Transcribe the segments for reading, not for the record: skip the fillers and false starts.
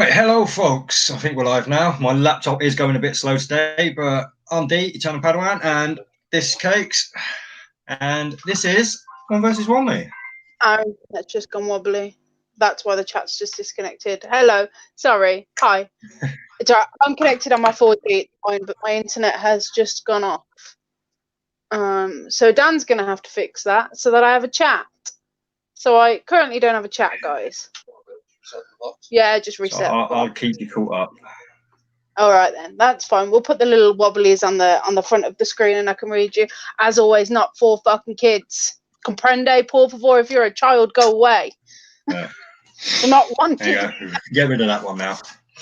Right, hello, folks. I think we're live now. My laptop is going a bit slow today, but I'm D, Eternal Padawan, and this is Cakes, and this is One versus One, mate. Oh, that's just gone wobbly. That's why the chat's just disconnected. Hello, sorry. Hi. It's all right. I'm connected on my 4G line, but my internet has just gone off. So Dan's gonna have to fix that so that I have a chat. So I currently don't have a chat, guys. Yeah, just reset. So I'll keep you caught up. All right then, that's fine. We'll put the little wobblies on the front of the screen, and I can read you. As always, not for fucking kids. Comprende, por favor. If you're a child, go away. We're not wanted. There you go. Get rid of that one now.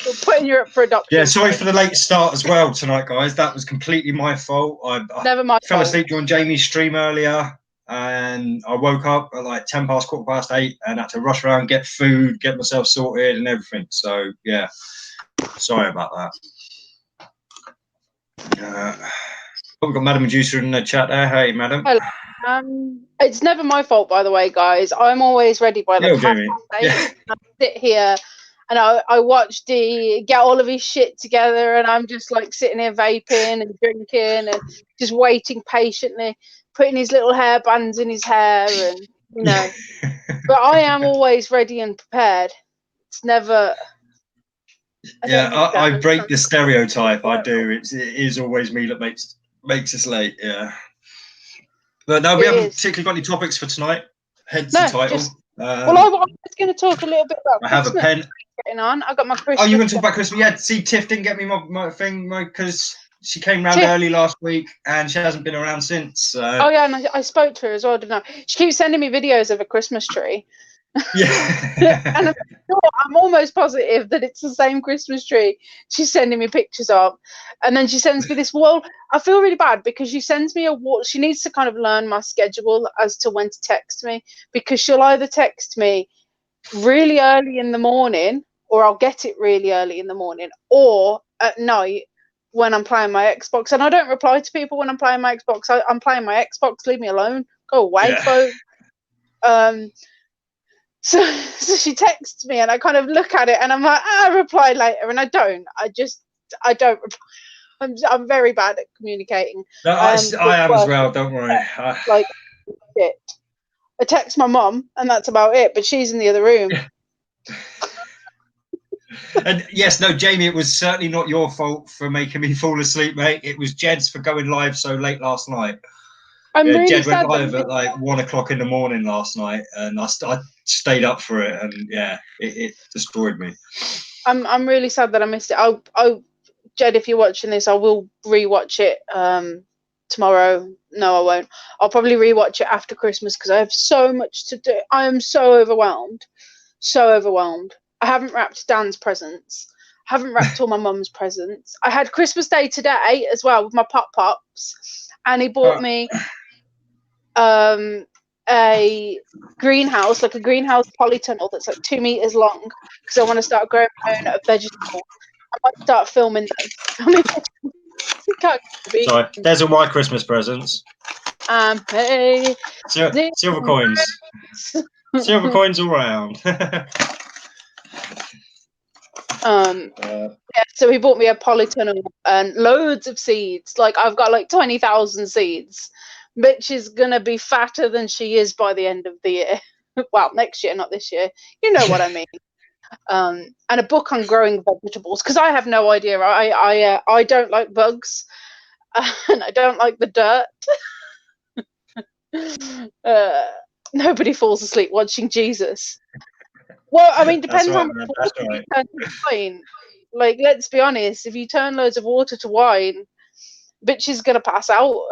We're putting you up for adoption. Yeah, sorry for the late start as well tonight, guys. That was completely my fault. Never mind. Fell asleep during Jamie's stream earlier, and I woke up at like 8:10, 8, and had to rush around, get food, get myself sorted, and everything. So yeah, sorry about that. We've got Madam Medusa in the chat there. Hey, Madam. Hello. It's never my fault, by the way, guys. I'm always ready by the time. Yeah. I sit here and I watch D get all of his shit together, and I'm just like sitting here vaping and drinking and just waiting patiently, putting his little hair bands in his hair, and you know. But I am always ready and prepared. It's never. I break the stereotype. I do. It is always me that makes us late. Yeah. But no, we haven't particularly got any topics for tonight. Hence the title. Well, I was going to talk a little bit about I have Christmas. A pen. Getting on. I got my Christmas. Oh, you want to talk about Christmas? Yeah. See, Tiff didn't get me my thing because she came round early last week and she hasn't been around since. So. Oh yeah, and I spoke to her as well, didn't I? She keeps sending me videos of a Christmas tree. Yeah. And I'm almost positive that it's the same Christmas tree she's sending me pictures of. And then she sends me this. Well, I feel really bad because she sends me she needs to kind of learn my schedule as to when to text me, because she'll either text me really early in the morning, or I'll get it really early in the morning, or at night when I'm playing my Xbox. And I don't reply to people when I'm playing my Xbox. I'm playing my Xbox. Leave me alone. Go away, folks. So she texts me, and I kind of look at it, and I'm like, I'll reply later, and I don't. I don't reply. I'm very bad at communicating. No, I am as well. Don't worry. Like shit. I text my mum, and that's about it. But she's in the other room. And yes, no, Jamie, it was certainly not your fault for making me fall asleep, mate. It was Jed's for going live so late last night. Jed went live at like 1 o'clock in the morning last night, and I stayed up for it, and yeah, it destroyed me. I'm really sad that I missed it. Jed, if you're watching this, I will rewatch it tomorrow. No, I won't. I'll probably rewatch it after Christmas because I have so much to do. I am so overwhelmed. I haven't wrapped Dan's presents. I haven't wrapped all my mum's presents. I had Christmas Day today as well with my pop-pops, and he bought me a greenhouse, like a greenhouse polytunnel that's like 2 meters long, because I want to start growing my own vegetables. I might start filming them. Sorry, there's a white Christmas presents. Silver coins. Silver coins all round. So he bought me a polytunnel and loads of seeds. Like I've got like 20,000 seeds. Bitch is gonna be fatter than she is by the end of the year. Well, next year, not this year. You know what I mean. And a book on growing vegetables, because I have no idea. I don't like bugs, and I don't like the dirt. Nobody falls asleep watching Jesus. Well, I mean, depends on what you turn to wine. Like, let's be honest. If you turn loads of water to wine, bitch is gonna pass out.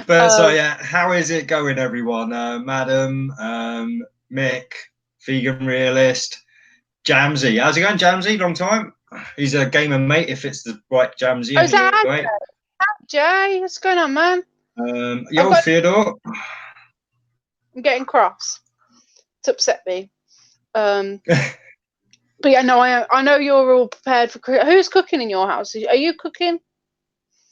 But so yeah, how is it going, everyone? Madam, Mick, Vegan Realist, Jamsy. How's it going, Jamsy? Long time. He's a gamer mate. If it's the right Jamsy. Oh, Jay, what's going on, man? Yo, Theodore. I'm getting cross. It's upset me. But yeah, no, I know you're all prepared for. Who's cooking in your house? Are you cooking?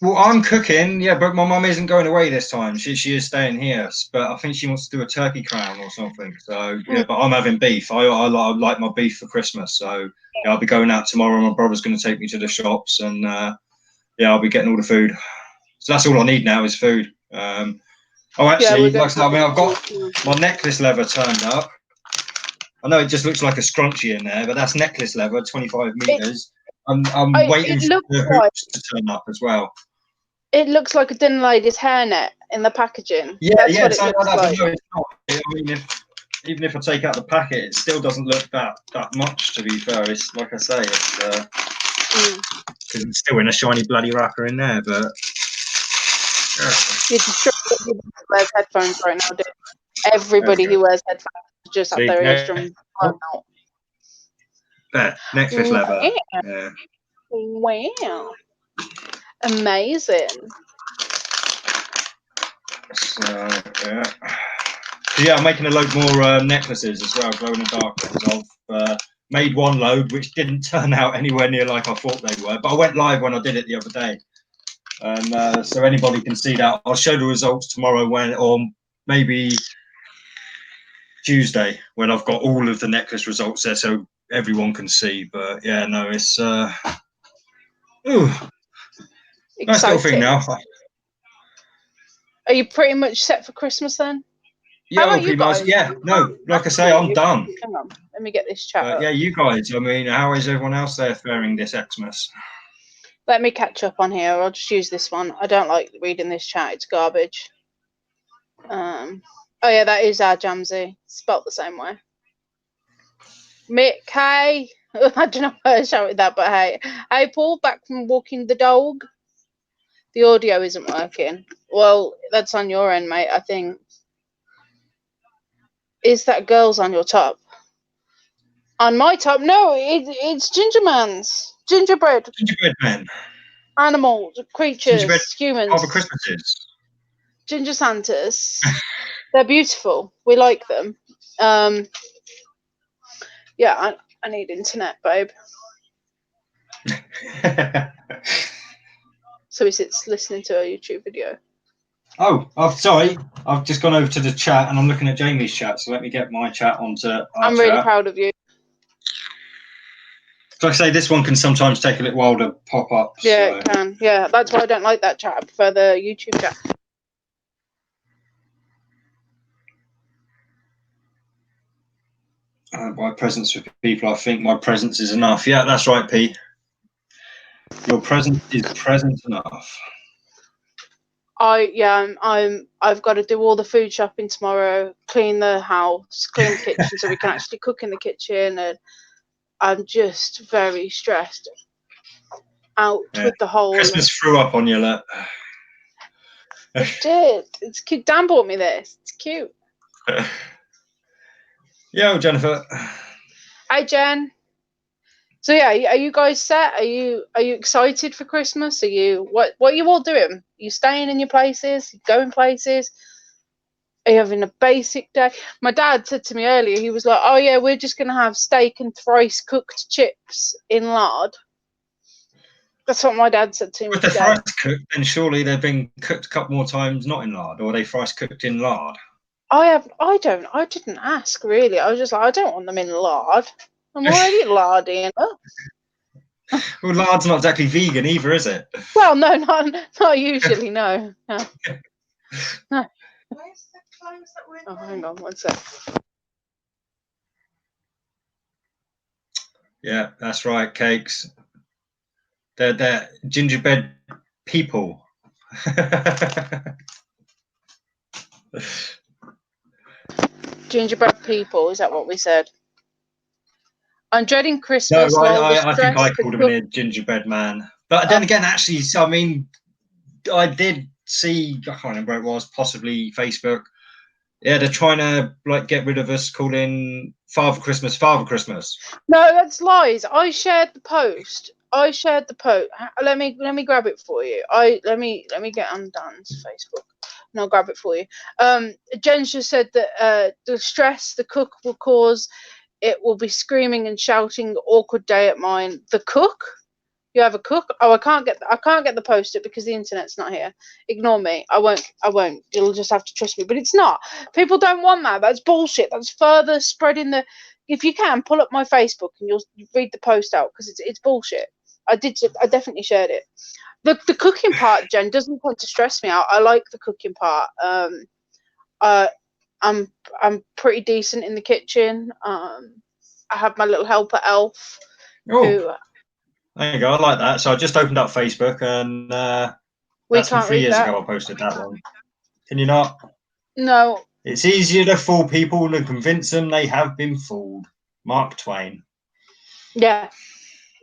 Well, I'm cooking, yeah, but my mum isn't going away this time. She is staying here, but I think she wants to do a turkey crown or something. So yeah, but I'm having beef. I like my beef for Christmas. So yeah, I'll be going out tomorrow. My brother's going to take me to the shops, and yeah, I'll be getting all the food. So that's all I need now is food. Oh, actually, like I said, I mean, I've got my necklace leather turned up. I know it just looks like a scrunchie in there, but that's necklace leather, 25 meters. I'm waiting for the hoops to turn up as well. It looks like a dinner lady's hairnet in the packaging. Yeah, that's yeah, what it looks like. No, it's not. I mean, even if I take out the packet, it still doesn't look that much. To be fair, it's like I say, it's because it's still in a shiny bloody wrapper in there. But you just wears headphones right now, dude. Everybody who wears headphones just have their eardrums out. There, necklace leather. Yeah. Wow. Amazing. So yeah, I'm making a load more necklaces as well, glow in the dark ones. I've made one load which didn't turn out anywhere near like I thought they were, but I went live when I did it the other day, and so anybody can see that. I'll show the results tomorrow or maybe Tuesday when I've got all of the necklace results there, so everyone can see. But yeah, no, it's nice little thing now. Are you pretty much set for Christmas then? Yeah, well, you guys? Yeah, no, like I say, I'm done. Hang on, let me get this chat. Yeah, you guys. I mean, how is everyone else there faring this Xmas? Let me catch up on here. I'll just use this one. I don't like reading this chat. It's garbage. Oh yeah, that is our Jamsy. Spelt the same way. Mick, hey. I don't know why I shouted that, but hey. Hey, Paul, back from walking the dog. The audio isn't working. Well, that's on your end, mate, I think. Is that girls on your top? On my top? No, it's Gingerman's. Gingerbread. Gingerbread men. Animals, creatures, humans. Father Christmases. Ginger Santas. They're beautiful. We like them. Yeah, I need internet, babe. So he sits listening to a YouTube video. Oh, sorry. I've just gone over to the chat and I'm looking at Jamie's chat. So let me get my chat onto our I'm really proud of you. Like I say, this one can sometimes take a little while to pop up. Yeah, so. It can. Yeah, that's why I don't like that chat. I prefer the YouTube chat. My presence with people, I think my presence is enough. Yeah, that's right, Pete. Your presence is present enough. I've got to do all the food shopping tomorrow, clean the house, clean the kitchen so we can actually cook in the kitchen, and I'm just very stressed out with the whole Christmas threw up on you, look. It did. It's cute. Dan bought me this. It's cute. Yo, Jennifer. Hi, Jen. So yeah, are you guys set? Are you excited for Christmas? Are you what are you all doing? Are you staying in your places? You going places? Are you having a basic day? My dad said to me earlier, he was like, "Oh yeah, we're just gonna have steak and thrice cooked chips in lard." That's what my dad said to me. If they're thrice cooked, then surely they've been cooked a couple more times, not in lard, or are they thrice cooked in lard? I didn't ask really. I was just like, I don't want them in lard. I'm already lardy enough. Well, lard's not exactly vegan either, is it? Well, no, not usually, no. No. No. Where's the clothes that we're Oh, hang on, one sec. Yeah, that's right, cakes. They're gingerbread people. Gingerbread people, is that what we said? I'm dreading Christmas. No, I think I called him a gingerbread man. But then again, actually, so, I mean, I did see, I can't remember where it was, possibly Facebook. Yeah, they're trying to like get rid of us calling Father Christmas Father Christmas. No, that's lies. I shared the post. Let me grab it for you. Let me get on Dan's Facebook and I'll grab it for you. Jen just said that the stress the cook will cause, it will be screaming and shouting. Awkward day at mine. The cook? You have a cook? Oh, I can't get the post-it because the internet's not here. Ignore me. I won't. You'll just have to trust me. But it's not. People don't want that. That's bullshit. That's further spreading the. If you can, pull up my Facebook and you'll read the post out because it's bullshit. I definitely shared it. The cooking part, Jen, doesn't want to stress me out. I like the cooking part. I'm pretty decent in the kitchen. I have my little helper elf. Oh. There you go. I like that. So I just opened up Facebook, and that's from 3 years ago. I posted that one. Can you not? No. It's easier to fool people than convince them they have been fooled. Mark Twain. Yeah.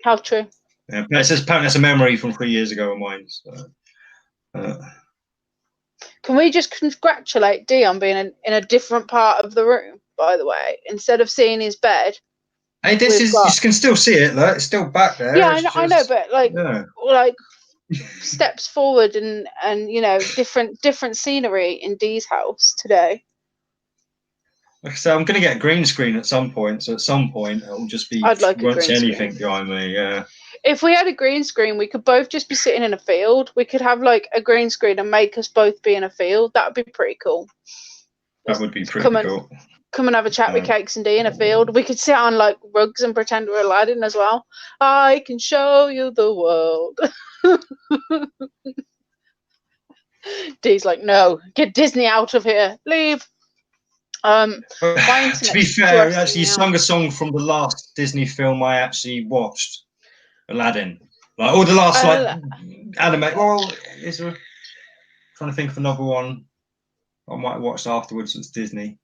How true. Yeah, that's a memory from 3 years ago of mine. So, Can we just congratulate Dee on being in a different part of the room? By the way, instead of seeing his bed. Hey, you can still see it. Look, it's still back there. Yeah, I know, but like steps forward and different scenery in Dee's house today. Like I said, I'm going to get a green screen at some point. So at some point, it'll just be. I'd like won't see anything screen behind me. Yeah. If we had a green screen, we could both just be sitting in a field. We could have like a green screen and make us both be in a field. That would be pretty cool. That would be pretty cool. Come and have a chat with Cakes and Dee in a field. We could sit on like rugs and pretend we're Aladdin as well. I can show you the world. Dee's like, no, get Disney out of here. Leave. To be fair, actually, you sung a song from the last Disney film I actually watched, Aladdin. Like all the last anime. Well, trying to think of another one I might have watched afterwards. It's Disney.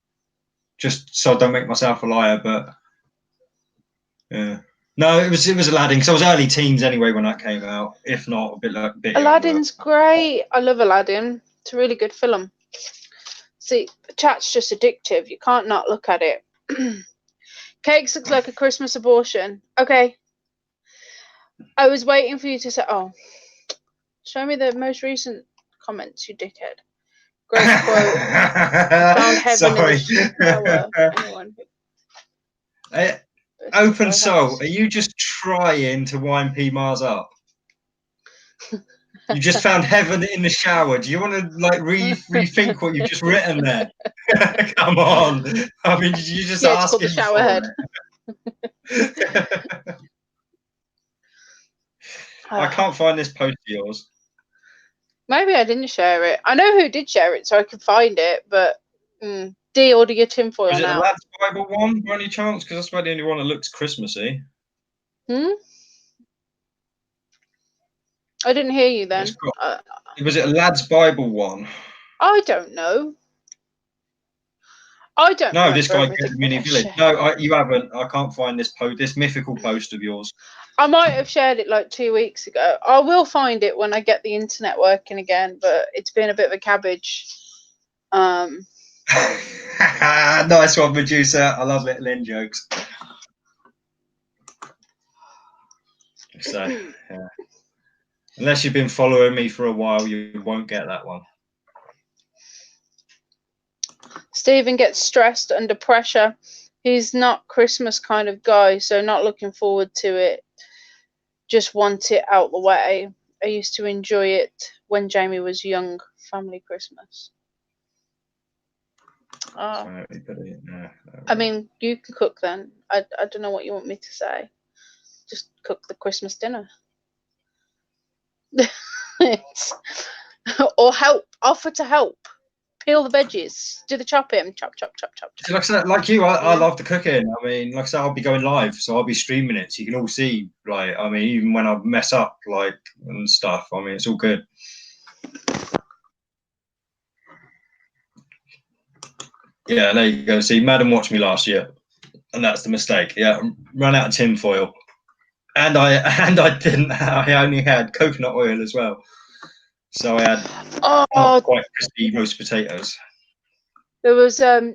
Just so I don't make myself a liar, but yeah. No, it was Aladdin because I was early teens anyway when that came out. If not, a bit Aladdin's great. I love Aladdin. It's a really good film. See, chat's just addictive. You can't not look at it. Cakes looks like a Christmas abortion. Okay. I was waiting for you to say, oh, show me the most recent comments, you dickhead. Great quote. Found heaven in the shower. Open soul, are you just trying to wind P Mars up? You just found heaven in the shower. Do you want to like rethink what you've just written there? Come on. I mean, you just asking the shower head. I can't find this post of yours. Maybe I didn't share it. I know who did share it, so I could find it. But Dee, order your tinfoil now. Is it the Lads Bible one by any chance? Because that's about the only one that looks Christmassy. I didn't hear you then. Was it a Lads Bible one? I don't know. I don't know. No, this guy gets Mini Village. No, you haven't. I can't find this mythical post of yours. I might have shared it like 2 weeks ago. I will find it when I get the internet working again, but it's been a bit of a cabbage. Nice one, Medusa. I love little in jokes. So, yeah. Unless you've been following me for a while, you won't get that one. Stephen gets stressed under pressure. He's not Christmas kind of guy, so not looking forward to it. Just want it out the way. I used to enjoy it when Jamie was young. Family Christmas. I mean, you can cook then. I don't know what you want me to say. Just cook the Christmas dinner. Or help. Offer to help. Peel the veggies. Do the chopping. Chop. Like I said, like you, I love the cooking. I mean, like I said, I'll be going live, so I'll be streaming it, so you can all see. Like, I mean, even when I mess up, like and stuff. I mean, it's all good. Yeah, there you go. See, Madam watched me last year, and that's the mistake. Yeah, ran out of tin foil, and I didn't. I only had coconut oil as well, so I had not quite crispy roast potatoes. There was a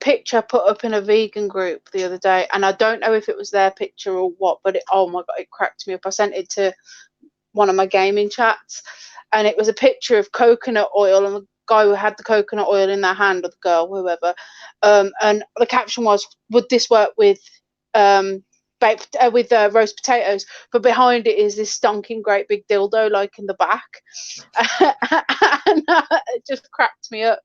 picture put up in a vegan group the other day, and I don't know if it was their picture or what, but oh my god, it cracked me up. I sent it to one of my gaming chats, and it was a picture of coconut oil and the guy who had the coconut oil in their hand, or the girl, whoever, and the caption was, "Would this work with baked with roast potatoes, but behind it is this stonking great big dildo like in the back, and it just cracked me up.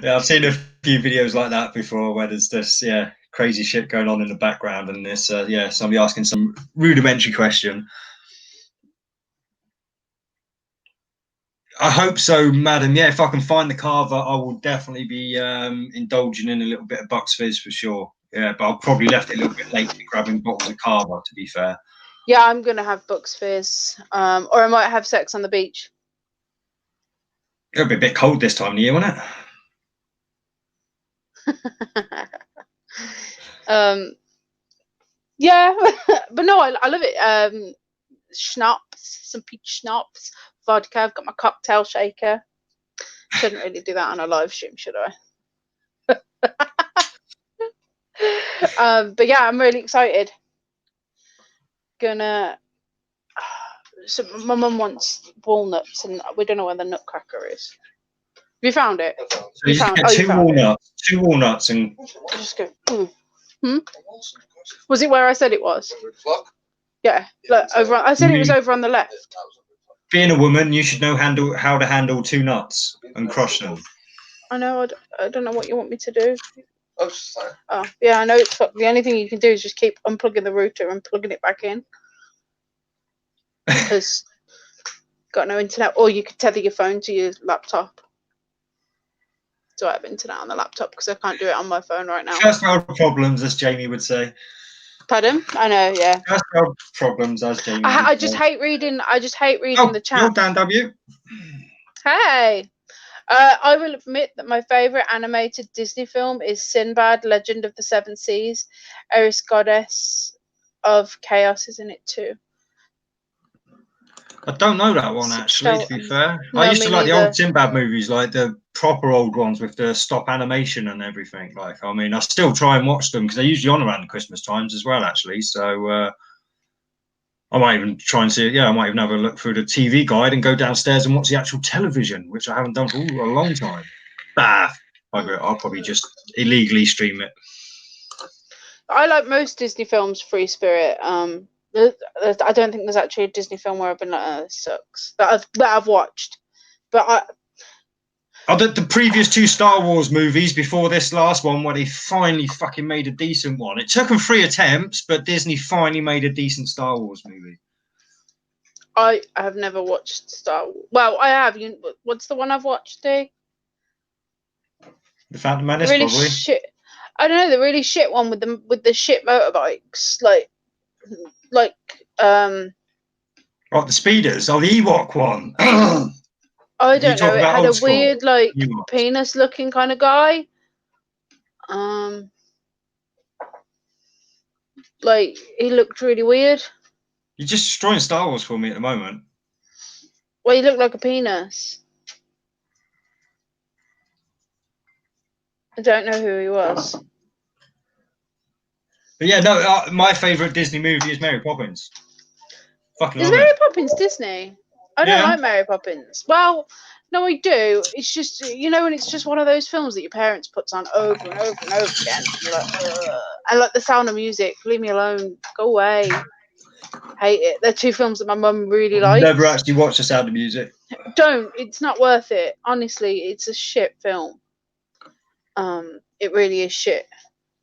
Yeah, I've seen a few videos like that before where there's this crazy shit going on in the background, and this somebody asking some rudimentary question. I hope so, madam. Yeah, if I can find the carver, I will definitely be indulging in a little bit of Bucks Fizz for sure. Yeah, but I'll probably left it a little bit late to grabbing bottles of carver, to be fair. Yeah, I'm gonna have Bucks Fizz, or I might have Sex on the Beach. It'll be a bit cold this time of the year, won't it? Yeah, but no, I love it. Schnapps, some peach schnapps, vodka. I've got my cocktail shaker. Shouldn't really do that on a live stream, should I? But yeah, I'm really excited. Gonna. So my mum wants walnuts, and we don't know where the nutcracker is. Have you found it? So you found, two walnuts, and just go. Was it where I said it was? Yeah, look, over. I said it was over on the left. Being a woman, you should know how to handle 2 nuts and crush them. I know. I don't know what you want me to do. Oh, yeah, I know it's fucked. The only thing you can do is just keep unplugging the router and plugging it back in. Because got no internet, or you could tether your phone to your laptop. So I have internet on the laptop because I can't do it on my phone right now. First world problems, as Jamie would say. Pardon? I know, yeah. First world problems, as Jamie. I just hate reading. The chat. You're Dan W. Hey. I will admit that my favourite animated Disney film is Sinbad, Legend of the Seven Seas. Eris, Goddess of Chaos, is in it too. I don't know that one, actually, to be fair. I used to like the old Sinbad movies, like the proper old ones with the stop animation and everything. Like, I mean, I still try and watch them because they're usually on around the Christmas times as well, actually. So I might even try and see it. Yeah, I might even have a look through the TV guide and go downstairs and watch the actual television, which I haven't done for a long time. I'll probably just illegally stream it. I like most Disney films, Free Spirit. I don't think there's actually a Disney film where I've been like, this sucks, that I've watched. But the previous 2 Star Wars movies before this last one, where they finally fucking made a decent one. It took them 3 attempts, but Disney finally made a decent Star Wars movie. I have never watched Star Wars. Well, I have. What's the one I've watched, Dave? The Phantom Menace, really probably. Shit. I don't know, the really shit one with the shit motorbikes, like the speeders, the Ewok one. I don't know. It had a weird, like, penis-looking kind of guy. Like, he looked really weird. You're just destroying Star Wars for me at the moment. Well, he looked like a penis. I don't know who he was. But yeah, no, my favourite Disney movie is Mary Poppins. Is Mary Poppins Disney? I don't like Mary Poppins. Well, no, I do. It's just, when it's just one of those films that your parents puts on over and over and over again. You're like, ugh. And like The Sound of Music, leave me alone, go away. Hate it. They're 2 films that my mum really likes. Never actually watched The Sound of Music. Don't. It's not worth it. Honestly, it's a shit film. It really is shit.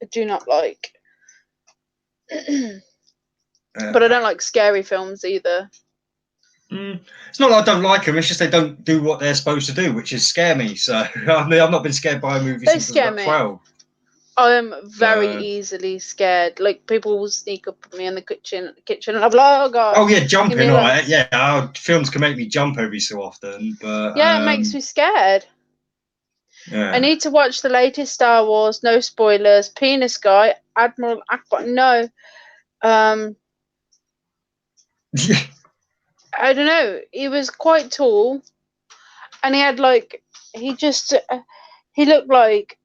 I do not like. But I don't like scary films either. It's not like I don't like them. It's just they don't do what they're supposed to do, which is scare me. So I mean, I've not been scared by a movie since I was about 12. I am very easily scared. Like, people will sneak up on me in the kitchen, and I'm like, oh god. Oh yeah, jumping. Right? Yeah, films can make me jump every so often, but yeah, it makes me scared. Yeah. I need to watch the latest Star Wars. No spoilers. Penis guy, Admiral Akbar. No. I don't know. He was quite tall, and he had he looked like,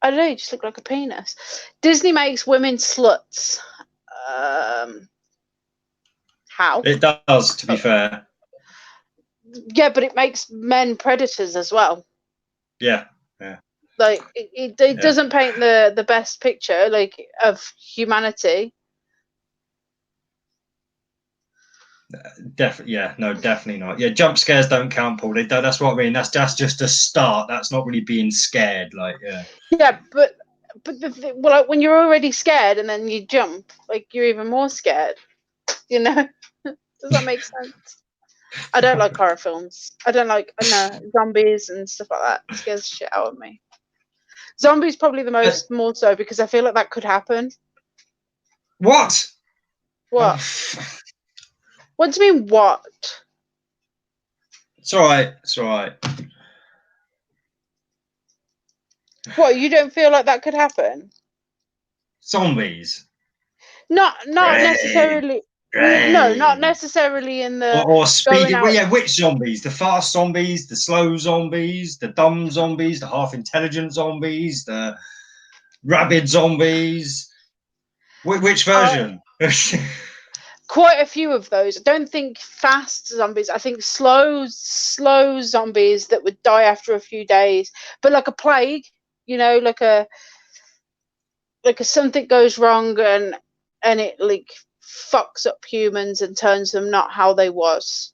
I don't know, he just looked like a penis. Disney makes women sluts. How? It does, to be fair. Yeah, but it makes men predators as well. Yeah. Like it doesn't paint the best picture like of humanity. Definitely not. Yeah, jump scares don't count, Paul. They don't, that's what I mean. That's just a start. That's not really being scared. Like, yeah, but well, like, when you're already scared and then you jump, like you're even more scared. You know, does that make sense? I don't like horror films. I don't like zombies and stuff like that. It scares the shit out of me. Zombies probably the more so because I feel like that could happen. What? What? What do you mean, what? It's all right. It's all right. What, you don't feel like that could happen? Zombies? Not necessarily. No, not necessarily in the... Or speedy... Well, yeah, which zombies? The fast zombies, the slow zombies, the dumb zombies, the half-intelligent zombies, the rabid zombies? Which version? Quite a few of those. I don't think fast zombies. I think slow zombies that would die after a few days. But like a plague, you know, like a something goes wrong and it like fucks up humans and turns them not how they was,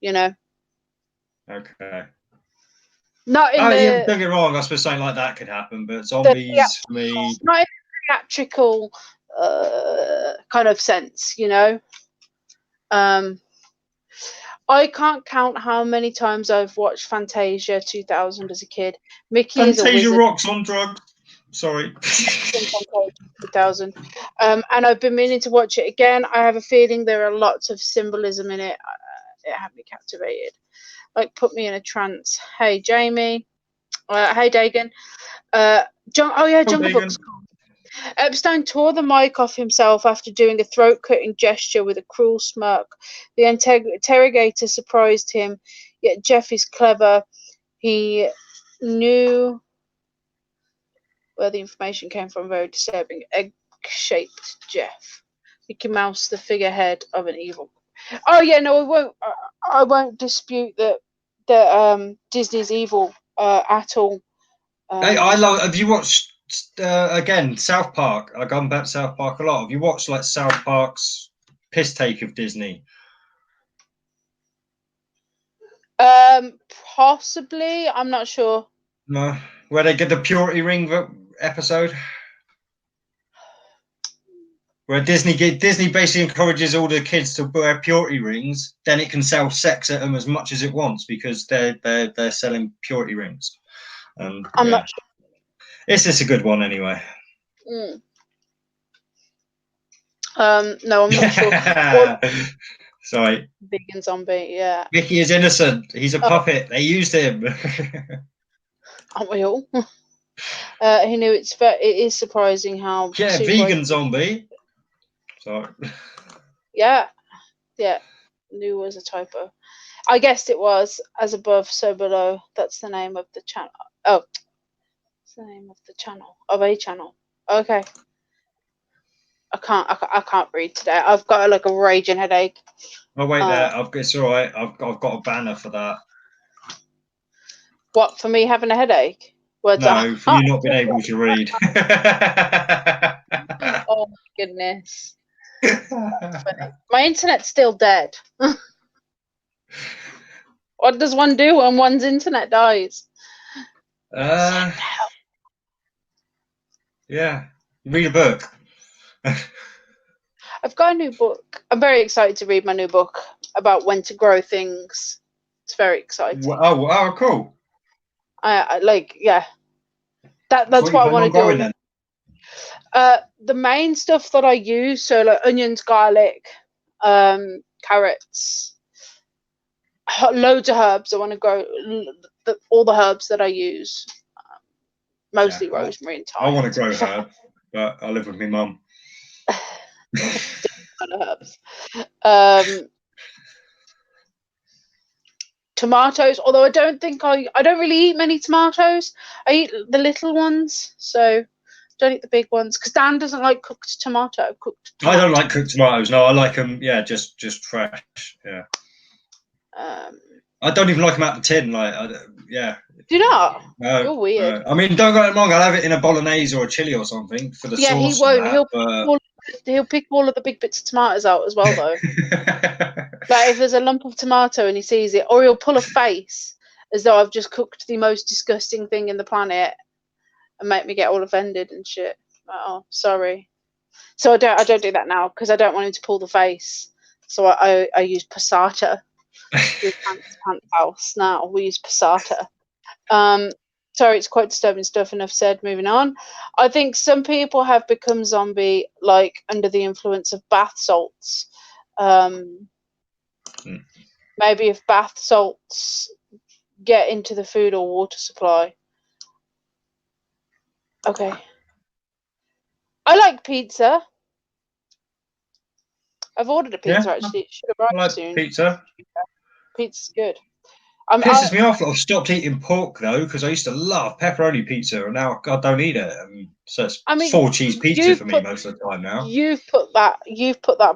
you know. Okay. Not in don't get me wrong. I suppose something like that could happen, but zombies for me, not in a theatrical kind of sense, you know. I can't count how many times I've watched Fantasia 2000 as a kid. Mickey is a wizard. Fantasia rocks on drugs. Sorry. 2000. And I've been meaning to watch it again. I have a feeling there are lots of symbolism in it. It had me captivated. Like, put me in a trance. Hey, Jamie. Hey, Dagan. Jungle Book's cool. Epstein tore the mic off himself after doing a throat-cutting gesture with a cruel smirk. The interrogator surprised him, yet Jeff is clever. He knew where the information came from. Very disturbing. Egg-shaped Jeff. Mickey Mouse, the figurehead of an evil. Oh yeah, no, I won't dispute that Disney's evil at all. Hey, I love. Have you watched again South Park? I've gone back to South Park a lot. Have you watched like South Park's piss take of Disney? Possibly. I'm not sure. No, where they get the purity ring episode, where Disney basically encourages all the kids to wear purity rings. Then it can sell sex at them as much as it wants because they're selling purity rings. I'm not sure. It's just a good one anyway. No, I'm not sure. Sorry. Vegan zombie, yeah. Mickey is innocent. He's a puppet. They used him. Aren't we all? He knew it is surprising how... Yeah, vegan zombie. Sorry. Yeah. Knew was a typo. I guessed it was. As above, so below. That's the name of the channel. Oh. That's the name of the channel. Of a channel. Okay. I can't read today. I've got like a raging headache. Oh wait, there. It's all right. I've got a banner for that. What, for me having a headache? For you not being able to read. Oh my goodness. My internet's still dead. What does one do when one's internet dies? Yeah, read a book. I've got a new book. I'm very excited to read my new book about when to grow things. It's very exciting. Oh, cool. I like, yeah. That's what I want to do. Then? The main stuff that I use, so like onions, garlic, carrots, loads of herbs. I want to grow all the herbs that I use, mostly rosemary and thyme. I want to grow herbs, but I live with my mum. Herbs. Tomatoes, although I don't really eat many tomatoes. I eat the little ones, so don't eat the big ones because Dan doesn't like cooked tomato. I don't like cooked tomatoes. No, I like them. Yeah, just fresh. Yeah. I don't even like them out of the tin. Like Yeah. Do you not? No, You're weird. I mean, don't get me wrong. I'll have it in a bolognese or a chili or something for the Yeah, sauce. he won't. That, He'll pick all of the big bits of tomatoes out as well, though. Like if there's a lump of tomato and he sees it, or he'll pull a face as though I've just cooked the most disgusting thing in the planet and make me get all offended and shit. Like, oh, sorry. So I don't do that now because I don't want him to pull the face. So I use passata. Pants house now. We use passata. Sorry, it's quite disturbing stuff. Enough said. Moving on. I think some people have become zombie like under the influence of bath salts. Maybe if bath salts get into the food or water supply. Okay. I like pizza. I've ordered a pizza actually. It should arrive soon. Pizza. Pizza's good. Pisses me off that I've stopped eating pork though, because I used to love pepperoni pizza, and now I don't eat it. So it's 4 cheese pizza for me most of the time now. You've put that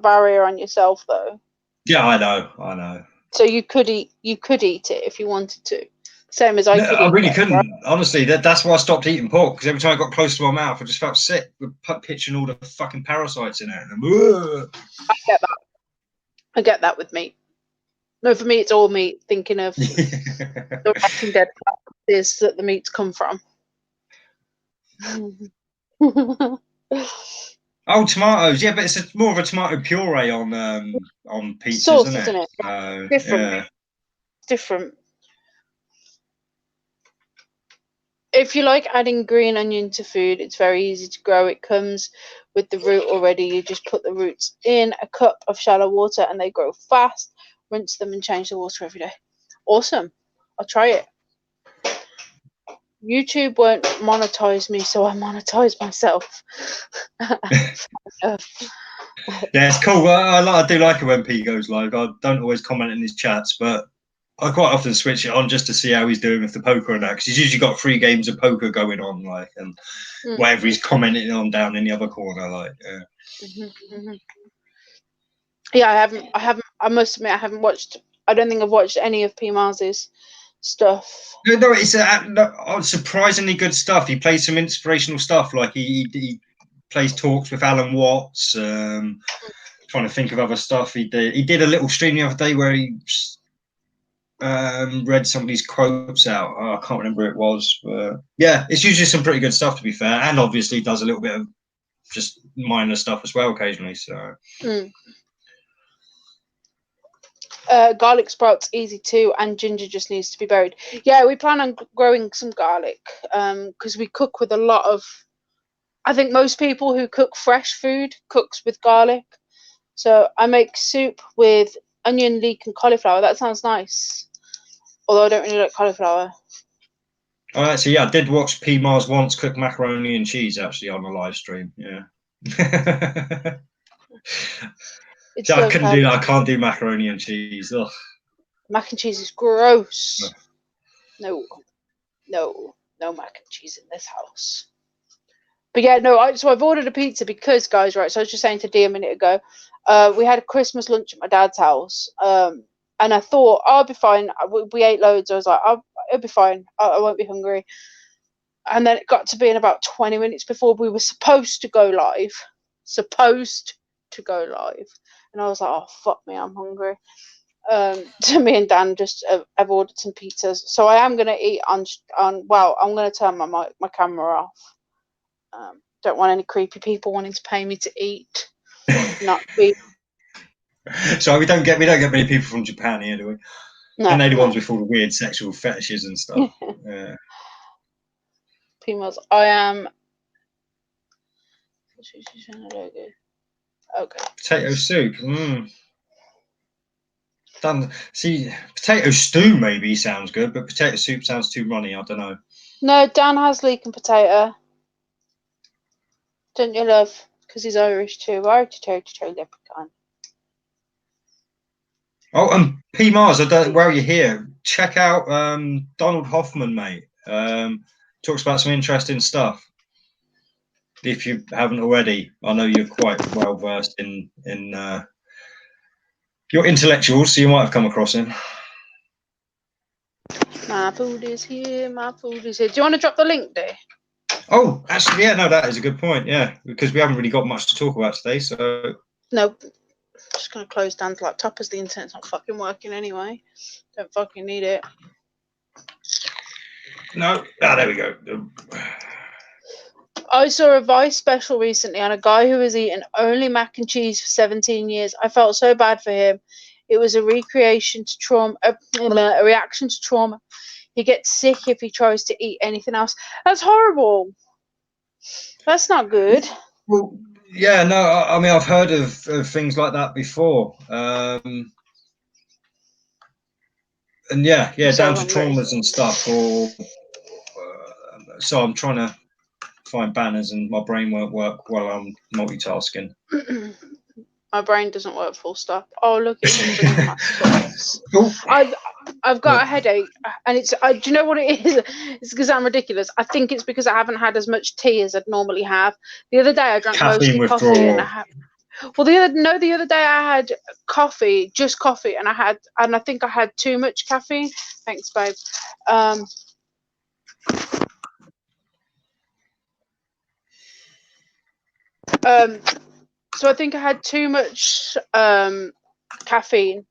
barrier on yourself though. Yeah, I know. So you could eat it if you wanted to. Same as I could. I really couldn't. Right? Honestly, that's why I stopped eating pork, because every time I got close to my mouth, I just felt sick with pitching all the fucking parasites in it. I get that with meat. No, for me, it's all meat. Thinking of the Walking Dead is that the meats come from. Oh, tomatoes. Yeah, but it's more of a tomato puree on pizzas, sauce, isn't it? Different. Yeah. Different. If you like adding green onion to food, it's very easy to grow. It comes with the root already. You just put the roots in a cup of shallow water and they grow fast. Rinse them and change the water every day. Awesome. I'll try it. YouTube won't monetize me, so I monetize myself. Yeah, it's cool. I do like it when Pete goes live. I don't always comment in his chats, but I quite often switch it on just to see how he's doing with the poker and that, because he's usually got 3 games of poker going on, like, and whatever he's commenting on down in the other corner, like. Yeah, I must admit, I haven't watched. I don't think I've watched any of P Mars's stuff. No, it's surprisingly good stuff. He plays some inspirational stuff, like he plays talks with Alan Watts. Trying to think of other stuff he did. He did a little stream the other day where he read somebody's quotes out. Oh, I can't remember who it was. But yeah, it's usually some pretty good stuff, to be fair, and obviously does a little bit of just minor stuff as well occasionally. So. Garlic sprouts easy too, and ginger just needs to be buried. Yeah, we plan on growing some garlic because we cook with a lot of. I think most people who cook fresh food cooks with garlic. So I make soup with onion, leek, and cauliflower. That sounds nice. Although I don't really like cauliflower. All right, so yeah, I did watch P Mars once cook macaroni and cheese actually on a live stream. Yeah. So I couldn't do that. I can't do macaroni and cheese. Ugh. Mac and cheese is gross. No mac and cheese in this house. But yeah, no. So I've ordered a pizza because, guys, right. So I was just saying to Dee a minute ago, we had a Christmas lunch at my dad's house, and I thought I'll be fine. We ate loads. I was like, it'll be fine. I won't be hungry. And then it got to be in about 20 minutes before we were supposed to go live. And I was like, oh, fuck me, I'm hungry. So me and Dan just have ordered some pizzas. So I am going to eat on. Well, I'm going to turn my camera off. Don't want any creepy people wanting to pay me to eat. Not be. So we don't get many people from Japan here, do we? No, and they're the ones with all the weird sexual fetishes and stuff. Yeah. Females. I am. Okay. Potato soup. See, potato stew maybe sounds good, but potato soup sounds too runny. I don't know. No, Dan has leek and potato. Don't you, love? Because he's Irish too. Leprechaun. Oh, and P Mars, while you're here, check out Donald Hoffman, mate. Talks about some interesting stuff. If you haven't already, I know you're quite well versed in you're intellectual, so you might have come across him. My food is here. My food is here. Do you want to drop the link there? Oh, actually, yeah, no, that is a good point. Yeah, because we haven't really got much to talk about today. So No. Just gonna close Dan's laptop as the internet's not fucking working anyway. Don't fucking need it. no, there we go. I saw a Vice special recently on a guy who was eating only mac and cheese for 17 years. I felt so bad for him. It was a recreation to trauma, a reaction to trauma. He gets sick if he tries to eat anything else. That's horrible. That's not good. Well, yeah, no, I mean, I've heard of things like that before. And yeah, So down to traumas and stuff. Or so I'm trying to find banners, and my brain won't work while I'm multitasking. My brain doesn't work full stop. Oh, look at him bringing my sauce. I've got a headache, and it's. Do you know what it is? It's because I'm ridiculous. I think it's because I haven't had as much tea as I'd normally have. The other day I drank Caffeine mostly withdrawal. coffee, and I had. Well, the other day I had coffee, just coffee, and I think I had too much caffeine. Thanks, babe. So I think I had too much caffeine,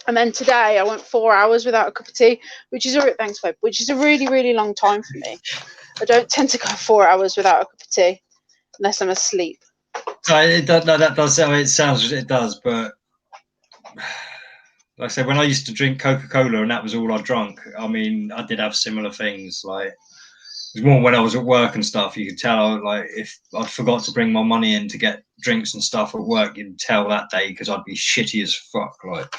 and then today I went 4 hours without a cup of tea, which is thanks, babe. Which is a really, really long time for me. I don't tend to go 4 hours without a cup of tea unless I'm asleep. No, that does sound. It sounds. It does, but like I said, when I used to drink Coca-Cola and that was all I drank, I mean, I did have similar things. Like, it was more when I was at work and stuff. You could tell, like, if I'd forgot to bring my money in to get drinks and stuff at work, you'd tell that day because I'd be shitty as fuck. Like,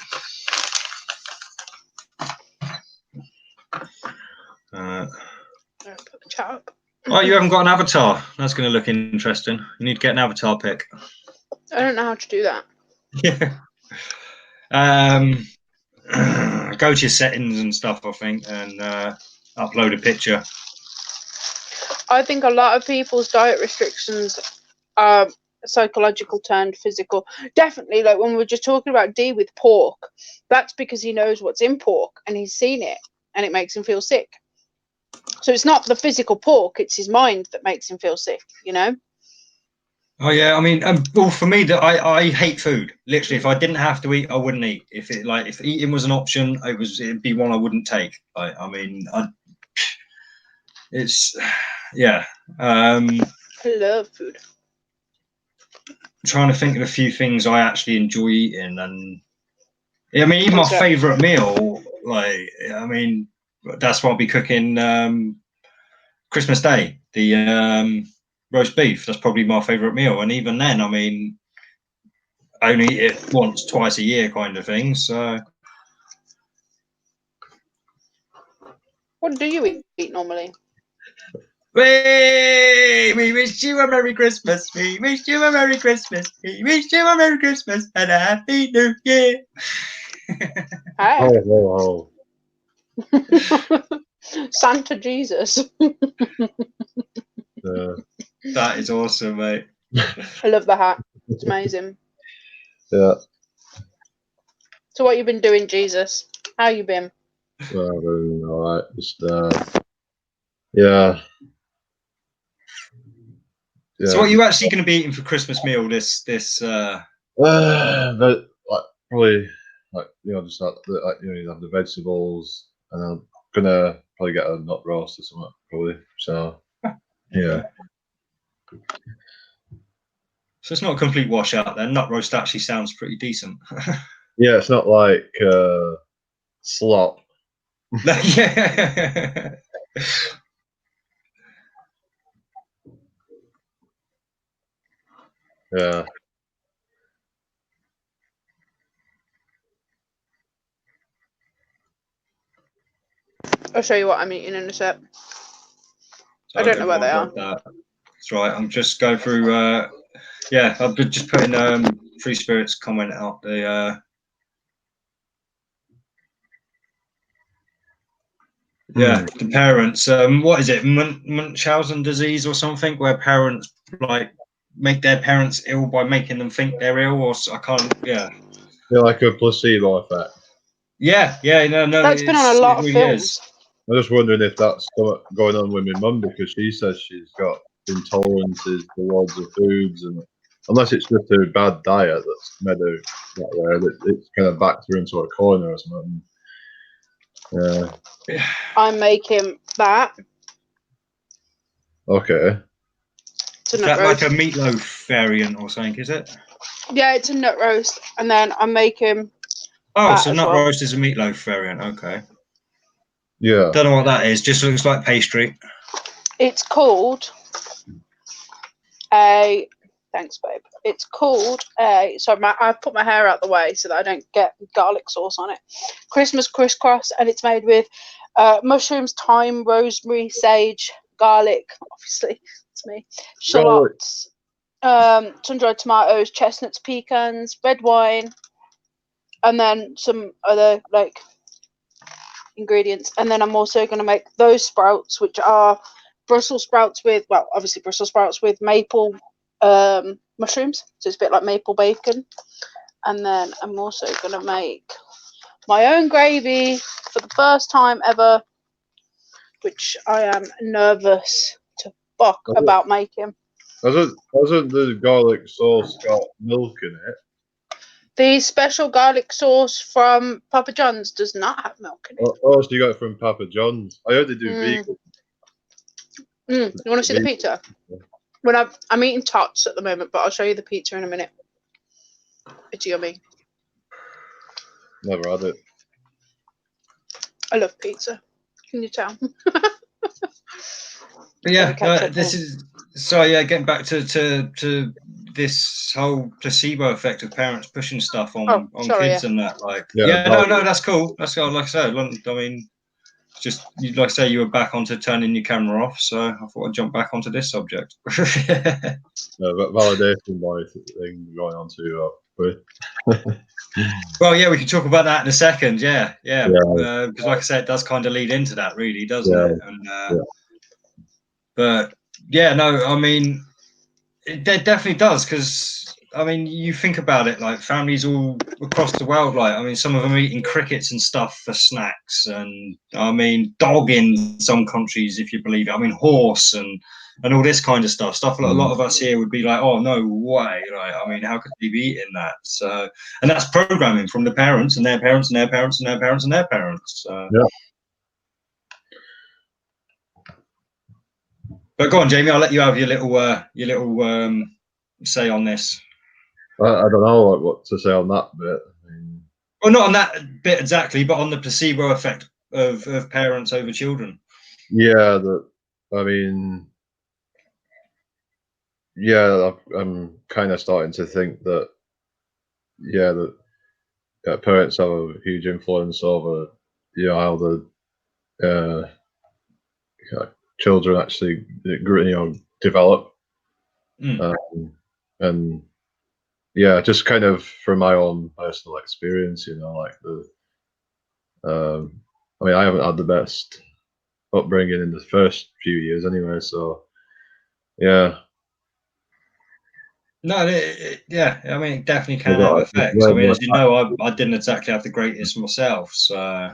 Chat up. Oh, you haven't got an avatar. That's going to look interesting. You need to get an avatar pic. I don't know how to do that. Yeah. Go to your settings and stuff, I think, and upload a picture. I think a lot of people's diet restrictions are psychological turned physical. Definitely, like when we were just talking about D with pork, that's because he knows what's in pork and he's seen it and it makes him feel sick. So it's not the physical pork, it's his mind that makes him feel sick, you know? Oh yeah, I mean, well, for me, that I hate food. Literally, if I didn't have to eat, I wouldn't eat. If eating was an option, it'd be one I wouldn't take. It's yeah. I love food. I'm trying to think of a few things I actually enjoy eating, and I mean, even my favorite meal, like, I mean, that's what I'll be cooking Christmas Day. The roast beef. That's probably my favorite meal, and even then, I mean, I only eat it once, twice a year, kind of thing. So, what do you eat normally? We wish you a Merry Christmas. We wish you a Merry Christmas. We wish you a Merry Christmas and a Happy New Year. Hey. Oh. Santa Jesus. That is awesome, mate. I love the hat. It's amazing. Yeah. So what you been doing, Jesus? How you been? Well, all right. Just yeah. So what are you actually going to be eating for Christmas meal this but like probably like just like you have the vegetables, and I'm gonna probably get a nut roast or something probably. So yeah. So it's not a complete washout then. Nut roast actually sounds pretty decent. Yeah, it's not like slop. Yeah. Yeah. I'll show you what I'm eating in a sec. I don't know where they are. That's right. I'm just going through. Yeah, I've been just putting Free Spirits comment out. The the parents. What is it? Munchausen disease or something, where parents like make their parents ill by making them think they're ill, or I can't. Yeah. Yeah, like a placebo effect. Yeah, no, That's been on a lot of really films. is. I'm just wondering if that's going on with my mum, because she says she's got intolerances towards the foods, and unless it's just a bad diet that's made her that way, that it's kind of backed her into a corner or something. Yeah. I'm making that. Okay. It's a Is nut that like roast. a meatloaf variant or something? Is it? Yeah, it's a nut roast, and then I'm making. Oh, that so as nut well. roast is a meatloaf variant. Okay. Yeah. Don't know what that is. Just looks like pastry. It's called a. Thanks, babe. It's called a. Sorry, I've put my hair out the way so that I don't get garlic sauce on it. Christmas crisscross, and it's made with mushrooms, thyme, rosemary, sage, garlic. Obviously, it's me. Shallots, sun-dried tomatoes, chestnuts, pecans, red wine, and then some other like ingredients. And then I'm also going to make those sprouts, which are Brussels sprouts with, well, obviously Brussels sprouts with maple mushrooms, so it's a bit like maple bacon. And then I'm also going to make my own gravy for the first time ever, which I am nervous to fuck about making. Hasn't the garlic sauce got milk in it? The special garlic sauce from Papa John's does not have milk in it. Oh, so you got it from Papa John's. I heard they do vegan. You want to see the pizza? When I'm eating tots at the moment, but I'll show you the pizza in a minute. It's yummy. Never had it. I love pizza. Can you tell? But yeah, this is so. Yeah, getting back to this whole placebo effect of parents pushing stuff on kids and that. Like, no, that's cool. That's like I said. I mean, just like I say, you were back onto turning your camera off, so I thought I'd jump back onto this subject. Validation bias thing going on too. Well, yeah, we can talk about that in a second. Yeah. Because like I said, it does kind of lead into that, really, doesn't it? And but yeah, no, I mean, it definitely does, because I mean, you think about it, like families all across the world, like I mean, some of them eating crickets and stuff for snacks, and I mean, dog in some countries, if you believe it. I mean, horse and all this kind of stuff. Stuff that a lot of us here would be like, oh no way! Like, I mean, how could they be eating that? So, and that's programming from the parents and their parents and their parents and their parents and their parents. Yeah. But go on, Jamie. I'll let you have your little say on this. I don't know what to say on that bit. Well, not on that bit exactly, but on the placebo effect of parents over children. Yeah, I mean, yeah, I'm kind of starting to think that, that parents have a huge influence over, how the children actually, develop. And yeah, just kind of from my own personal experience, like I mean, I haven't had the best upbringing in the first few years anyway, so yeah. No, yeah, I mean, it definitely can have effects. I mean, as you know, I didn't exactly have the greatest myself, so.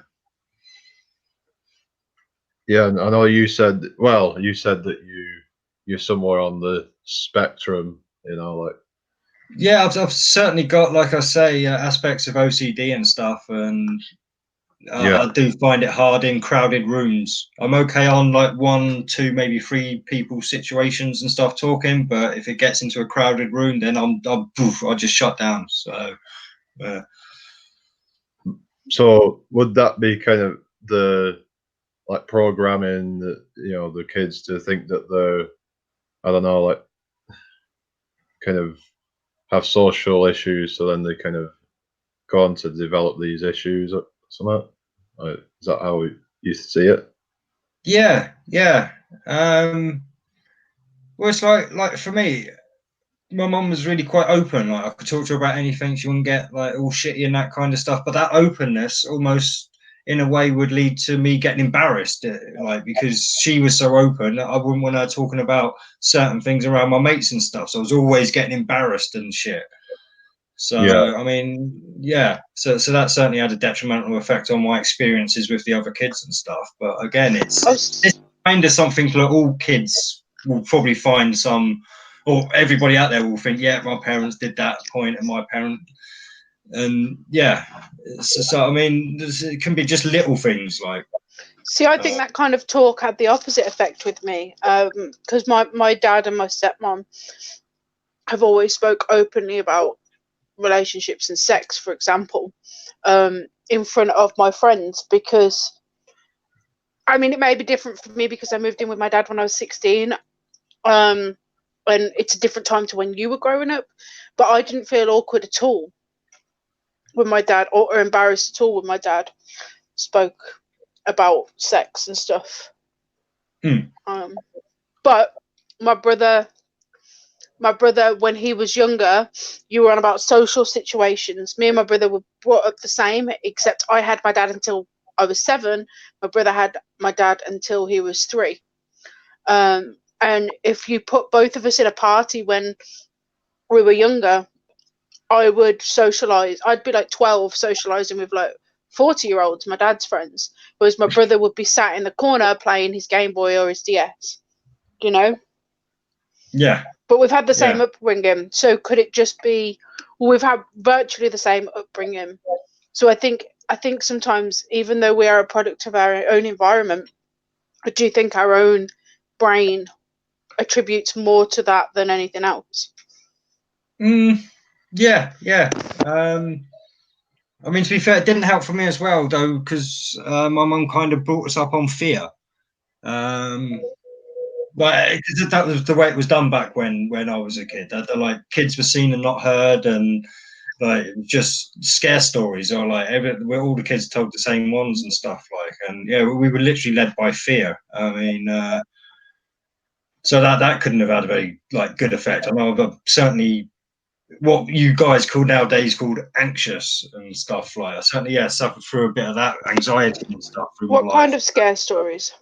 Yeah, I know you said that you're somewhere on the spectrum, like. Yeah, I've certainly got, like I say, aspects of OCD and stuff, and I do find it hard in crowded rooms. I'm okay on like 1, 2, maybe 3 people situations and stuff talking, but if it gets into a crowded room, then I just shut down. So would that be kind of the like programming that the kids to think that they're, I don't know, like kind of have social issues, so then they kind of go on to develop these issues or something? Like, is that how you see it? Yeah. Well, it's like for me, my mum was really quite open. Like I could talk to her about anything. She wouldn't get like all shitty and that kind of stuff. But that openness almost in a way would lead to me getting embarrassed, like because she was so open. I wouldn't want her talking about certain things around my mates and stuff. So I was always getting embarrassed and shit. So Yeah. I mean, yeah. So that certainly had a detrimental effect on my experiences with the other kids and stuff. But again, it's kind of something that all kids will probably find some, or everybody out there will think, yeah, my parents did that point, and my parent, and yeah. So I mean, it can be just little things like. See, I think that kind of talk had the opposite effect with me, because my dad and my stepmom have always spoke openly about relationships and sex, for example, in front of my friends, because I mean, it may be different for me because I moved in with my dad when I was 16, and it's a different time to when you were growing up, but I didn't feel awkward at all with my dad, or embarrassed at all when my dad spoke about sex and stuff. But my brother, when he was younger, you were on about social situations. Me and my brother were brought up the same, except I had my dad until I was 7. My brother had my dad until he was 3. And if you put both of us in a party when we were younger, I would socialize. I'd be like 12 socializing with like 40-year-olds, my dad's friends, whereas my brother would be sat in the corner playing his Game Boy or his DS, you know? Yeah. But we've had the same upbringing, so could it just be, well, we've had virtually the same upbringing. So I think sometimes, even though we are a product of our own environment, I do think our own brain attributes more to that than anything else. Yeah. I mean, to be fair, it didn't help for me as well, though, because my mum kind of brought us up on fear. But that was the way it was done back when I was a kid. That like kids were seen and not heard, and like just scare stories, or like all the kids told the same ones and stuff. Like, and yeah, we were literally led by fear. I mean, so that couldn't have had a very like good effect. I know, but certainly what you guys nowadays called anxious and stuff like. I certainly suffered through a bit of that anxiety and stuff through my life. What kind of scare stories?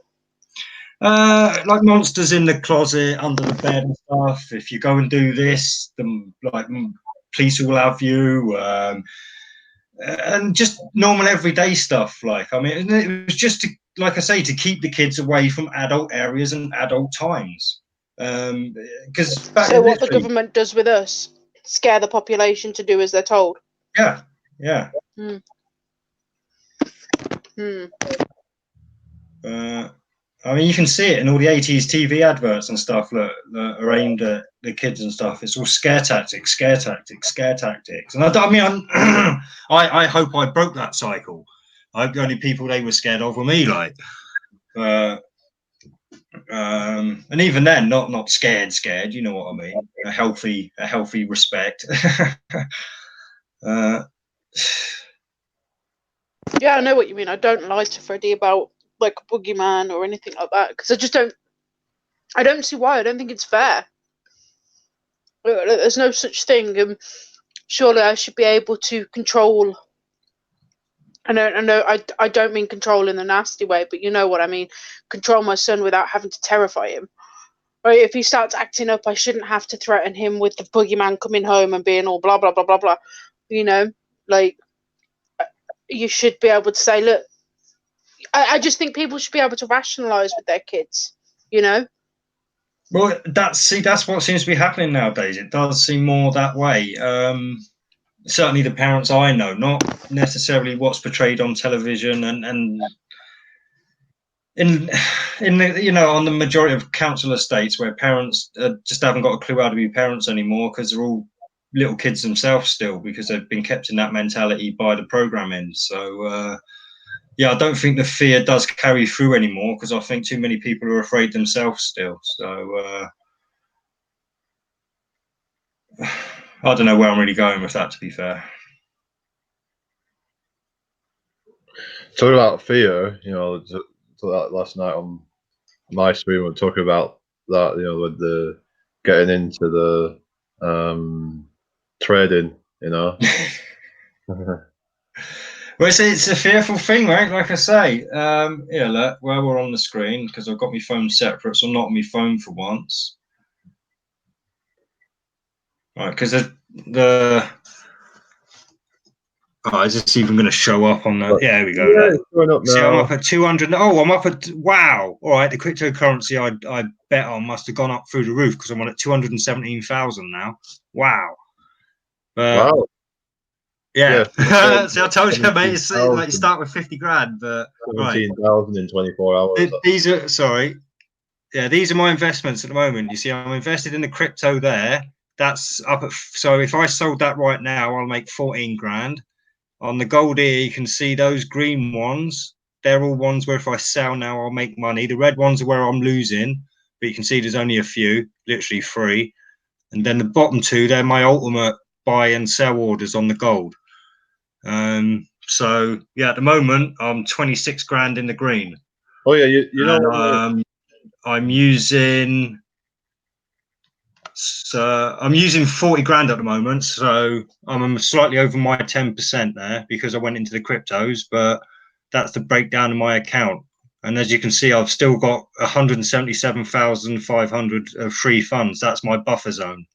Like monsters in the closet, under the bed and stuff. If you go and do this, the like police will have you, and just normal everyday stuff. Like, I mean, it was just to, like I say, to keep the kids away from adult areas and adult times. Because so what the government does with us, scare the population to do as they're told. Yeah. I mean, you can see it in all the 80s TV adverts and stuff that are aimed at the kids and stuff. It's all scare tactics, scare tactics, scare tactics. And I mean, I hope I broke that cycle. I hope the only people they were scared of were me, like. And even then, not scared. You know what I mean? A healthy respect. Yeah, I know what you mean. I don't lie to Freddie about like a boogeyman or anything like that, because I don't see why. I don't think it's fair. There's no such thing. Surely I should be able to control. I know. I don't mean control in a nasty way, but you know what I mean. Control my son without having to terrify him. Right? If he starts acting up, I shouldn't have to threaten him with the boogeyman coming home and being all blah blah blah blah blah. You know, like you should be able to say, look. I just think people should be able to rationalize with their kids. You know. Well, that's what seems to be happening nowadays. It does seem more that way. Certainly, the parents I know, not necessarily what's portrayed on television, and in the on the majority of council estates where parents just haven't got a clue how to be parents anymore because they're all little kids themselves still, because they've been kept in that mentality by the programming. So yeah, I don't think the fear does carry through anymore, because I think too many people are afraid themselves still. So I don't know where I'm really going with that, to be fair. Talking about fear, last night on my stream, we were talking about that, with the getting into the trading, Well, it's a fearful thing, right? Like I say, look, well, we're on the screen because I've got my phone separate, so I'm not on my phone for once. Right, because the Oh, is this even going to show up on the? Yeah, here we go. Yeah, it's going up See, I'm now. up at 200. Oh, I'm up at wow. All right, the cryptocurrency I bet on must have gone up through the roof because I'm on at 217,000 now. Wow. Wow. Yeah. Yeah. See, I told you, mate. It's like you 17,000. start with 50 grand, but right. 17,000 in 24 hours. These are sorry. Yeah, these are my investments at the moment. You see, I'm invested in the crypto there. That's up at, so if I sold that right now, I'll make 14 grand. On the gold here, you can see those green ones. They're all ones where if I sell now, I'll make money. The red ones are where I'm losing, but you can see there's only a few, literally 3. And then the bottom 2, they're my ultimate buy and sell orders on the gold. So yeah, at the moment, I'm 26 grand in the green. Oh yeah, you know. And, I'm using 40 grand at the moment, so I'm slightly over my 10% there because I went into the cryptos, but that's the breakdown of my account. And as you can see, I've still got 177,500 of free funds. That's my buffer zone.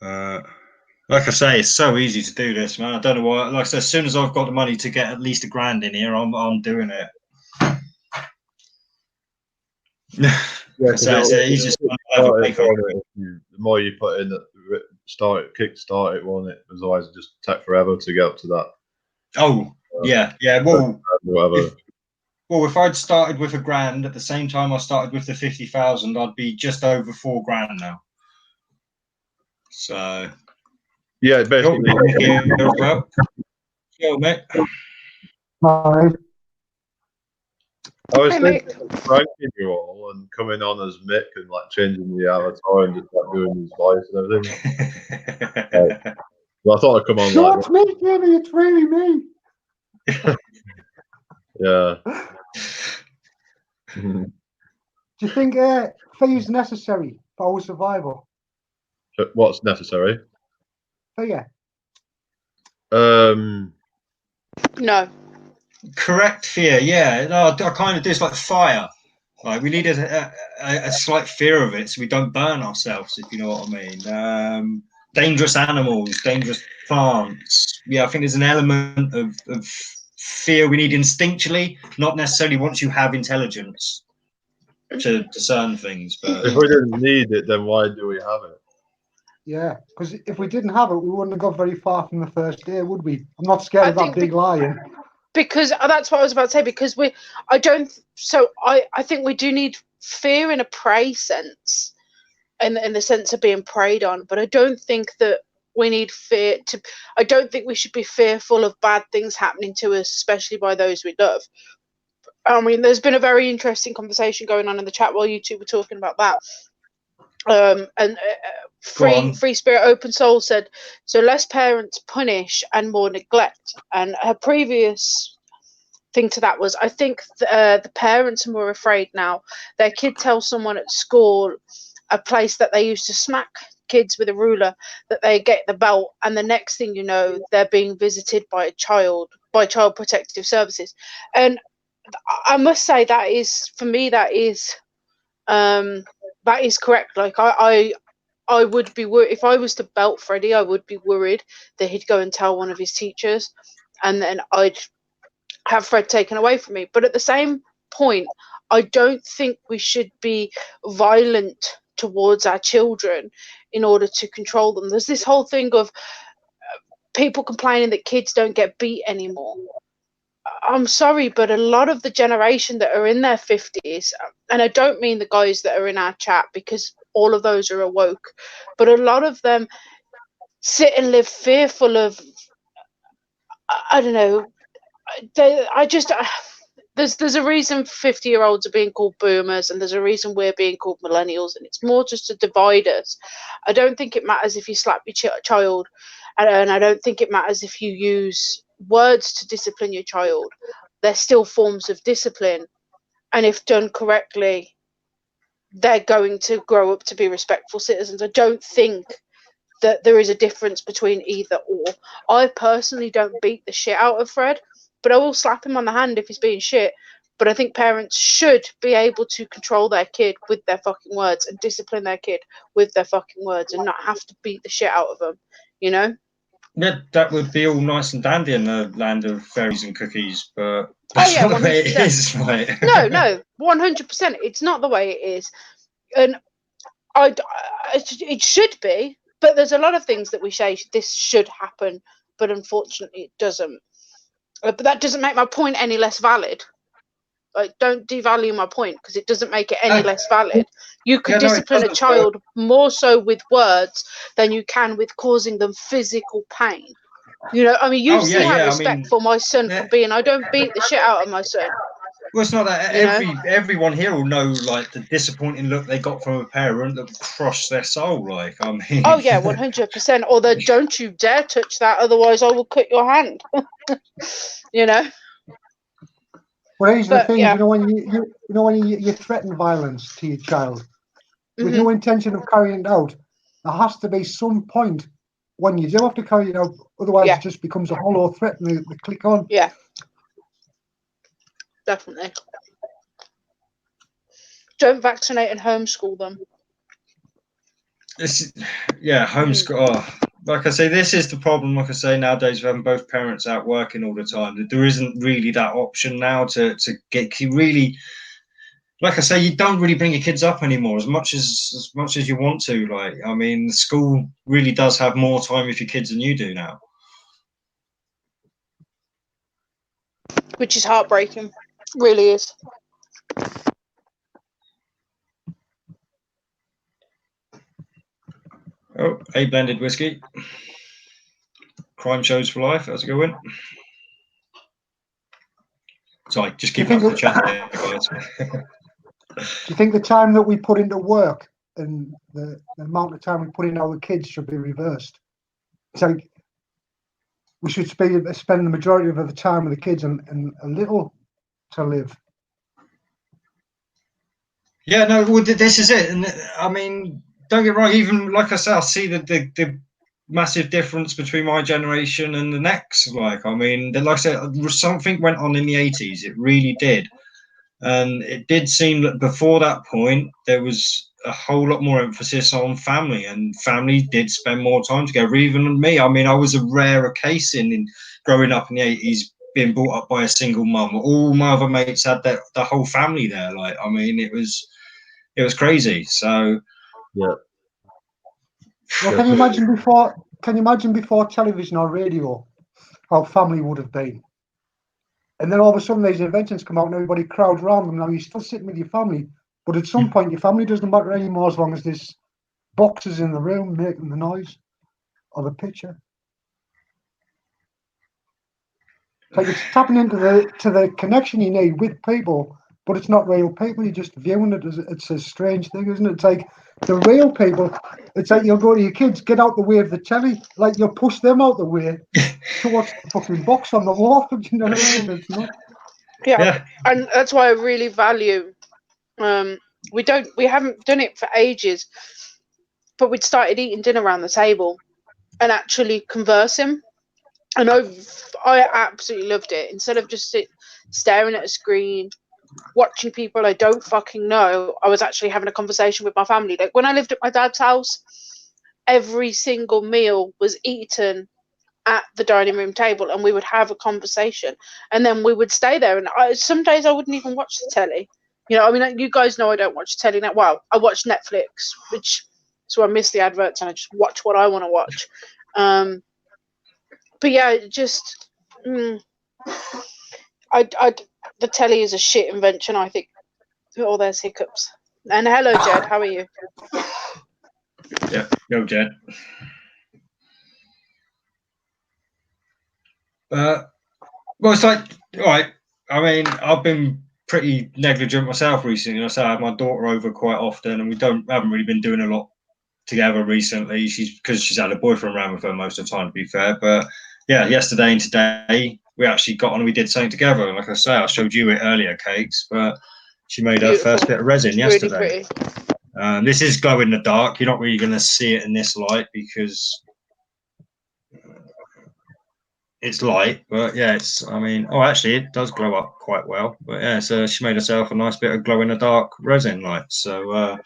Like I say, it's so easy to do this, man. I don't know why. Like I said, as soon as I've got the money to get at least £1 grand in here, I'm doing it. Yeah, so it's easiest the more you put in, kickstart it, won't it? Otherwise, it just take forever to get up to that. Oh, yeah. Well, whatever. If I'd started with £1 grand at the same time I started with the 50,000, I'd be just over £4 grand now. So, yeah, basically. Well, yo, mate. Hi. I was thinking of pranking you all and coming on as Mick and like changing the avatar and just like doing his voice and everything. Well, I thought I'd come on Sure, like it's me, Jimmy. It's really me. yeah. Do you think Faye's necessary for our survival? What's necessary? Faye. No. Correct, fear. Yeah, no, I kind of do. It's like fire. Like we need a slight fear of it, so we don't burn ourselves. If you know what I mean. Dangerous animals, dangerous plants. Yeah, I think there's an element of fear we need instinctually, not necessarily once you have intelligence to discern things. But if we didn't need it, then why do we have it? Yeah, because if we didn't have it, we wouldn't have got very far from the first day, would we? I'm not scared of that big lion. Because that's what I was about to say. Because I think we do need fear in a prey sense, in the sense of being preyed on. But I don't think that we need fear to. I don't think we should be fearful of bad things happening to us, especially by those we love. I mean, there's been a very interesting conversation going on in the chat while you two were talking about that. And Free Spirit Open Soul said, so less parents punish and more neglect. And her previous thing to that was, I think the parents are more afraid now. Their kid tells someone at school, a place that they used to smack kids with a ruler, that they get the belt, and the next thing you know, they're being visited by Child Protective Services. And I must say that is, for me, that is correct. Like I would be worried if I was to belt Freddie. I would be worried that he'd go and tell one of his teachers, and then I'd have Fred taken away from me. But at the same point, I don't think we should be violent towards our children in order to control them. There's this whole thing of people complaining that kids don't get beat anymore. I'm sorry, but a lot of the generation that are in their 50s, and I don't mean the guys that are in our chat because all of those are awoke, but a lot of them sit and live fearful of, I don't know, there's a reason 50-year-olds are being called boomers, and there's a reason we're being called millennials, and it's more just to divide us. I don't think it matters if you slap your child, and I don't think it matters if you use words to discipline your child. They're still forms of discipline, and if done correctly, they're going to grow up to be respectful citizens. I don't think that there is a difference between either or. I personally don't beat the shit out of Fred, but I will slap him on the hand if he's being shit. But I think parents should be able to control their kid with their fucking words and discipline their kid with their fucking words, and not have to beat the shit out of them, you know? Yeah, that would be all nice and dandy in the land of fairies and cookies, but Oh yeah, not the way it 100%. is, right? No, 100%. It's not the way it is, and it should be. But there's a lot of things that we say this should happen, but unfortunately it doesn't. But that doesn't make my point any less valid. Like, don't devalue my point because it doesn't make it any less valid. You could discipline a child more so with words than you can with causing them physical pain. You know, I mean, you've seen my respect for my son for being. I don't beat the shit out of my son. Well, it's not that everyone here will know like the disappointing look they got from a parent that crushed their soul. Like, I mean, oh yeah, 100%. Or the don't you dare touch that, otherwise I will cut your hand. You know. Well, these are the things, you know, when you threaten violence to your child with no intention of carrying it out, there has to be some point when you do have to carry it out. Otherwise, it just becomes a hollow threat and they click on. Yeah, definitely. Don't vaccinate and homeschool them. Homeschool. Oh, like I say, this is the problem. Like I say, nowadays, we're having both parents out working all the time. There isn't really that option now to get really. Like I say, you don't really bring your kids up anymore as much as you want to. Like, I mean, school really does have more time with your kids than you do now, which is heartbreaking. Really is. Oh, a blended whiskey. Crime shows for life. How's it going? Sorry, just keep up the chat there, guys. Do you think the time that we put into work and the amount of time we put in our kids should be reversed? So we should spend the majority of the time with the kids and a little to live. Yeah, no, well, this is it. And I mean, don't get me wrong, even like I said, I see the massive difference between my generation and the next. Like, I mean, like I said, something went on in the 80s. It really did. And it did seem that before that point, there was a whole lot more emphasis on family, and family did spend more time together. Even me, I mean, I was a rarer case in growing up in the 80s, being brought up by a single mum. All my other mates had the whole family there. Like, I mean, it was crazy. So, yeah. Well, can you imagine before? Can you imagine before television or radio, how family would have been? And then all of a sudden, these inventions come out, and everybody crowds around them. Now you're still sitting with your family, but at some point, your family doesn't matter anymore as long as there's boxes in the room making the noise or the picture. It's like it's tapping into the connection you need with people, but it's not real people. You're just viewing it as it's a strange thing, isn't it? It's like the real people. It's like you'll go to your kids, get out the way of the telly, like you'll push them out the way to watch the fucking box on the wall. You know what I mean? It's not. Yeah, and that's why I really value. We haven't done it for ages, but we'd started eating dinner around the table and actually conversing. And I absolutely loved it. Instead of just staring at a screen, watching people I don't fucking know, I was actually having a conversation with my family. Like when I lived at my dad's house, every single meal was eaten at the dining room table, and we would have a conversation, and then we would stay there. And some days I wouldn't even watch the telly. You know, I mean, you guys know I don't watch telly now. Well, I watch Netflix, so I miss the adverts and I just watch what I want to watch. But yeah, just the telly is a shit invention, I think. Oh, there's hiccups. And hello, Jed. How are you? Yeah, go Jed. Well, it's like, all right. I mean, I've been pretty negligent myself recently. I have my daughter over quite often, and we haven't really been doing a lot together recently. Because she's had a boyfriend around with her most of the time, to be fair. But yeah, yesterday and today we actually got on and we did something together. And like I say, I showed you it earlier, Cakes, but she made her first bit of resin yesterday. Really this is glow in the dark. You're not really going to see it in this light because it's light, but yeah, actually it does glow up quite well. But yeah, so she made herself a nice bit of glow in the dark resin light. So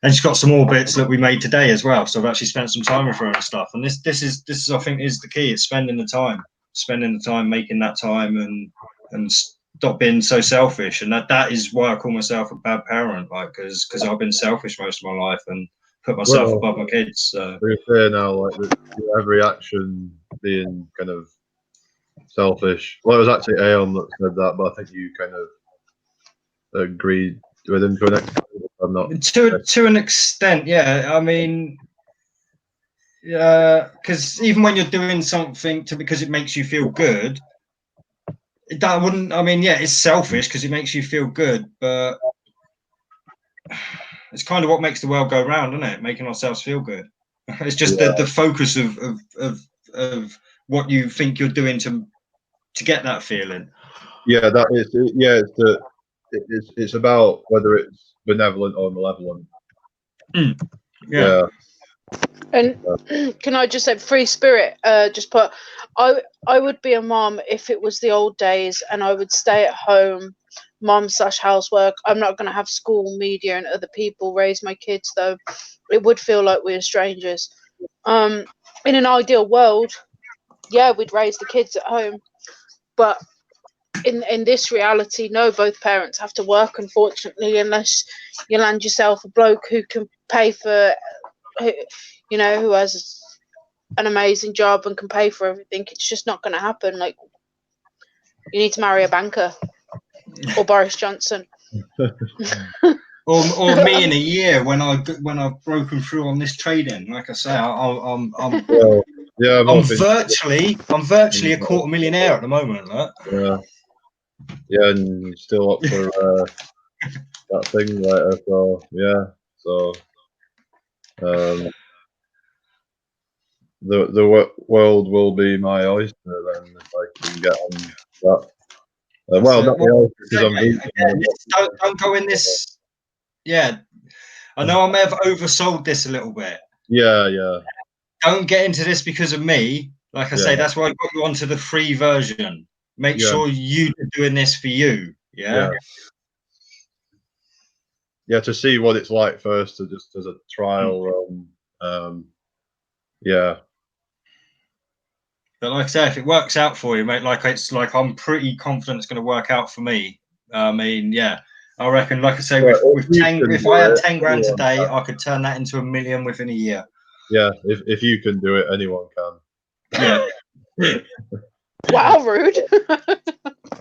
And she's got some more bits that we made today as well. So I've actually spent some time with her and stuff. And this is I think is the key. It's spending the time, making that time, and stop being so selfish. And that is why I call myself a bad parent, like because I've been selfish most of my life and put myself above my kids. So we're fair now, like every action being kind of selfish. Well, it was actually Aeon that said that, but I think you kind of agreed with him to an extent. I'm not to an extent, yeah. I mean, because even when you're doing something because it makes you feel good, that wouldn't. I mean, yeah, it's selfish because it makes you feel good, but it's kind of what makes the world go round, isn't it? Making ourselves feel good. It's just the focus of what you think you're doing to get that feeling. Yeah, that is. Yeah, it's about whether it's benevolent or malevolent. Yeah. And can I just say, free spirit? Just put, I would be a mom if it was the old days, and I would stay at home, mom/housework. I'm not going to have school, media, and other people raise my kids, though. It would feel like we were strangers. In an ideal world, yeah, we'd raise the kids at home, but in this reality, no, both parents have to work, unfortunately, unless you land yourself a bloke who can pay for, you know, who has an amazing job and can pay for everything. It's just not going to happen. Like, you need to marry a banker or Boris Johnson. or me in a year when I've broken through on this trading. Like I say, I'm virtually a $250,000 at the moment. Look. Yeah, and still up for that thing later. So yeah, so the world will be my oyster then if I can get on that. Well, not the oyster because don't go in this. Yeah, I know I may have oversold this a little bit. Yeah. Don't get into this because of me. Like I say, that's why I got you onto the free version. Make sure you're doing this for you. Yeah, to see what it's like first, just as a trial run. Yeah. But like I say, if it works out for you, mate, I'm pretty confident it's going to work out for me. I mean, yeah, I reckon, like I say, if I had 10 grand today, I could turn that into $1 million within a year. Yeah, if you can do it, anyone can. Yeah. Wow, rude.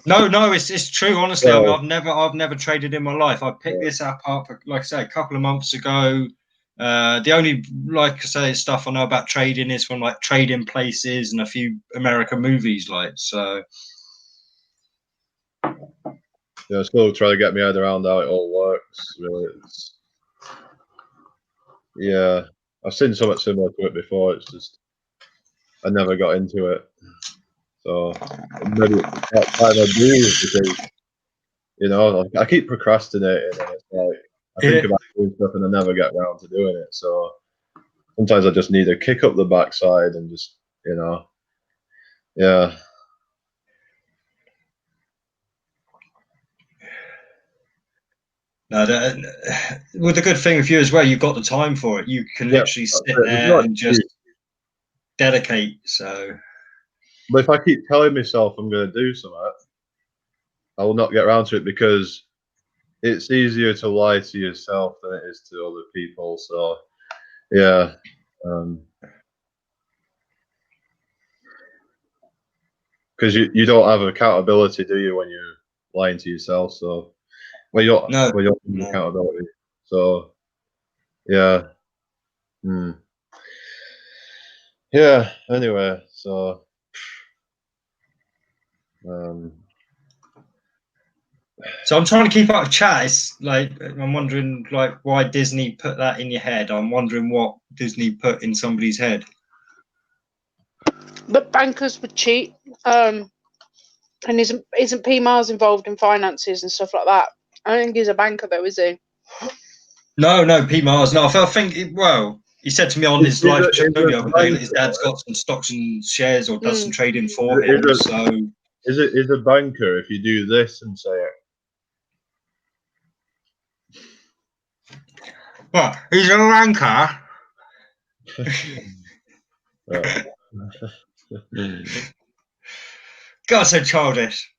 No, it's true. Honestly, I mean, I've never traded in my life. I picked this app up, like I say, a couple of months ago. The only, like I say, stuff I know about trading is from like Trading Places and a few American movies, like so. Yeah, still trying to get my head around how it all works. Really, I've seen something similar to it before. It's just I never got into it. So maybe it's that time I do because I keep procrastinating, and it's like I think about doing stuff and I never get around to doing it. So sometimes I just need to kick up the backside and just yeah. No, well, the good thing with you as well, you've got the time for it. You can literally sit there and just dedicate. So, but if I keep telling myself I'm going to do something, I will not get around to it because it's easier to lie to yourself than it is to other people. So, yeah. Because you don't have accountability, do you, when you're lying to yourself? So, you don't have accountability. So, yeah. Yeah. Anyway, so. So I'm trying to keep up with chat. It's like I'm wondering, like, why Disney put that in your head. I'm wondering what Disney put in somebody's head. But bankers would cheat. And isn't P Mars involved in finances and stuff like that? I don't think he's a banker though, is he? No, P Mars. No, I think. Well, he said to me on his live show the other day that his dad's got some stocks and shares or does some trading for him. So is a banker if you do this and say it? What? He's a wanker. God, so childish.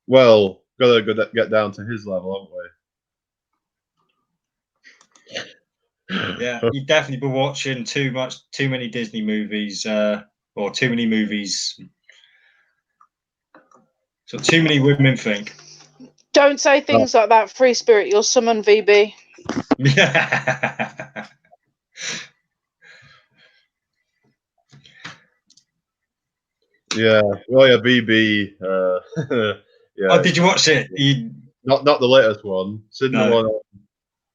Well, gotta get down to his level, haven't we? Yeah, you've definitely been watching too many Disney movies, or too many movies. So too many women think. Don't say things like that, Free Spirit. You'll summon VB. Yeah. Yeah. Oh yeah, BB. Yeah. Oh, did you watch it? Not the latest one. Seen No. the one on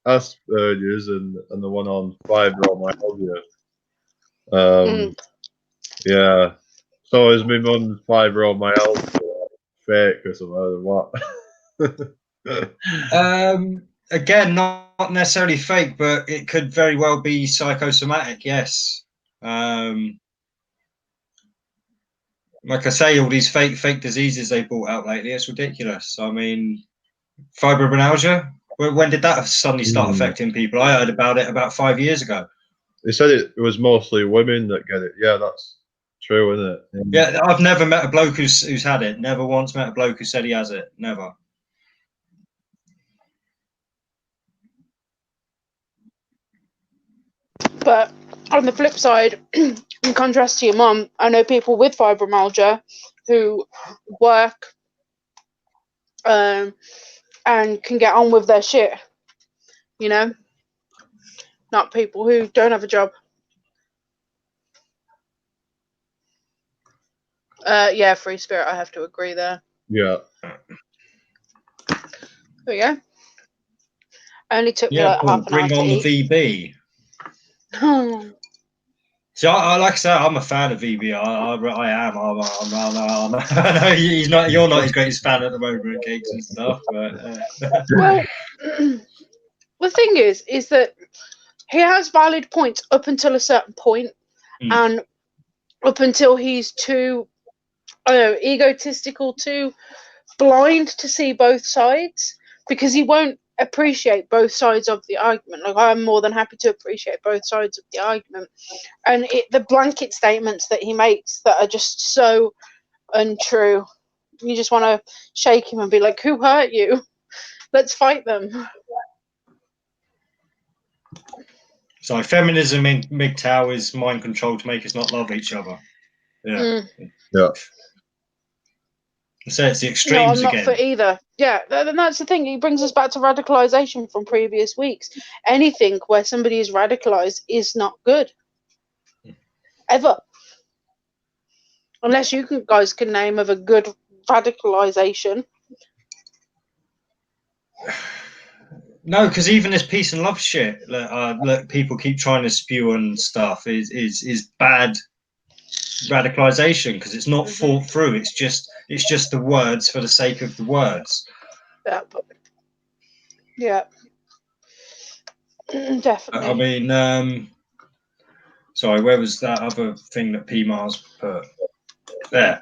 Asperger's and the one on fibromyalgia. Yeah. So is my mum's fibromyalgia fake or something? What? Again, not necessarily fake, but it could very well be psychosomatic. Yes. Like I say, all these fake diseases they brought out lately, it's ridiculous. I mean, fibromyalgia. When did that suddenly start affecting people? I heard about it about 5 years ago. They said it was mostly women that get it. Yeah, that's true, isn't it? Yeah, I've never met a bloke who's had it. Never once met a bloke who said he has it. Never. But on the flip side, in contrast to your mum, I know people with fibromyalgia who work and can get on with their shit. You know, not people who don't have a job. Yeah, Free Spirit. I have to agree there. Yeah. There we go. Only took me Yeah, like half an hour bring to on eat. the VB. So I like I say, I'm a fan of VB. I am. I know he's not. You're not his greatest fan at the moment, Cakes and stuff. But well, the thing is that he has valid points up until a certain point, and up until he's too, I don't know, egotistical, too blind to see both sides, because he won't appreciate both sides of the argument. Like, I'm more than happy to appreciate both sides of the argument, and the blanket statements that he makes that are just so untrue, you just want to shake him and be like, who hurt you? Let's fight them. So feminism in MGTOW is mind control to make us not love each other. Yeah. Yeah. So it's the extremes I'm not again. for either. Yeah, and that's the thing. He brings us back to radicalization from previous weeks. Anything where somebody is radicalized is not good. Ever. Unless you guys can name of a good radicalization. No, because even this peace and love shit that people keep trying to spew and stuff is bad radicalization, because it's not thought through. It's just the words for the sake of the words. Yeah. Definitely. I mean, sorry, where was that other thing that P Mars put? There.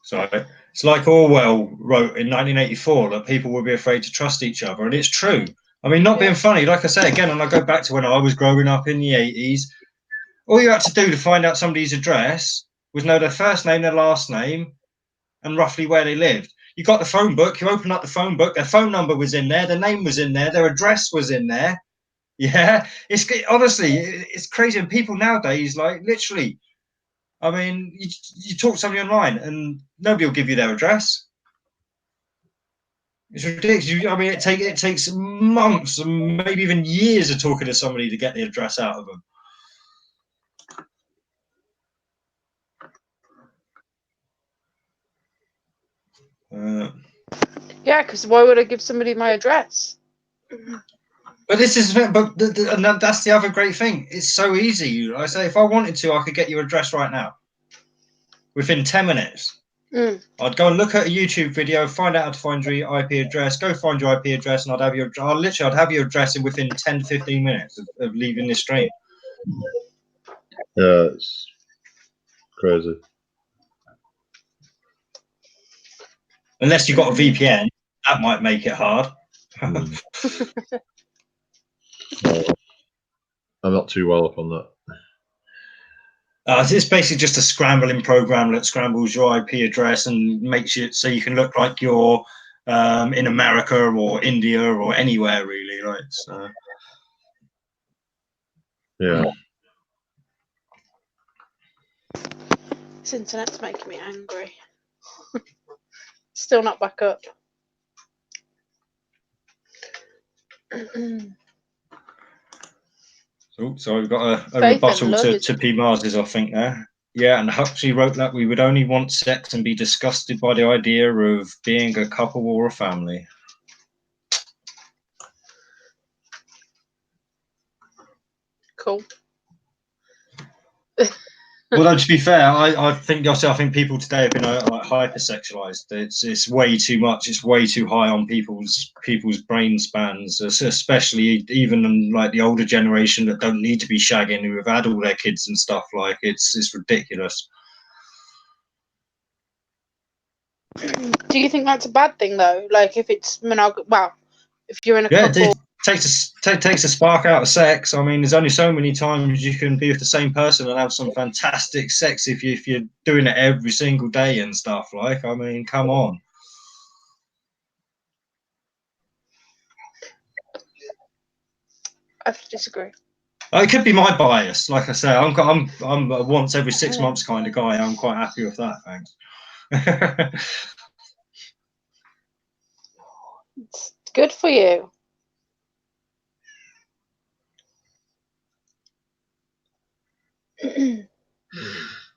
Sorry. It's like Orwell wrote in 1984 that people will be afraid to trust each other, and it's true. I mean, not being funny, like I say again, and I go back to when I was growing up in the 80s, all you had to do to find out somebody's address was know their first name, their last name, and roughly where they lived. You got the phone book, you open up the phone book, their phone number was in there, their name was in there, their address was in there. Yeah, it's honestly, it's crazy. And people nowadays, like, literally, I mean, you talk to somebody online and nobody will give you their address. It's ridiculous. I mean, it takes months and maybe even years of talking to somebody to get the address out of them. Yeah, because why would I give somebody my address? But this is, but that's the other great thing. It's so easy. I say, if I wanted to, I could get your address right now, within 10 minutes. I'd go and look at a YouTube video, find out how to find your IP address, go find your IP address, and I'd have your address in within 10 to 15 minutes of leaving this stream. Yeah, it's crazy. Unless you've got a VPN, that might make it hard. I'm not too well up on that. It's basically just a scrambling program that scrambles your IP address and makes it so you can look like you're in America or India or anywhere really, right? So. Yeah. This internet's making me angry. Still not back up. So we've got a rebuttal to P. Mars's, I think, there. Yeah, and Huxley wrote that we would only want sex and be disgusted by the idea of being a couple or a family. Cool. Well, to be fair, I think people today have been like hypersexualized. It's way too much. It's way too high on people's brain spans, especially even like the older generation that don't need to be shagging, who have had all their kids and stuff. Like it's ridiculous. Do you think that's a bad thing though? Like if it's well, if you're in a couple. It takes a spark out of sex. I mean, there's only so many times you can be with the same person and have some fantastic sex if you're doing it every single day and stuff. Like, I mean, come on. I disagree. It could be my bias. Like I say, I'm a once every 6 months kind of guy. I'm quite happy with that. Thanks. It's good for you.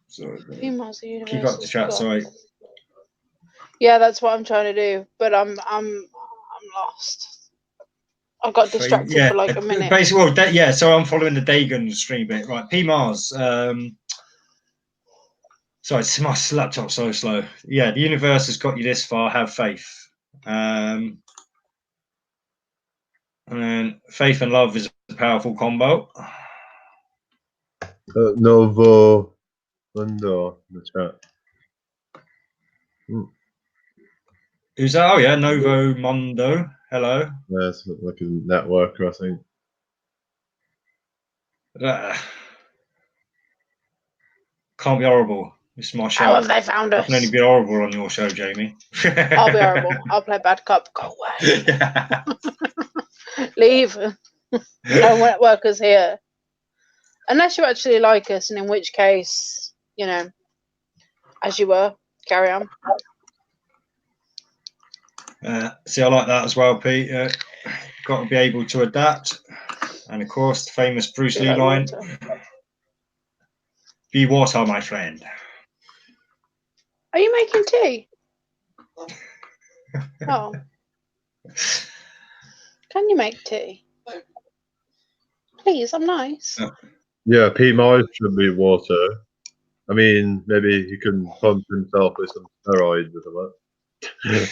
Sorry, keep up the chat. Sorry. Yeah, that's what I'm trying to do, but I'm lost. I got distracted for like a minute. Basically, so I'm following the Dagon stream bit, right? P. Mars. Sorry, my laptop's so slow. Yeah, the universe has got you this far. Have faith. And then faith and love is a powerful combo. Novo Mundo in the chat. Who's that? Oh yeah, Novo Mundo. Hello. Yeah, it's like a networker, I think. Can't be horrible. This is my show. How have they found us? I can only be horrible on your show, Jamie. I'll be horrible. I'll play bad cop. Go away. Leave. No networkers here. Unless you actually like us, and in which case, as you were, carry on. See, I like that as well, Pete. Got to be able to adapt. And of course, the famous Bruce Lee line, be water, my friend. Are you making tea? Oh. Can you make tea? Please, I'm nice. Yeah, P. Mars should be water. I mean, maybe he can pump himself with some steroids or something.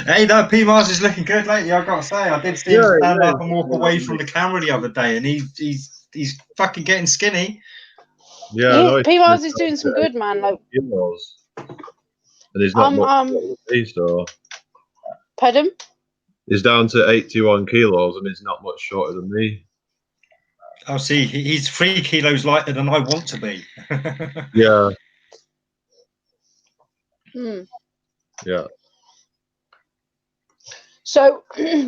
Hey, that P. Mars is looking good lately. I've got to say, I did see him stand up and walk away from the camera the other day, and he's fucking getting skinny. Yeah, P. Mars is doing some good, man. Like, and he's not much so. Pardon? He's down to 81 kilos, and he's not much shorter than me. Oh, see, he's 3 kilos lighter than I want to be. Yeah. Yeah. So,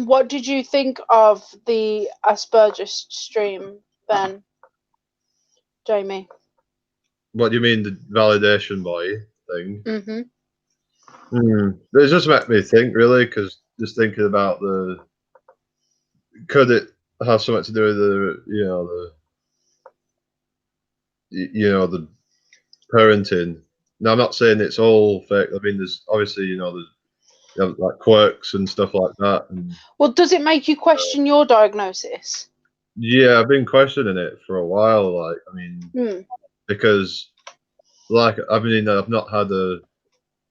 what did you think of the Asperger's stream then, Jamie? What do you mean, the validation boy thing? Mm-hmm. It just made me think, really, because just thinking about could it have something to do with the parenting? Now, I'm not saying it's all fake. I mean, there's obviously, there's like quirks and stuff like that. Well, does it make you question your diagnosis? Yeah, I've been questioning it for a while. Like, I mean, because, like, I mean, I've not had a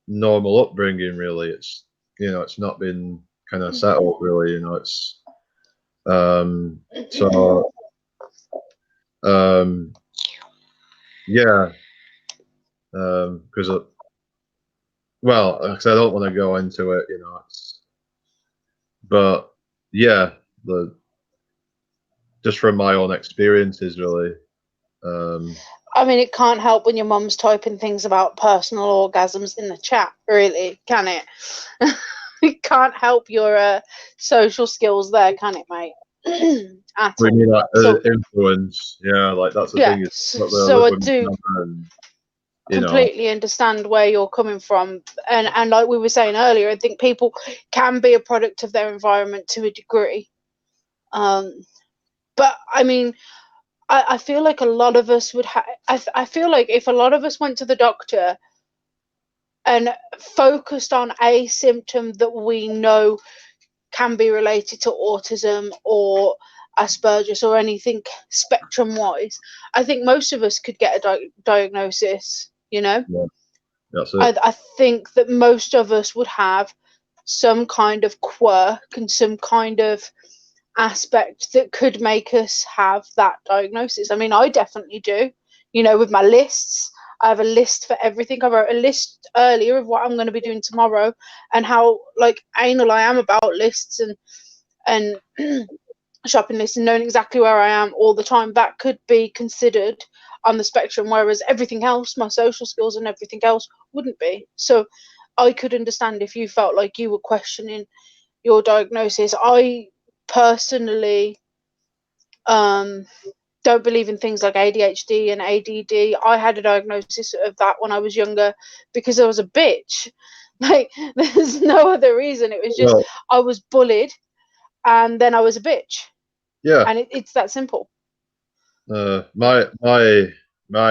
normal upbringing. Really, it's it's not been kind of settled. Really, it's yeah, because well, like I said, I don't want to go into it. It's but yeah, just from my own experiences, really. I mean, it can't help when your mum's typing things about personal orgasms in the chat, really, can it? It can't help your social skills there, can it, mate? At We all. need that So- influence, yeah. Like that's the Yeah, thing. Is so I do and, you know, completely understand where you're coming from, and like we were saying earlier, I think people can be a product of their environment to a degree. But I mean, I feel like a lot of us would have. I feel like if a lot of us went to the doctor and focused on a symptom that we know can be related to autism or Asperger's or anything spectrum wise, I think most of us could get a diagnosis, you know? yeah, that's it. I think that most of us would have some kind of quirk and some kind of aspect that could make us have that diagnosis. I mean, I definitely do, you know, with my lists. I have a list for everything. I wrote a list earlier of what I'm going to be doing tomorrow and how like anal I am about lists and shopping lists and knowing exactly where I am all the time. That could be considered on the spectrum, whereas everything else, my social skills and everything else, wouldn't be. So I could understand if you felt like you were questioning your diagnosis. I personally don't believe in things like ADHD and ADD. I had a diagnosis of that when I was younger because I was a bitch. Like, there's no other reason. It was just I was bullied and then I was a bitch. Yeah. And it's that simple. My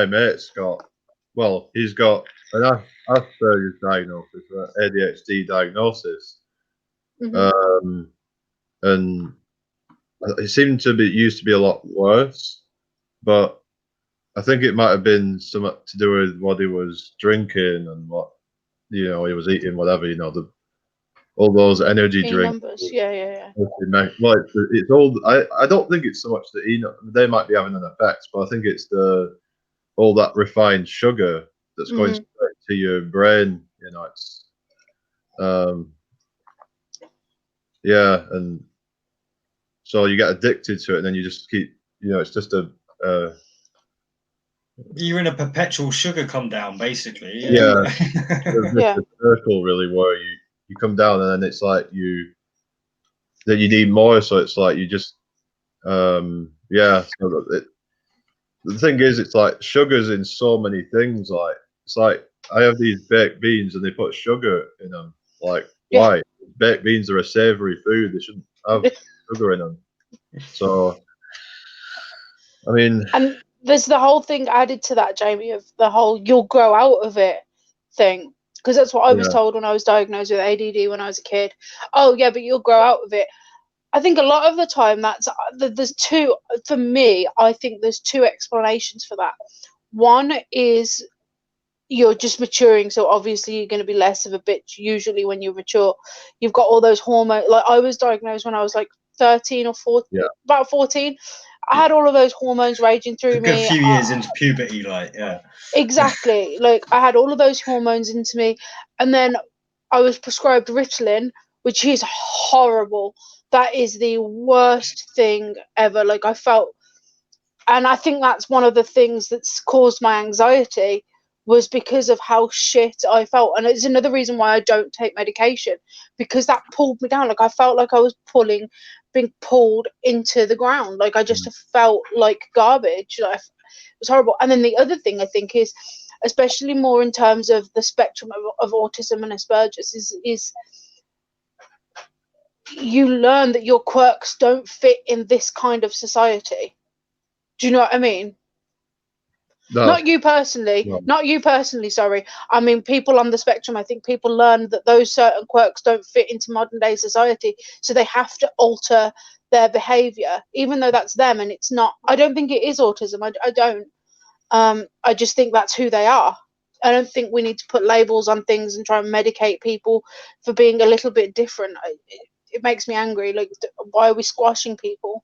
mate's got, well, he's got an Asperger's diagnosis, ADHD diagnosis. Mm-hmm. And it seemed to be used to be a lot worse, but I think it might have been something to do with what he was drinking and what, you know, he was eating, whatever, you know, all those energy drinks. Numbers. Yeah. Well, it's all. I don't think it's so much that they might be having an effect, but I think it's all that refined sugar that's going straight to your brain. You know, it's yeah, and so you get addicted to it, and then you just keep. You know, it's just a. You're in a perpetual sugar come down, basically. Yeah, yeah. A circle really where you come down, and then it's like that you need more, so it's like you just yeah. So the thing is, it's like sugar's in so many things. Like it's like I have these baked beans and they put sugar in them. Like why? Baked beans are a savory food. They shouldn't have sugar in them. So I mean, and there's the whole thing added to that, Jamie, of the whole "you'll grow out of it" thing, because that's what I was told when I was diagnosed with ADD when I was a kid. Oh yeah, but you'll grow out of it. I think a lot of the time there's two, for me, I think there's two explanations for that. One is you're just maturing, so obviously you're going to be less of a bitch usually when you mature. You've got all those hormones. Like I was diagnosed when I was like 13 or 14, about 14. I had all of those hormones raging through me. A few years into puberty, like, yeah. Exactly. Like I had all of those hormones into me, and then I was prescribed Ritalin, which is horrible. That is the worst thing ever. Like I felt, and I think that's one of the things that's caused my anxiety was because of how shit I felt. And it's another reason why I don't take medication, because that pulled me down. Like I felt like I was being pulled into the ground. Like I just felt like garbage. Like, it was horrible. And then the other thing I think is, especially more in terms of the spectrum of autism and Asperger's, is you learn that your quirks don't fit in this kind of society. Do you know what I mean? No. Not you personally. No. Not you personally, sorry. I mean, people on the spectrum, I think people learn that those certain quirks don't fit into modern day society. So they have to alter their behavior, even though that's them and it's not. I don't think it is autism. I don't. I just think that's who they are. I don't think we need to put labels on things and try and medicate people for being a little bit different. It makes me angry. Like, why are we squashing people?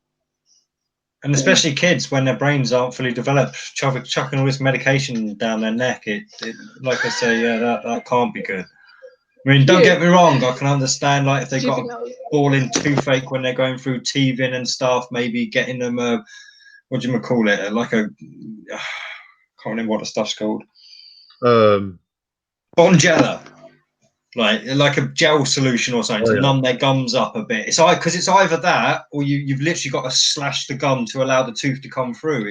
And especially kids, when their brains aren't fully developed, chucking all this medication down their neck, it like I say, yeah, that can't be good. I mean, don't Yeah. get me wrong. I can understand, like, if they Do you got think a that was- balling toothache when they're going through teething and stuff, maybe getting them a, what do you call it? Like a, can't remember what the stuff's called. Bonjela. Like a gel solution or something to numb their gums up a bit. It's because it's either that or you've literally got to slash the gum to allow the tooth to come through.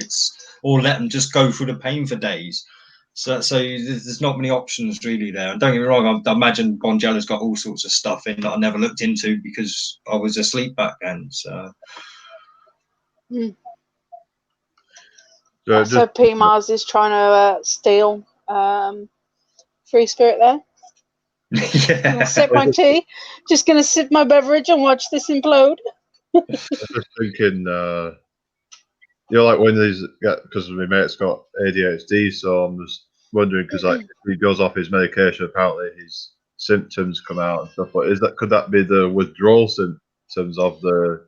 Or let them just go through the pain for days. So there's not many options really there. And don't get me wrong, I imagine Bonjela's got all sorts of stuff in that I never looked into because I was asleep back then. So. So P Mars is trying to steal Free Spirit there. Yeah. I'll sip my tea. Just gonna sip my beverage and watch this implode. I was just thinking, like when because my mate's got ADHD, so I'm just wondering because like if he goes off his medication, apparently his symptoms come out and stuff. But could that be the withdrawal symptoms of the?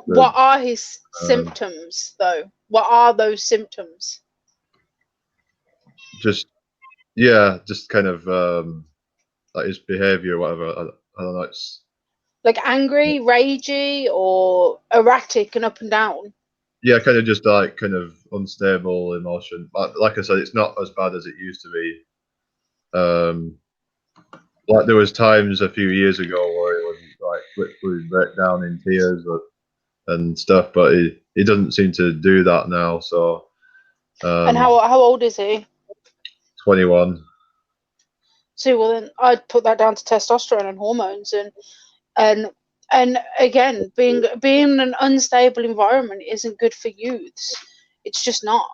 What are his symptoms though? What are those symptoms? Just kind of like his behaviour, or whatever. I don't know. It's like angry, ragey, or erratic and up and down. Yeah, kind of just like kind of unstable emotion. Like I said, it's not as bad as it used to be. Like there was times a few years ago where he would like literally break down in tears and stuff, but he doesn't seem to do that now. So. And how old is he? 21. So well then I'd put that down to testosterone and hormones and again being in an unstable environment isn't good for youths. It's just not.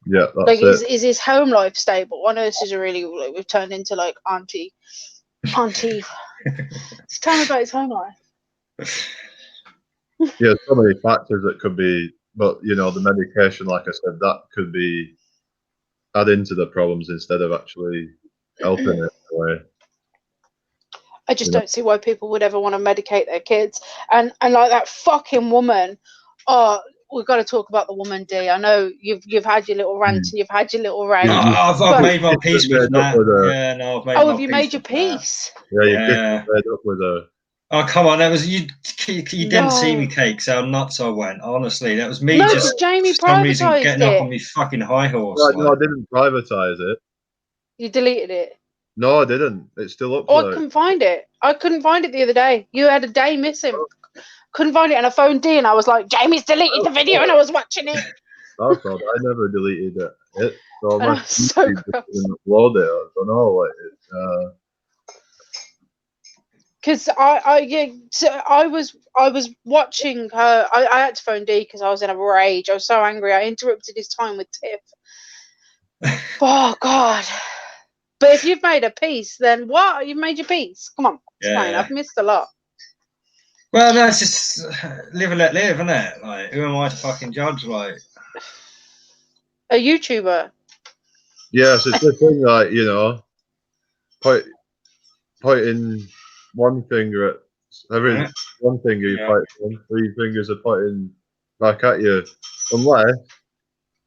Yeah, that's like it. is his home life stable? I know this is a really we've turned into like auntie. Tell me about his home life. Yeah, so many factors that could be, but the medication, like I said, that could be add into the problems instead of actually helping it in a way. I just don't see why people would ever want to medicate their kids. And like that fucking woman. Oh, we've got to talk about the woman, D. I know you've had your little rant and you've had your little rant. I've made my peace with that. Yeah, no, I've made my have you made your peace? Yeah, you made up with her. Oh, come on. That was you didn't see me, Cakes, how nuts I went. Honestly, that was me just Jamie for some reason privatised getting up on me fucking high horse. No, I didn't privatise it. You deleted it? No, I didn't. It's still up there. I couldn't find it. I couldn't find it the other day. You had a day missing. Couldn't find it, and I phoned D, and I was like, Jamie's deleted the video, and I was watching it. That's odd. I never deleted it. So I was so gross. Upload it. I don't know. Like, because I was watching her. I had to phone D because I was in a rage. I was so angry. I interrupted his time with Tiff. Oh God! But if you've made a peace, then what? You've made your peace. Come on, explain. I've missed a lot. Well, that's just live and let live, isn't it? Like, who am I to fucking judge? Like, a YouTuber. Yes, it's the thing. Like pointing one finger at one finger you point, 3 fingers are pointing back at you, unless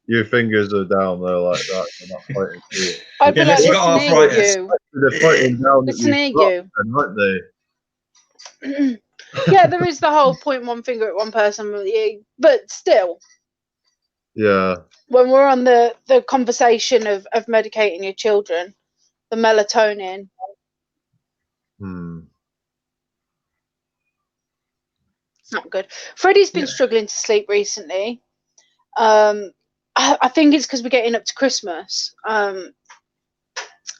your fingers are down there like that. They're not pointing to you. I'd be like, listen here, you. They're pointing down listen here, you. Aren't they? Yeah, there is the whole point one finger at one person, but still. Yeah. When we're on the conversation of medicating your children, the melatonin. It's not good. Freddie's been struggling to sleep recently. I think it's because we're getting up to Christmas. And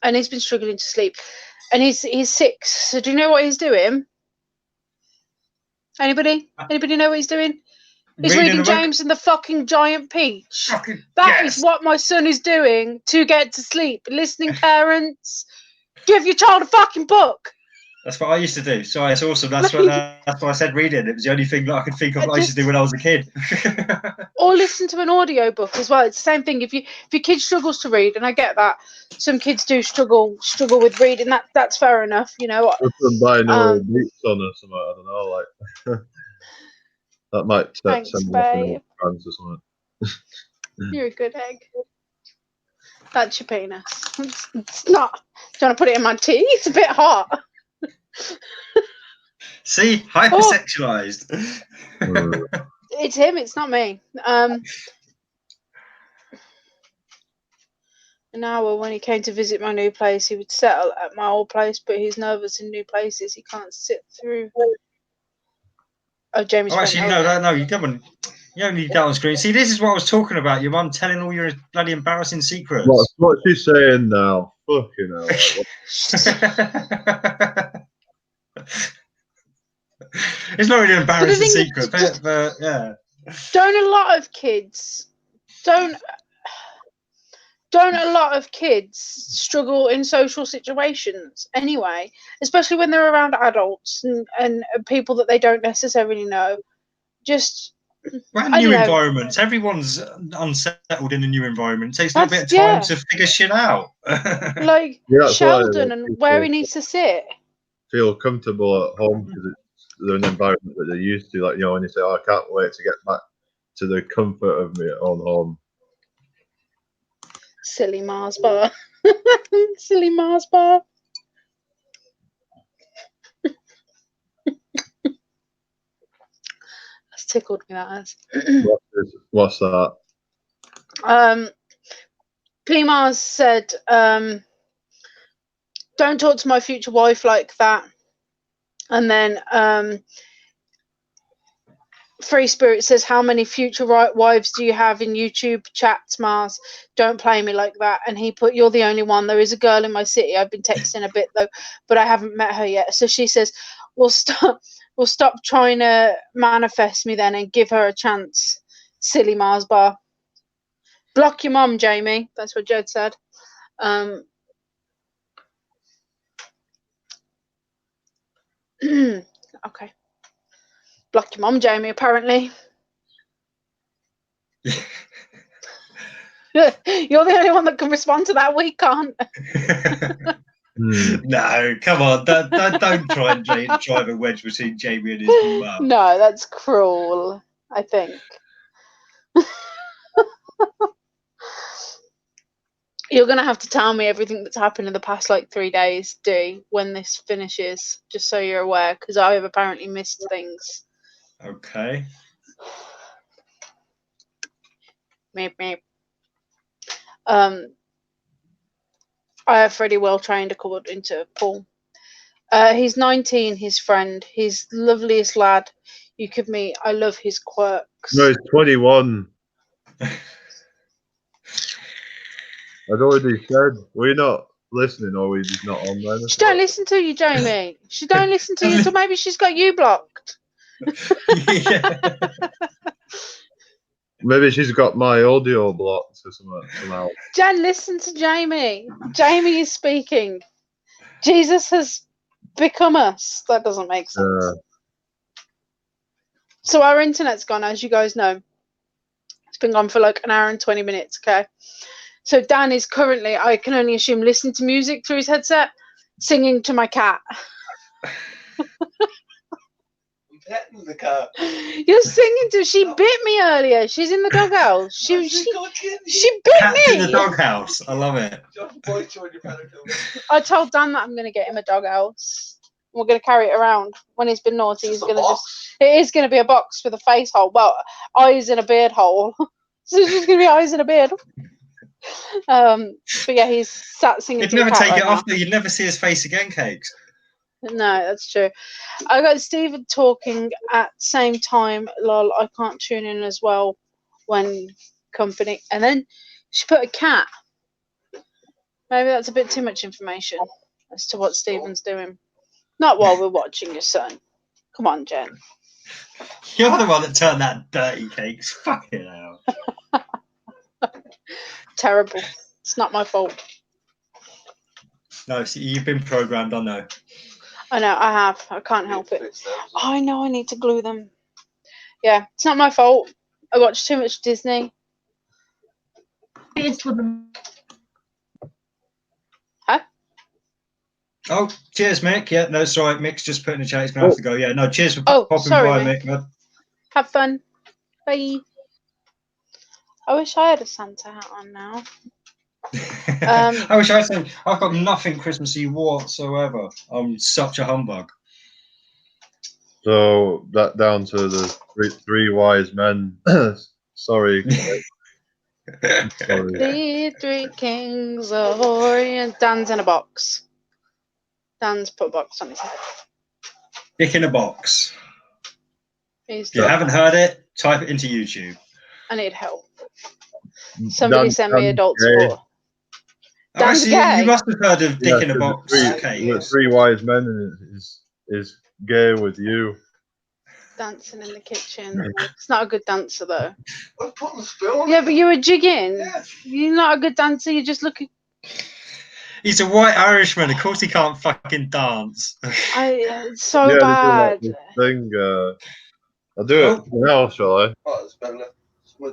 he's been struggling to sleep. And he's 6. So do you know what he's doing? Anybody know what he's doing? He's reading James and the fucking Giant Peach. That is what my son is doing to get to sleep. Listening, parents, give your child a fucking book. That's what I used to do. So it's awesome. That's why I said reading. It was the only thing that I could think of I used to do when I was a kid. Or listen to an audiobook as well. It's the same thing. If your kid struggles to read, and I get that some kids do struggle with reading, that's fair enough. Buy no beats on or something. I don't know, like that might set Thanks, babe. France or something. You're a good egg. That's your penis. It's not. Do you want to put it in my tea? It's a bit hot. See, hypersexualized. It's him. It's not me. An hour when he came to visit my new place, he would settle at my old place, but he's nervous in new places. He can't sit through. Oh, Jamie's. Oh, actually, no, you don't. You don't need that on screen. See, this is what I was talking about. Your mum telling all your bloody embarrassing secrets. What's she saying now? Fucking hell. It's not really an embarrassing secret, but yeah. Don't a lot of kids struggle in social situations anyway, especially when they're around adults and people that they don't necessarily know? Just new environments. Everyone's unsettled in a new environment. It takes a little bit of time to figure shit out. Like Sheldon and where he needs to sit. Feel comfortable at home because it's an environment that they're used to. Like, when you say, "Oh, I can't wait to get back to the comfort of my own home." Silly Mars bar. Silly Mars bar. That's tickled me, that has. What's that? P Mars said, don't talk to my future wife like that. And then Free Spirit says, how many future wives do you have in YouTube chats, Mars? Don't play me like that. And he put, you're the only one. There is a girl in my city. I've been texting a bit though, but I haven't met her yet. So she says, we'll stop trying to manifest me then and give her a chance. Silly Mars bar. Block your mum, Jamie. That's what Jed said. Okay. Block your mum, Jamie, apparently. You're the only one that can respond to that. We can't. No, come on. Don't try and drive a wedge between Jamie and his mum. No, that's cruel, I think. You're going to have to tell me everything that's happened in the past, 3 days, Dee, when this finishes, just so you're aware, because I have apparently missed things. Okay. Meep, meep. I have Freddie well trained according to Paul. He's 19, his friend. He's the loveliest lad you could meet. I love his quirks. No, he's 21. I'd already said, we're not listening, or we're just not on there. She don't listen to you, Jamie. She don't listen to you, so maybe she's got you blocked. Maybe she's got my audio blocked or somehow. Jen, listen to Jamie. Jamie is speaking. Jesus has become us. That doesn't make sense. So our internet's gone, as you guys know. It's been gone for an hour and 20 minutes, okay? So Dan is currently, I can only assume, listening to music through his headset, singing to my cat. Petting the cat. You're singing to. She bit me earlier. She's in the doghouse. She bit Cat's me. in the doghouse. I love it. I told Dan that I'm going to get him a doghouse. We're going to carry it around. When he's been naughty, he's going to just. It is going to be a box with a face hole. Well, eyes in a beard hole. So it's just going to be eyes in a beard. But yeah, he's sat singing. You'd to never the cat take right it now. off. You'd never see his face again, Cakes. No, that's true. I got Stephen talking at the same time. Lol, I can't tune in as well when company. And then she put a cat. Maybe that's a bit too much information as to what Stephen's doing. Not while we're watching your son. Come on, Jen. You're the one that turned that dirty, Cakes. Fucking hell. Terrible. It's not my fault. No, see, you've been programmed, I know. I know, I have. I can't help it. Oh, I know I need to glue them. Yeah, it's not my fault. I watched too much Disney. Huh? Oh, cheers, Mick. Yeah, no, it's all right. Mick's just putting the chat. He's going to have to go. Yeah, no, cheers for popping sorry, by, Mick. Mick. Man. Have fun. Bye. I wish I had a Santa hat on now. I wish I said I've got nothing Christmassy whatsoever. I'm such a humbug. So that down to the three wise men. Sorry. Sorry. The three kings of Orient. Dan's in a box. Dan's put a box on his head. Dick in a box. He's If you haven't heard it, type it into YouTube. I need help. Somebody send me adult gay. support. Oh, Dan's actually, gay. you must have heard of Dick Yeah, in a so Box. the three wise men is gay with you. Dancing in the kitchen. It's not a good dancer though. I'm putting the spoon. Yeah, but you were jigging. Yeah. You're not a good dancer. You're just looking. He's a white Irishman. Of course, he can't fucking dance. It's so Yeah, bad. this thing. I'll do it now, shall I? Oh, it's been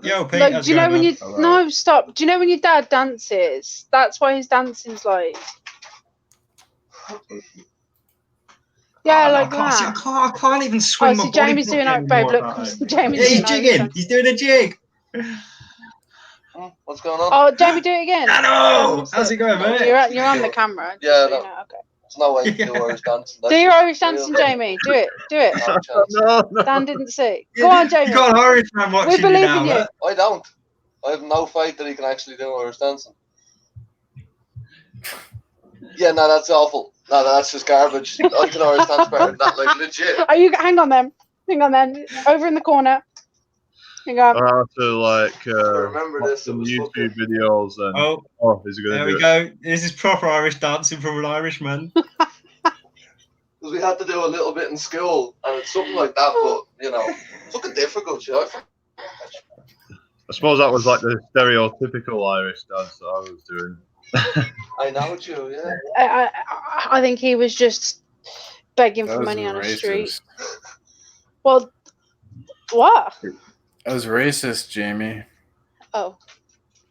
Yo, Pete, Like, how's do you it know going, when man? you no stop? Do you know when your dad dances? That's why his dancing's like. Yeah, Oh, no, like I can't, see, that. I can't even swing Oh, my see, body Jamie's doing properly out, babe. anymore Look, at home. Jamie's Yeah, he's doing jigging. Irish He's doing a jig. What's going on? Oh, Jamie, do it again. Hello. How's it going, mate? You're on the camera. Yeah, just so no. you know, okay. There's no way to do Irish dancing. Do your Irish dancing, Jamie. Do it. Do it. No chance. No. Dan didn't see. Go on, Jamie. You got an Irishman watching We believe you now, in you. mate. I don't. I have no faith that he can actually do Irish dancing. Yeah, no, that's awful. No, that's just garbage. I can Irish dance better than that, like legit. Are you? Hang on, then. Hang on, then. Over in the corner. Hang on. I have to like remember watch this, it some was YouTube fucking- videos and Oh, is it gonna there do we it? go. This is proper Irish dancing from an Irishman. Because we had to do a little bit in school, and it's something like that, but, you know, it's fucking difficult, you know? I suppose that was like the stereotypical Irish dance that I was doing. I know you, yeah. I think he was just begging That for was money on the street. racist. Well, what? That was racist, Jamie. Oh.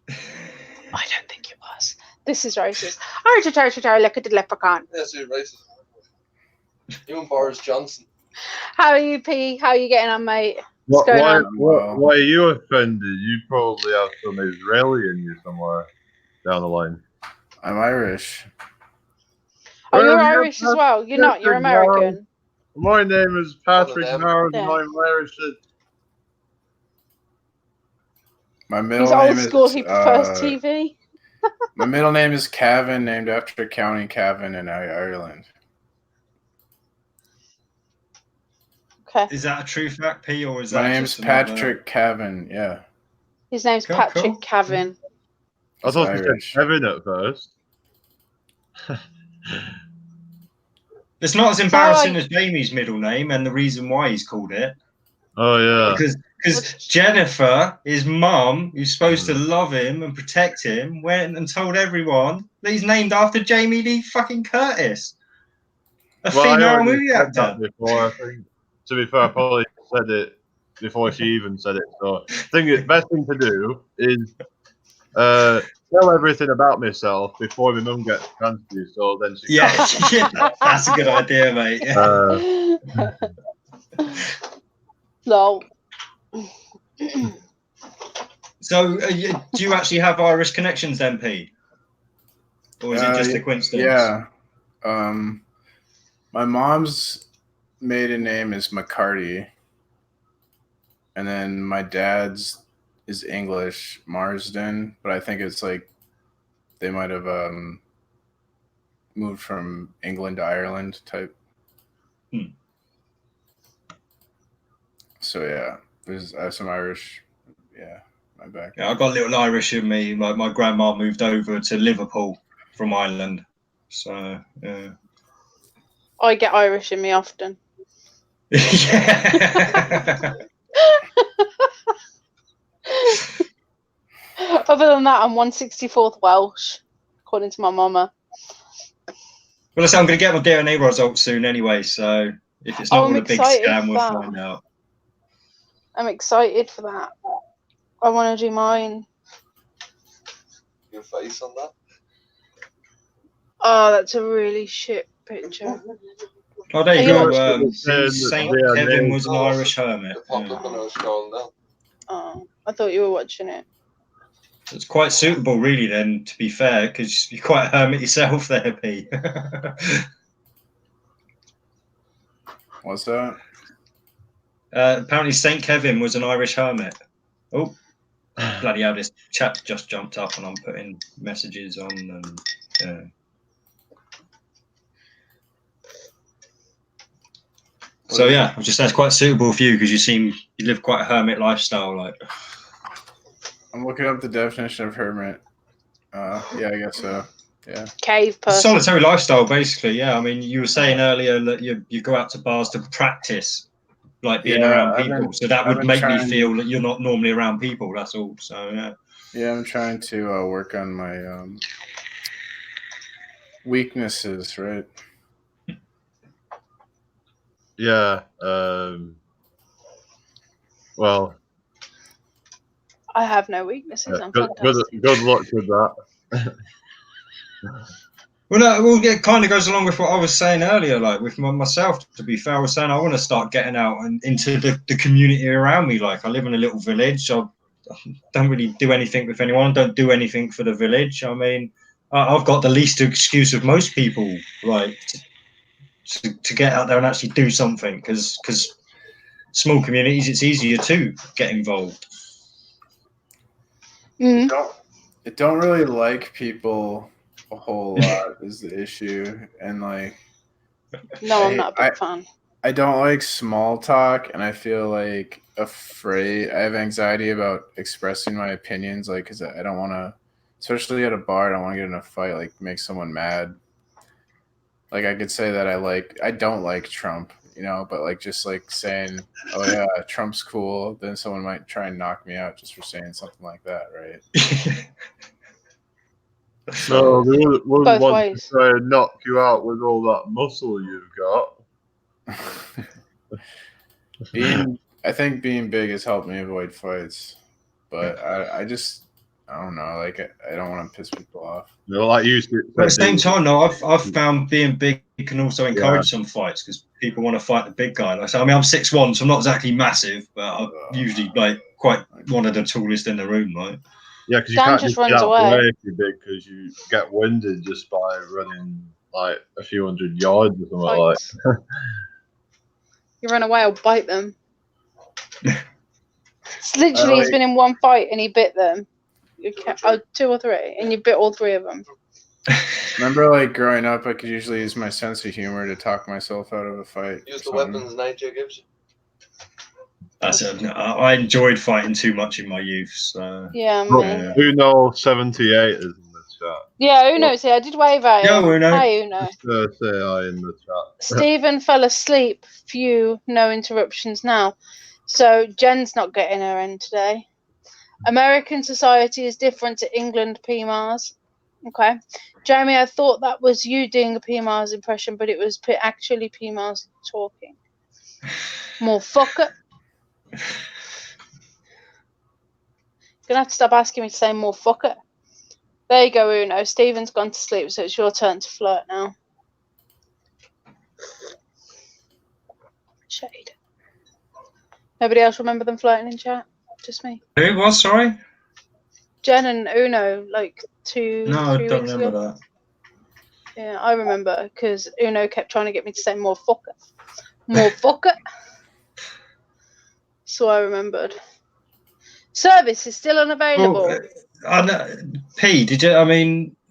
I don't think it was. This is racist. Look at the leprechaun. Yes, you're racist. You and Boris Johnson. How are you, P? How are you getting on, mate? Why, going why, on? why are you offended? You probably have some Israeli in you somewhere down the line. I'm Irish. Oh, you're Well, Irish as well. You're not. You're Patrick American. My name is Patrick them. Narrows and Yeah. I'm Irish. My middle He's old name school. is He prefers TV. my middle name is Cavan, named after County Cavan in Ireland. Okay. Is that a true fact, P, or is that My name's just another- Patrick Cavan. Yeah. His name's Cool, Patrick cool. Cavan. I thought you Irish. said Kevin at first. It's not as embarrassing as Jamie's middle name and the reason why he's called it. Oh yeah. Because Jennifer, his mum, who's supposed to love him and protect him, went and told everyone that he's named after Jamie Lee fucking Curtis, a Well, I female already movie said actor. that before, I think. To be fair, I probably said it before she even said it. So I think the best thing to do is tell everything about myself before my mum gets a chance to, so then she Yeah, yeah, that's a good idea, mate. Yeah. Lol. So, do you actually have Irish connections, then, P? Or is it just a coincidence? Yeah. My mom's maiden name is McCarty, and then my dad's is English, Marsden, but I think it's like they might have moved from England to Ireland type. So yeah, I have some Irish. Yeah, my back. Yeah, I got a little Irish in me. My grandma moved over to Liverpool from Ireland, so yeah. I get Irish in me often. Yeah. Other than that, I'm 1/64th Welsh, according to my mama. Well, listen, I'm going to get my DNA results soon anyway, so if it's not I'm all a big excited scam, we'll for that. find out. I'm excited for that. I want to do mine. Your face on that. Oh, that's a really shit picture. Oh, there you Are go. you Saint Yeah, Kevin name. was an Irish hermit. It popped Yeah. up when I was scrolling down. Oh, I thought you were watching it. it's quite suitable, really. Then, to be fair, because you're quite a hermit yourself, there, P. What's that? Apparently, Saint Kevin was an Irish hermit. Oh, bloody hell! This chat just jumped up, and I'm putting messages on. And so yeah, I just that's quite suitable for you because you live quite a hermit lifestyle, like. I'm looking up the definition of hermit. Yeah, I guess so. Yeah. Cave person. Solitary lifestyle, basically. Yeah, I mean, you were saying earlier that you go out to bars to practice, like being around people. So that would make me feel that you're not normally around people. That's all. So yeah. Yeah, I'm trying to work on my weaknesses, right? Yeah. Well. I have no weaknesses. Yeah, I'm good luck with that. Well, no, it kind of goes along with what I was saying earlier, like with myself. To be fair, I was saying I want to start getting out and into the community around me. Like I live in a little village, so I don't really do anything with anyone. Don't do anything for the village. I mean, I've got the least excuse of most people, like to get out there and actually do something. Because small communities, it's easier to get involved. Mm-hmm. I don't really like people a whole lot is the issue, and like no, I'm not a big fan. I don't like small talk, and I feel like afraid. I have anxiety about expressing my opinions, like because I don't want to, especially at a bar. I don't want to get in a fight, like make someone mad. Like I could say that I don't like Trump, you know, but like just like saying, oh yeah, Trump's cool, then someone might try and knock me out just for saying something like that, right? So they wouldn't Both want ways. to try and knock you out with all that muscle you've got. I think being big has helped me avoid fights, but I don't know, like I don't want to piss people off. No, like you said, But at the same time, though, I've found being big can also encourage some fights because people want to fight the big guy. Like, so, I mean, I'm 6'1", so I'm not exactly massive, but I'm usually like quite one of the tallest in the room, right? Yeah, because you Dan can't just get runs out away. the way if you're big because you get winded just by running like a few hundred yards or something like Fights. You run away, I'll bite them. It's literally, he's been in one fight and he bit them. 2 or 3, and you bit all 3 of them. Remember, like growing up, I could usually use my sense of humor to talk myself out of a fight. Use the weapons Nigel gives you. I enjoyed fighting too much in my youth. So. Yeah, that. man. Uno 78 is in the chat. Yeah, Uno's here. I did wave at him. Yeah, Uno. Hi, Uno. Just say hi in the chat. Stephen fell asleep. Few, no interruptions now. So Jen's not getting her in today. American society is different to England, PMARS. Okay. Jamie, I thought that was you doing a PMARS impression, but it was actually PMARS talking. More fucker. You're going to have to stop asking me to say more fucker. There you go, Uno. Stephen's gone to sleep, so it's your turn to flirt now. Shade. Nobody else remember them flirting in chat? Just me. Who was, sorry? Jen and Uno, like 2, 3 No, I don't weeks remember ago. that. Yeah, I remember because Uno kept trying to get me to say more fucker. More fucker. So I remembered. Service is still unavailable. P,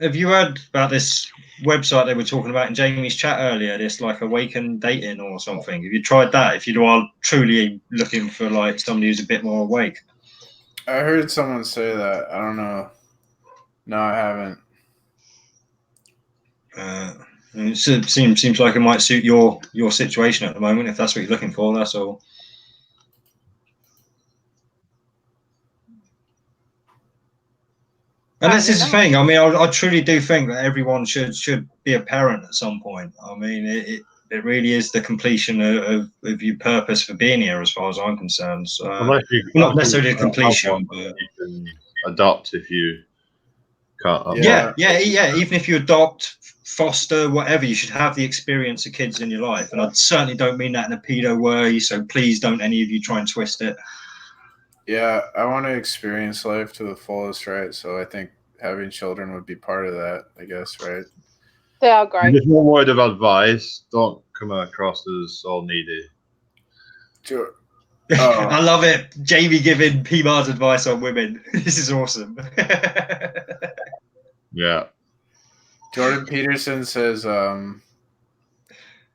have you heard about this website they were talking about in Jamie's chat earlier? This like Awaken Dating or something. Have you tried that? If you are truly looking for like somebody who's a bit more awake. I heard someone say that. I don't know. No, I haven't. It seems like it might suit your situation at the moment if that's what you're looking for. That's all. And this is the thing. I mean, I truly do think that everyone should be a parent at some point. I mean, it really is the completion of your purpose for being here, as far as I'm concerned. So, not necessarily the completion, but you can adopt if you can't. Yeah. Even if you adopt, foster, whatever, you should have the experience of kids in your life. And I certainly don't mean that in a pedo way. So please don't any of you try and twist it. Yeah, I want to experience life to the fullest, right? So I think having children would be part of that, I guess, right? They are great. Just one word of advice: don't come across as all needy. Sure. I love it. Jamie giving PMAR's advice on women. This is awesome. Yeah. Jordan Peterson says,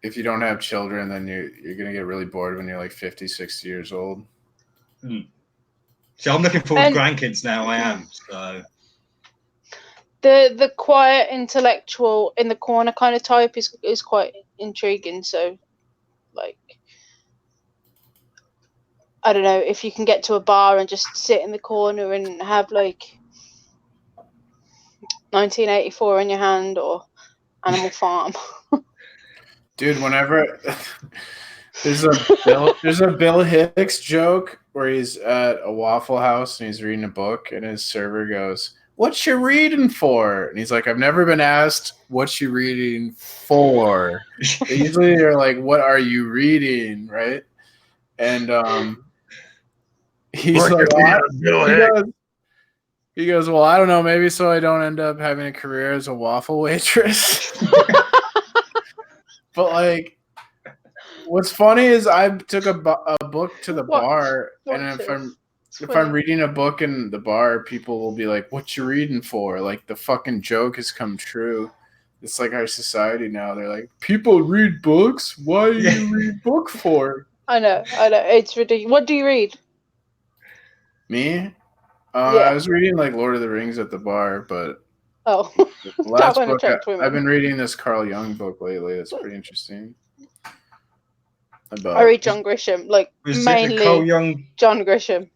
if you don't have children, then you're going to get really bored when you're like 50, 60 years old. So I'm looking forward to grandkids now. I am. So the quiet intellectual in the corner kind of type is quite intriguing. So, like, I don't know if you can get to a bar and just sit in the corner and have like 1984 in your hand or Animal Farm. Dude, whenever there's a Bill Hicks joke where he's at a Waffle House and he's reading a book and his server goes, "What you reading for?" And he's like, "I've never been asked what you reading for." Usually they're like, "What are you reading?" Right? And he's like, he goes, "Well, I don't know, maybe so I don't end up having a career as a waffle waitress." But like, what's funny is I took a book to the bar, and if I'm reading a book in the bar, people will be like, "What you reading for?" Like the fucking joke has come true. It's like our society now. They're like, "People read books. Why do you read book for?" I know. It's ridiculous. What do you read? Me? I was reading like Lord of the Rings at the bar, but last book I've been reading this Carl Jung book lately. It's pretty interesting. I read John Grisham, like mainly Carl Jung? John Grisham.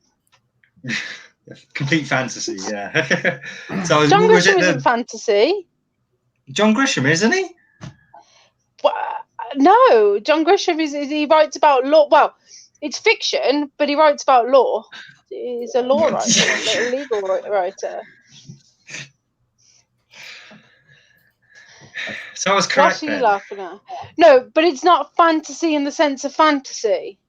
Complete fantasy, yeah. So John Grisham isn't fantasy. John Grisham, isn't he? Well, no, John Grisham he writes about law. Well, it's fiction, but he writes about law. He's a law writer, a legal writer. So I was correct. What are you laughing at? No, but it's not fantasy in the sense of fantasy.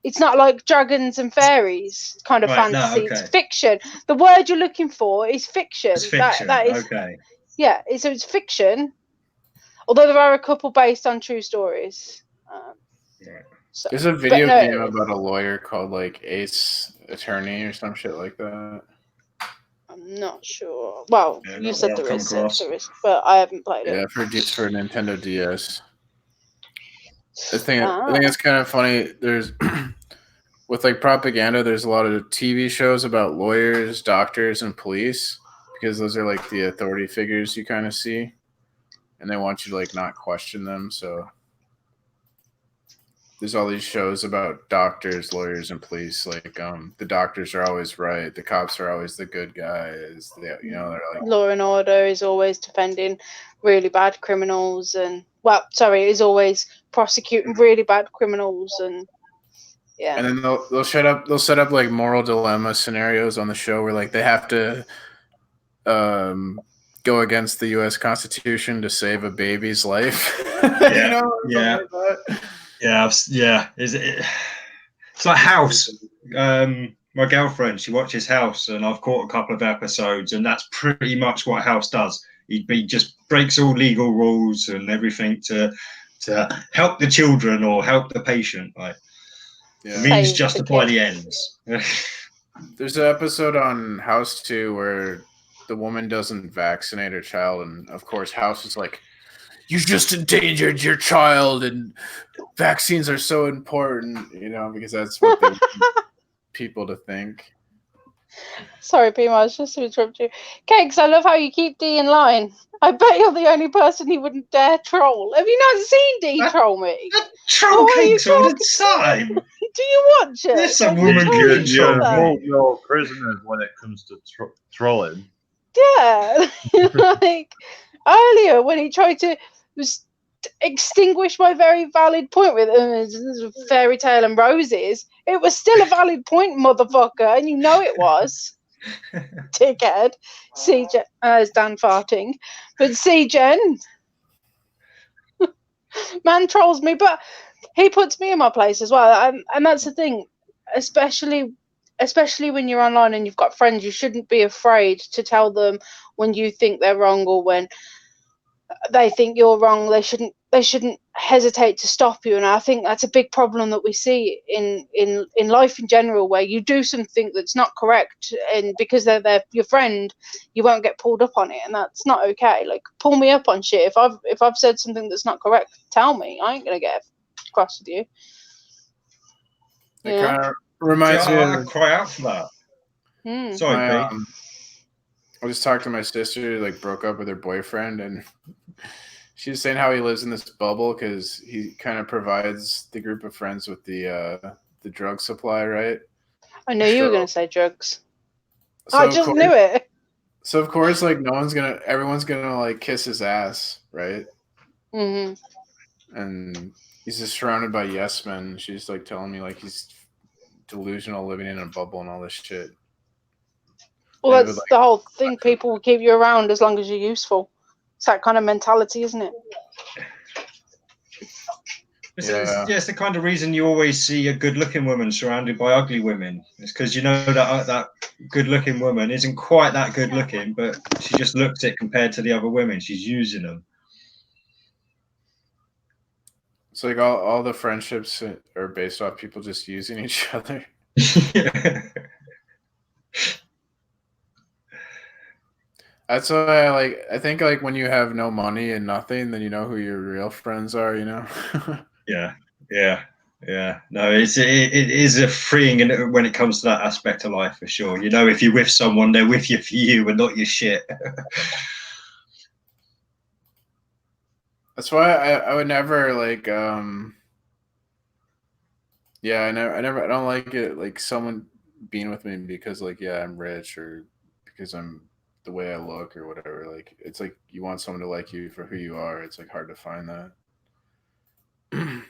It's not like dragons and fairies kind of fantasy. No, okay. It's fiction. The word you're looking for is fiction. It's fiction. That is, okay. Yeah, so it's fiction. Although there are a couple based on true stories. Yeah. So, there's a video game about a lawyer called like Ace Attorney or some shit like that. I'm not sure. Well, you said there is, but I haven't played it. Yeah, it's for Nintendo DS. I think it's kind of funny. There's with like propaganda, there's a lot of TV shows about lawyers, doctors, and police because those are like the authority figures you kind of see, and they want you to like not question them. So there's all these shows about doctors, lawyers, and police. Like the doctors are always right, the cops are always the good guys. They're like Law and Order is always defending really bad criminals, and is always prosecuting really bad criminals, and yeah. And then they'll set up like moral dilemma scenarios on the show where like they have to go against the U.S. Constitution to save a baby's life. Yeah. Yeah. It's like House. My girlfriend, she watches House, and I've caught a couple of episodes, and that's pretty much what House does. He just breaks all legal rules and everything to help the children or help the patient. Like, means justify the ends. There's an episode on House 2 where the woman doesn't vaccinate her child, and of course House is like, "You just endangered your child, and vaccines are so important," because that's what they want people to think. Sorry, P-Mars, just to interrupt you. Cakes, I love how you keep D in line. I bet you're the only person he wouldn't dare troll. Have you not seen D troll me? I troll Cakes all the time. Do you watch it? There's some woman can troll. You're prisoners when it comes to trolling. Yeah. Like, earlier when he tried to extinguish my very valid point with Fairy Tale and Roses, it was still a valid point, motherfucker, and you know it was. Dickhead. C-Gen, as Dan farting, but C-Gen man trolls me, but he puts me in my place as well, and that's the thing, especially especially when you're online and you've got friends, you shouldn't be afraid to tell them when you think they're wrong or when they think you're wrong. They shouldn't hesitate to stop you. And I think that's a big problem that we see in life in general, where you do something that's not correct, and because they're your friend, you won't get pulled up on it, and that's not okay. Like, pull me up on shit. If I've said something that's not correct, tell me. I ain't gonna get cross with you. It kind of reminds me I of cry out for that. Sorry, Pete. I just talked to my sister who like broke up with her boyfriend, and she was saying how he lives in this bubble because he kind of provides the group of friends with the drug supply, right? I knew you were going to say drugs. So I just knew it. So of course, like everyone's gonna like kiss his ass, right? Mm-hmm. And he's just surrounded by yes men. She's like telling me like he's delusional, living in a bubble and all this shit. Well, that's the whole thing. People will keep you around as long as you're useful. It's that kind of mentality, isn't it? It's the kind of reason you always see a good-looking woman surrounded by ugly women. It's because you know that good-looking woman isn't quite that good-looking, but she just looks it compared to the other women. She's using them. It's like all the friendships are based off people just using each other. That's why I think like when you have no money and nothing, then you know who your real friends are, you know? Yeah. No, it is a freeing when it comes to that aspect of life, for sure. You know, if you're with someone, they're with you for you and not your shit. That's why I would never like I don't like it like someone being with me because like I'm rich or because I'm the way I look or whatever. Like it's like you want someone to like you for who you are. It's like hard to find that. Well,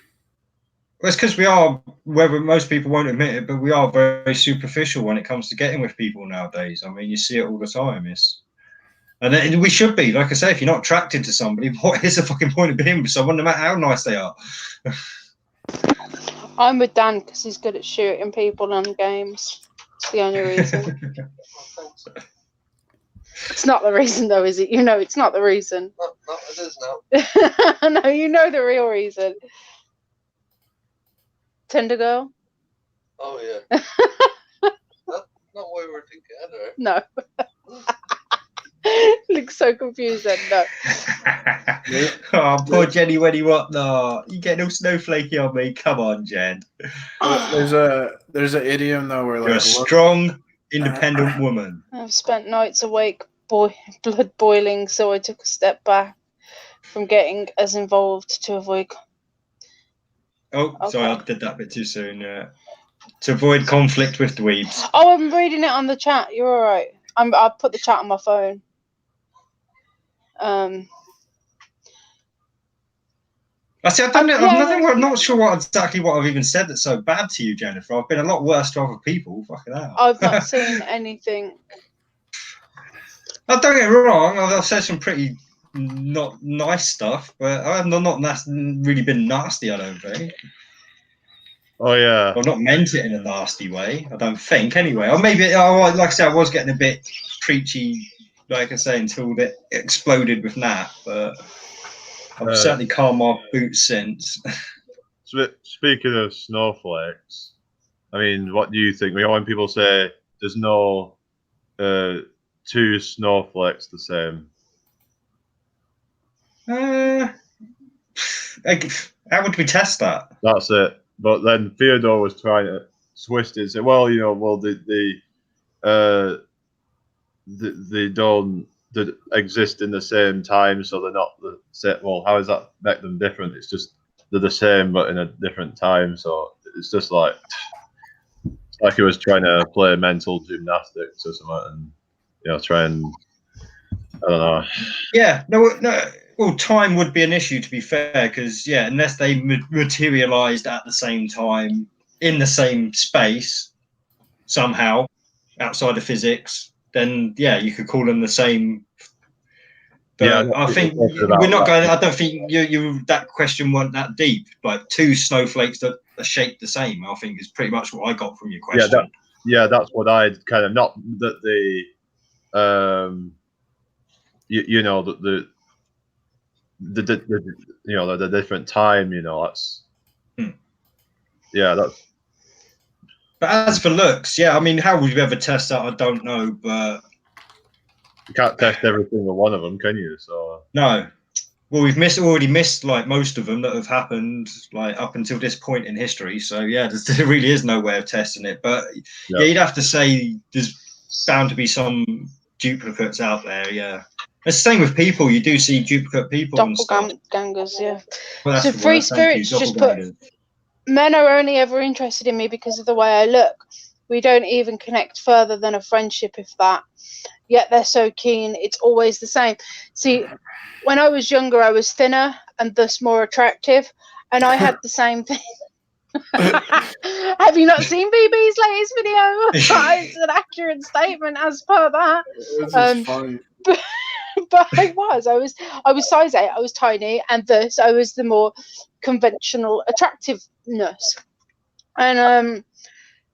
it's because we are, whether most people won't admit it, but we are very superficial when it comes to getting with people nowadays. I mean, you see it all the time. And we should be, like I say, if you're not attracted to somebody, what is the fucking point of being with someone, no matter how nice they are? I'm with Dan because he's good at shooting people on games. It's the only reason. It's not the reason, though, is it? You know, it's not the reason. No, it is now. No, you know the real reason. Tinder girl? Oh, yeah. Not what we were thinking, right? No. Looks so confused then. No. Oh, poor Jenny, what? No, you getting all snowflakey on me. Come on, Jen. There's an idiom though where you're like a strong, independent woman. I've spent nights awake, blood boiling, so I took a step back from getting as involved to avoid. Oh, okay. Sorry, I did that a bit too soon. To avoid conflict with dweebs. Oh, I'm reading it on the chat. You're all right. I put the chat on my phone. I see. I'm not sure exactly what I've even said that's so bad to you, Jennifer. I've been a lot worse to other people. Fucking hell. I've not seen anything. Don't get me wrong. I've said some pretty not nice stuff, but I've not really been nasty, I don't think. Oh yeah. Well, not meant it in a nasty way, I don't think. Anyway, or maybe, like I said, I was getting a bit preachy, like I say, until it exploded with Nat. But I've certainly calmed my boots since. Speaking of snowflakes, I mean, what do you think? When people say there's no two snowflakes the same. How would we test that? That's it. But then Theodore was trying to twist it. Say, well, they don't exist in the same time, so they're not the same. Well, how does that make them different? It's just they're the same, but in a different time. So it's just like he was trying to play mental gymnastics or something, and try and I don't know. Yeah, no. Well, time would be an issue, to be fair, because unless they materialized at the same time in the same space somehow outside of physics, then you could call them the same. But I think we're not going. I don't think you that question wasn't that deep. Like two snowflakes that are shaped the same, I think is pretty much what I got from your question. yeah, that's what I'd kind of not that the you know the you know the different time, you know, that's yeah, that's. But as for looks, yeah, I mean, how would you ever test that? I don't know, but You can't test every single one of them, can you? So no. Well, we've already missed like most of them that have happened like up until this point in history. So yeah, there really is no way of testing it. But yeah, you'd have to say there's bound to be some duplicates out there. Yeah, it's the same with people. You do see duplicate people and stuff. Doppelgangers, yeah. Well, that's So the Free word. Thank you, Spirits just put, doppelgangers. men are only ever interested in me because of the way I look. We don't even connect further than a friendship, if that. Yet they're so keen. It's always the same. See, when I was younger, I was thinner and thus more attractive, and I had the same thing. Have you not seen BB's latest video? It's an accurate statement as per that. This is funny. But I was size 8. I was tiny, and thus I was the more conventional attractiveness. And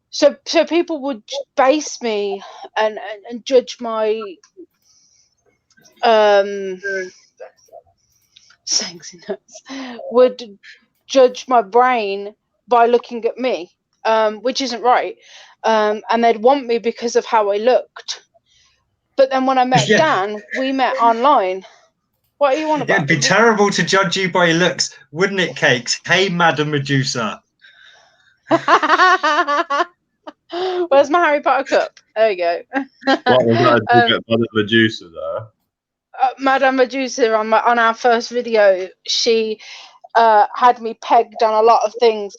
so people would base me and judge my sexy nuts, would judge my brain by looking at me, which isn't right. And they'd want me because of how I looked. But then when I met Dan, we met online. What are you on about? It'd be terrible to judge you by your looks, wouldn't it, Cakes? Hey, Madam Medusa. Where's my Harry Potter cup? There you go. what was that? You get Madame Medusa there. Madame Medusa on our first video, she had me pegged on a lot of things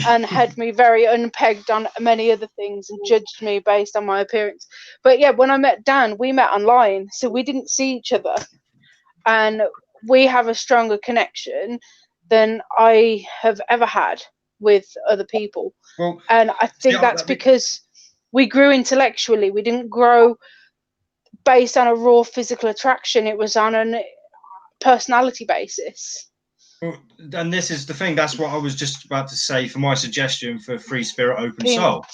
and had me very unpegged on many other things and judged me based on my appearance. But yeah, when I met Dan, we met online, so we didn't see each other, and we have a stronger connection than I have ever had with other people. Well, and I think that's because we grew intellectually. We didn't grow based on a raw physical attraction. It was on a personality basis. Well, and this is the thing. That's what I was just about to say for my suggestion for Free Spirit Open Soul.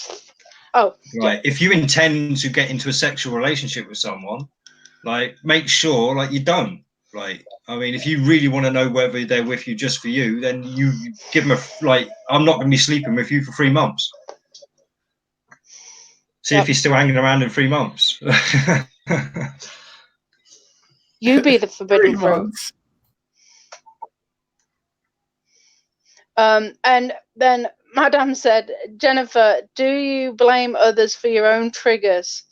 Oh, right. Yeah. If you intend to get into a sexual relationship with someone, like, make sure like you don't. Like, I mean, if you really want to know whether they're with you just for you, then you give them I'm not going to be sleeping with you for 3 months. See if you're still hanging around in 3 months. You be the forbidden fruit. And then Madame said, Jennifer, do you blame others for your own triggers?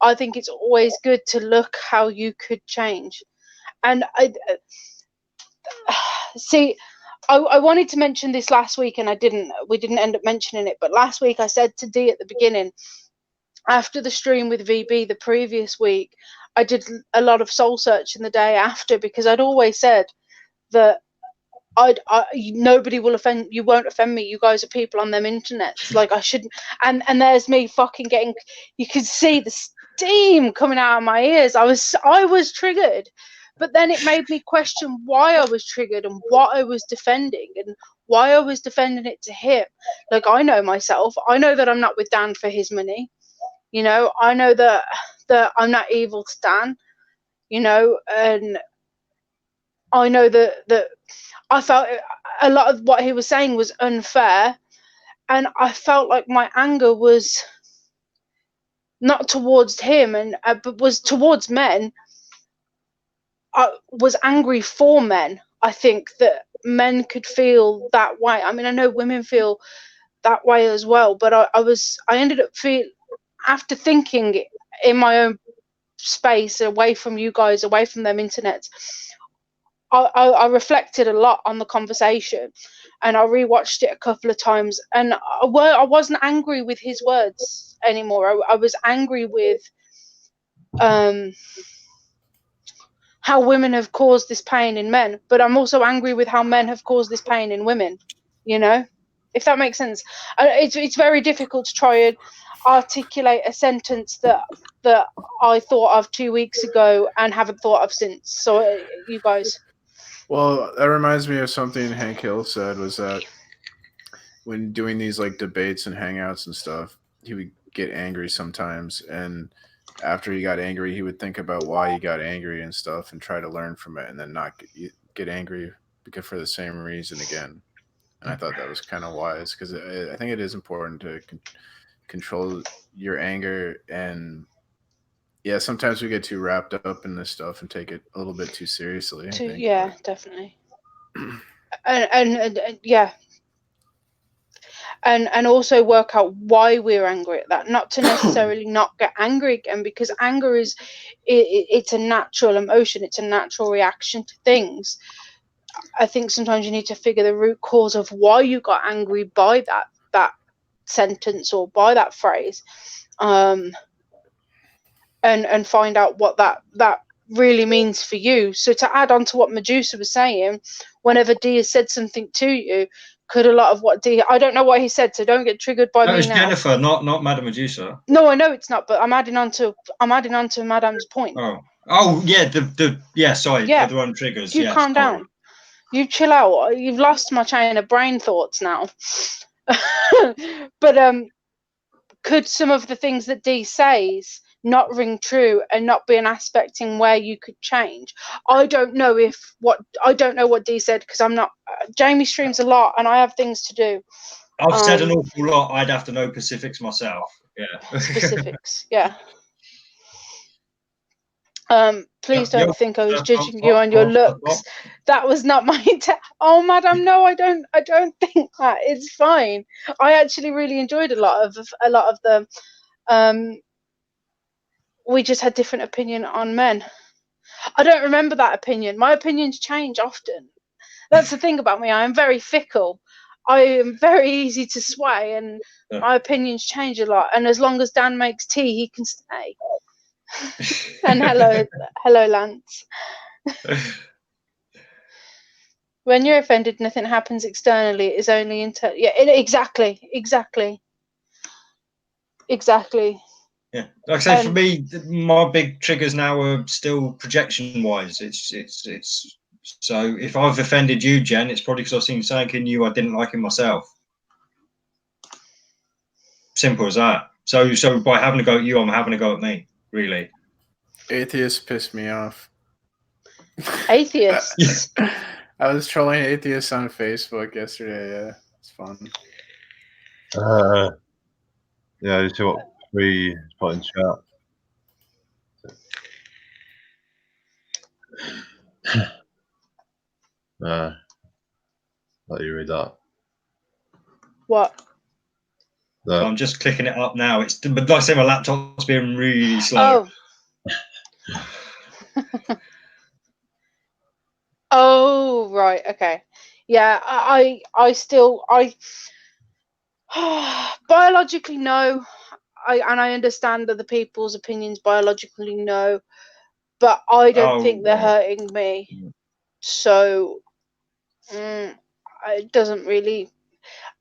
I think it's always good to look how you could change. And I wanted to mention this last week, and we didn't end up mentioning it. But last week I said to Dee at the beginning, after the stream with VB the previous week, I did a lot of soul searching the day after, because I'd always said that nobody will offend you, won't offend me. You guys are people on them internets. Like, I shouldn't. And there's me fucking getting. You could see the steam coming out of my ears. I was triggered. But then it made me question why I was triggered and what I was defending and why I was defending it to him. Like, I know myself. I know that I'm not with Dan for his money. You know, I know that I'm not evil to Dan. You know, and I know that I felt a lot of what he was saying was unfair. And I felt like my anger was not towards him, but was towards men. I was angry for men. I think that men could feel that way. I mean, I know women feel that way as well, but I ended up after thinking in my own space, away from you guys, away from them internets, I reflected a lot on the conversation, and I rewatched it a couple of times, and I wasn't angry with his words anymore. I was angry with how women have caused this pain in men, but I'm also angry with how men have caused this pain in women, you know, if that makes sense. It's very difficult to try and articulate a sentence that I thought of 2 weeks ago and haven't thought of since. So you guys. Well, that reminds me of something Hank Hill said, was that when doing these like debates and hangouts and stuff, he would get angry sometimes, and after he got angry, he would think about why he got angry and stuff, and try to learn from it, and then not get angry because for the same reason again. And I thought that was kind of wise, because I think it is important to control your anger. And yeah, sometimes we get too wrapped up in this stuff and take it a little bit too seriously. Yeah, definitely. and yeah. And also work out why we're angry at that, not to necessarily not get angry again, because anger is it's a natural emotion, it's a natural reaction to things. I think sometimes you need to figure the root cause of why you got angry by that sentence or by that phrase, and find out what that really means for you. So to add on to what Medusa was saying, whenever D has said something to you, could a lot of what D, I don't know what he said, so don't get triggered by me it's now. Jennifer, not Madame Medusa. No, I know it's not, but I'm adding on to Madame's point. Oh yeah, sorry, Yeah. the one triggers. You calm down. You chill out. You've lost my chain of brain thoughts now. But could some of the things that D says not ring true and not be an aspect in where you could change? I don't know what D said, because I'm not. Jamie streams a lot, and I have things to do. I've said an awful lot. I'd have to know specifics myself. Yeah. Specifics. Yeah. Please don't think I was judging you on your looks. That was not my intent. Oh, madam, no, I don't think that. It's fine. I actually really enjoyed a lot of them. We just had different opinion on men. I don't remember that opinion. My opinions change often. That's the thing about me. I am very fickle. I am very easy to sway, and my opinions change a lot. And as long as Dan makes tea, he can stay. And hello, Lance. When you're offended, nothing happens externally. It is only internal. Yeah, exactly. Yeah, like I say, for me, my big triggers now are still projection-wise. It's so if I've offended you, Jen, it's probably because I've seen something in you I didn't like in myself. Simple as that. So by having a go at you, I'm having a go at me. Really. Atheists piss me off. Atheists. I was trolling atheists on Facebook yesterday. Yeah, it's fun. Yeah, you see what we put in chat. Let you read that. What? So I'm just clicking it up now. But like I say, my laptop's being really slow. Oh, right. Okay. Yeah, I still biologically no. I understand other people's opinions biologically no, but I don't think they're hurting me. So it doesn't really.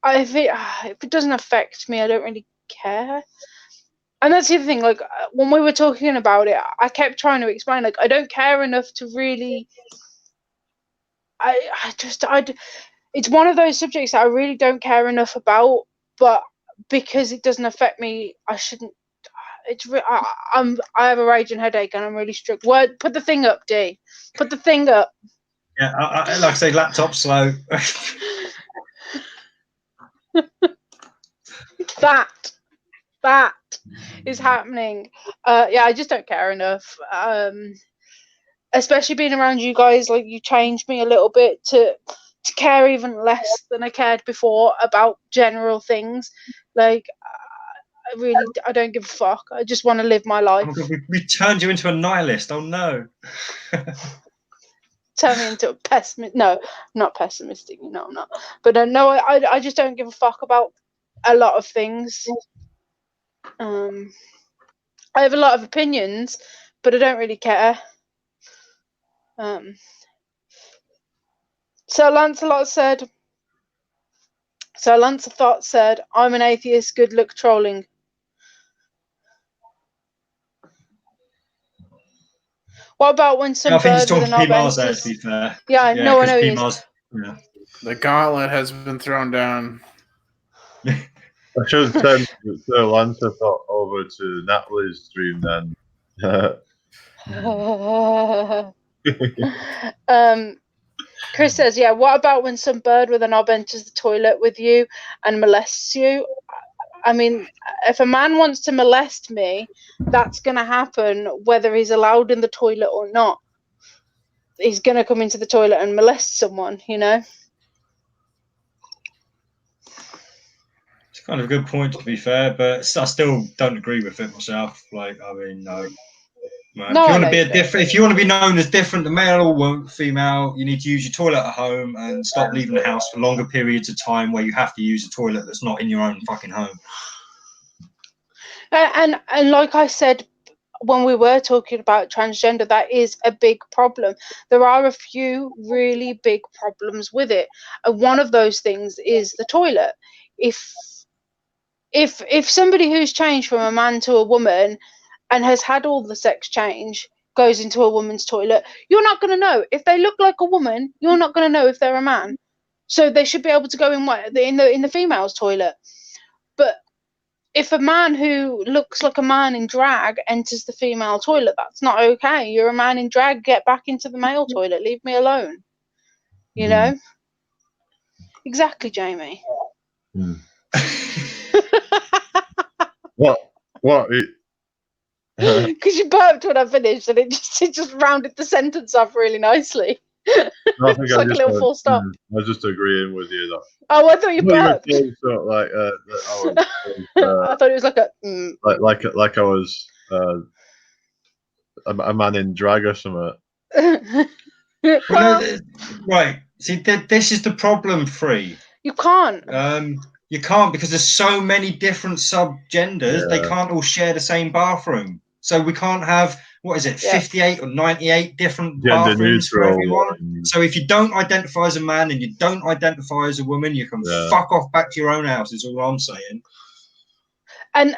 If it doesn't affect me, I don't really care. And that's the other thing. Like when we were talking about it, I kept trying to explain. Like I don't care enough to really. It's one of those subjects that I really don't care enough about, but because it doesn't affect me, I shouldn't. I have a raging headache and I'm really strict. Put the thing up, D. Put the thing up. Yeah, I like I say, laptop's slow. That is happening. Yeah, I just don't care enough. Especially being around you guys, like you changed me a little bit to care even less than I cared before about general things. Like I don't give a fuck. I just want to live my life. Oh my God, we turned you into a nihilist. Oh no. Turn me into a pessimist. No, not pessimistic. No, I'm not. But no, I just don't give a fuck about a lot of things. I have a lot of opinions, but I don't really care. So Lancelot said, I'm an atheist, good luck trolling. What about when some bird with an Mars there, to be fair. Yeah, no, I know he is. Yeah. The gauntlet has been thrown down. I should send the Lancer over to Natalie's stream then. Chris says, yeah, what about when some bird with a knob enters the toilet with you and molests you? I mean, if a man wants to molest me, that's going to happen whether he's allowed in the toilet or not. He's going to come into the toilet and molest someone, you know? It's kind of a good point, to be fair, but I still don't agree with it myself. Like, I mean, no. Man, No, if you want to be if you want to be known as different to male or female, you need to use your toilet at home and stop leaving the house for longer periods of time where you have to use a toilet that's not in your own fucking home. And like I said, when we were talking about transgender, that is a big problem. There are a few really big problems with it, and one of those things is the toilet. If somebody who's changed from a man to a woman and has had all the sex change goes into a woman's toilet, you're not going to know. If they look like a woman, you're not going to know if they're a man. So they should be able to go in the female's toilet. But if a man who looks like a man in drag enters the female toilet, that's not okay. You're a man in drag, get back into the male toilet. Leave me alone. You know? Exactly, Jamie. What? Because you burped when I finished, and it just rounded the sentence off really nicely. It's like a little full stop. I was just agreeing with you that. Oh, I thought you burped. I thought it was like a. Like I was a man in drag or something. Well, right. See, this is the problem, Free. You can't. You can't, because there's so many different subgenders. They can't all share the same bathroom. So we can't have, 58 or 98 different bathrooms for everyone. So if you don't identify as a man and you don't identify as a woman, you can fuck off back to your own house, is all I'm saying. And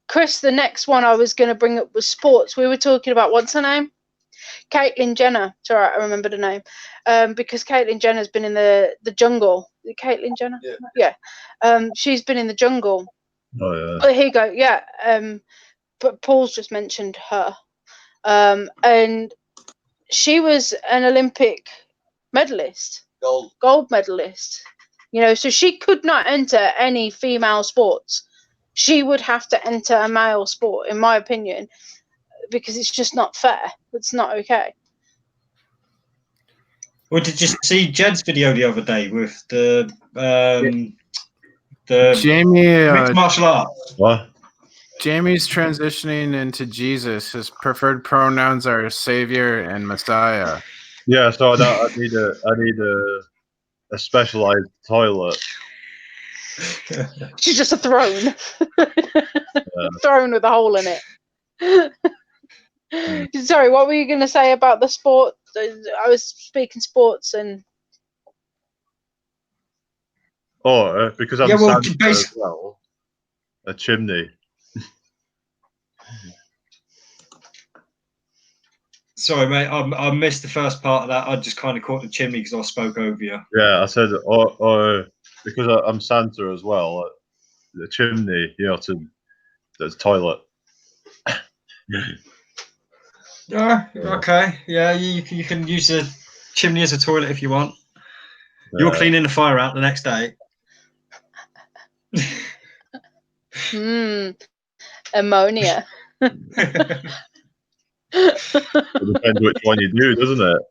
Chris, the next one I was going to bring up was sports. We were talking about, what's her name? Caitlyn Jenner. It's all right, I remember the name. Because Caitlyn Jenner's been in the jungle. Is it Caitlyn Jenner? Yeah. She's been in the jungle. Oh, yeah. Oh, here you go. Yeah. But Paul's just mentioned her. And she was an Olympic medalist. Gold medalist. You know, so she could not enter any female sports. She would have to enter a male sport, in my opinion, because it's just not fair. It's not okay. Well, did you see Jed's video the other day with the Jamie mixed martial arts? What? Jamie's transitioning into Jesus. His preferred pronouns are Savior and Messiah. Yeah, so I need a specialized toilet. She's just a throne. Throne with a hole in it. Sorry, what were you going to say about the sport? I was speaking sports and. Because I'm Santa as well. A chimney. Sorry, mate. I missed the first part of that. I just kind of caught the chimney because I spoke over you. Yeah, I said, because I'm Santa as well. The chimney, the toilet. Okay. Yeah, you can use the chimney as a toilet if you want. You're cleaning the fire out the next day. Ammonia. It depends which one you do, doesn't it?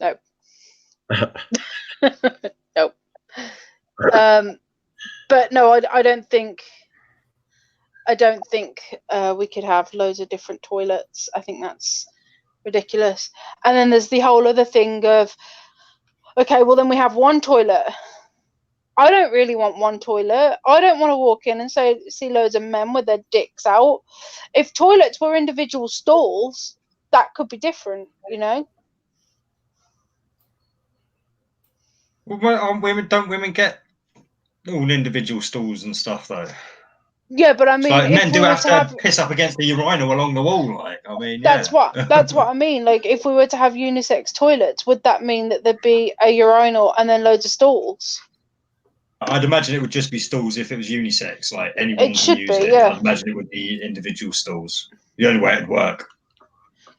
No. Nope. But no, I don't think we could have loads of different toilets. I think that's ridiculous. And then there's the whole other thing of, okay, well then we have one toilet. I don't really want one toilet. I don't want to walk in and see loads of men with their dicks out. If toilets were individual stalls, that could be different, you know? Well, don't women get all individual stalls and stuff, though? Yeah, but I mean, like men do have to piss up against the urinal along the wall. Like, I mean, that's what I mean. Like, if we were to have unisex toilets, would that mean that there'd be a urinal and then loads of stalls? I'd imagine it would just be stalls if it was unisex, like anyone It should can use be, it. yeah. I'd imagine it would be individual stalls. The only way it'd work.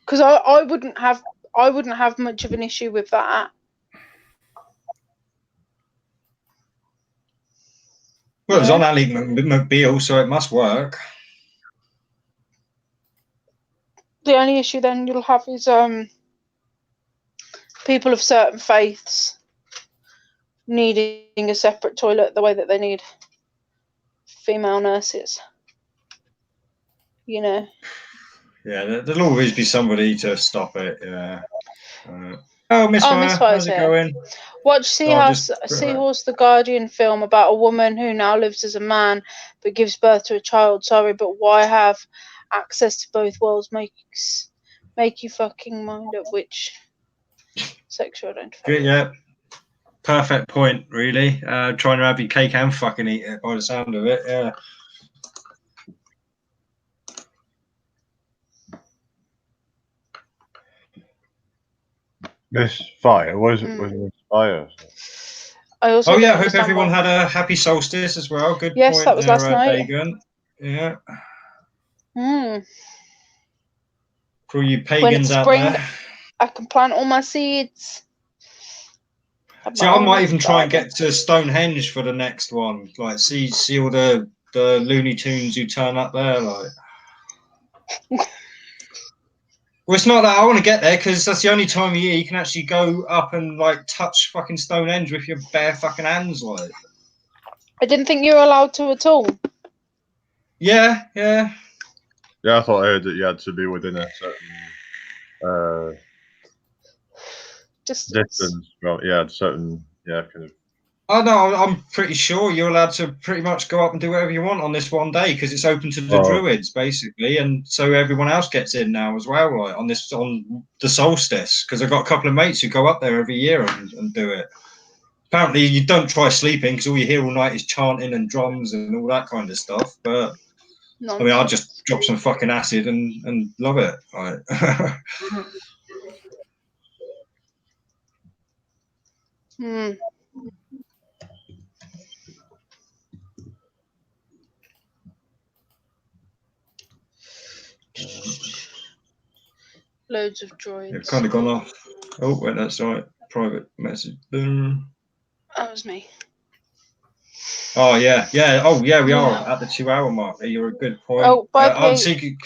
Because I wouldn't have much of an issue with that. Well, it was on Ali McBeal, so it must work. The only issue then you'll have is people of certain faiths needing a separate toilet the way that they need female nurses. You know. Yeah, there'll always be somebody to stop it. Yeah. Oh, Miss Fire, Miss Fire's how's it here. going? Watch Seahorse the Guardian film about a woman who now lives as a man but gives birth to a child. Sorry, but why have access to both worlds make you fucking mind at which sexual identification? Yeah, perfect point, really. Trying to have your cake and fucking eat it by the sound of it. Yeah. Miss Fire, was it Miss Fire? I also I hope everyone had a happy solstice as well. Good yes, point that was there, last night. Dagon. Yeah. Mm. For all you When pagans it's out spring, there. I can plant all my seeds. See, I might even try and get to Stonehenge for the next one. Like, see all the Looney Tunes who turn up there. Like, well, it's not that I want to get there because that's the only time of year you can actually go up and like touch fucking Stonehenge with your bare fucking hands. Like, I didn't think you were allowed to at all. Yeah. Yeah, I thought I heard that you had to be within a certain distance. Well, yeah, certain, kind of. Oh no, I'm pretty sure you're allowed to pretty much go up and do whatever you want on this one day because it's open to the druids basically, and so everyone else gets in now as well, like on the solstice. Because I've got a couple of mates who go up there every year and do it. Apparently, you don't try sleeping because all you hear all night is chanting and drums and all that kind of stuff. But I mean, I'll just drop some fucking acid and love it. Right. Loads of droids. It's kind of gone off. Oh, wait, that's right. Private message. Boom. That was me. Oh yeah. Oh yeah, we are at the 2 hour mark. You're a good point. Oh, bye, Pete.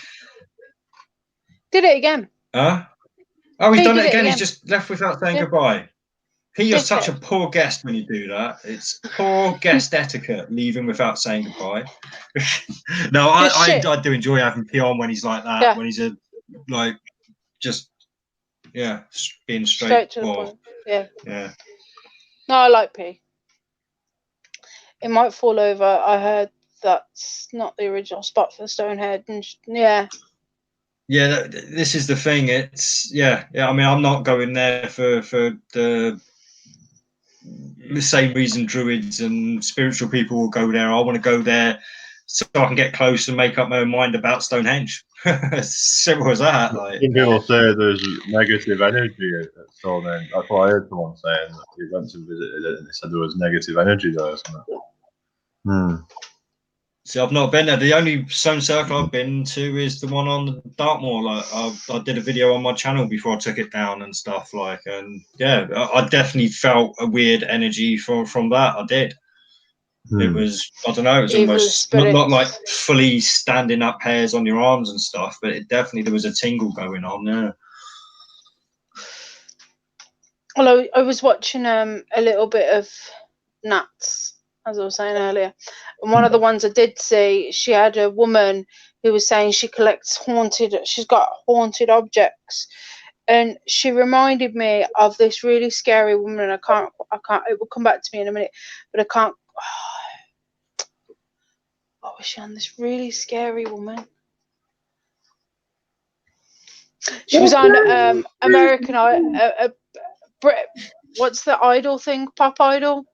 Did it again. Huh? Oh, he's Pete done it again. He's just left without saying goodbye. Pete, you're such a poor guest when you do that. It's poor guest etiquette, leaving without saying goodbye. No, I do enjoy having P on when he's like that. Yeah. When he's being straight to the point. Yeah. Yeah. No, I like P. It might fall over. I heard that's not the original spot for the Stonehenge. Yeah. Yeah, this is the thing. It's yeah. I mean, I'm not going there for the same reason druids and spiritual people will go there. I want to go there so I can get close and make up my own mind about Stonehenge. Simple as that. Like, some people say there's negative energy at Stonehenge. That's what I heard someone saying, that he went to visit it and they said there was negative energy there. See, I've not been there. The only stone circle I've been to is the one on Dartmoor. Like, I did a video on my channel before I took it down and stuff. Like, and yeah, I definitely felt a weird energy from that. I did. It was, I don't know, it was almost not like fully standing up hairs on your arms and stuff, but there was a tingle going on. Yeah. Well, I was watching a little bit of Nats, as I was saying earlier, and one of the ones I did see, she had a woman who was saying she's got haunted objects, and she reminded me of this really scary woman. And I can't. It will come back to me in a minute, but I can't. What was she on? This really scary woman. She was on American Idol. What's the Idol thing? Pop Idol.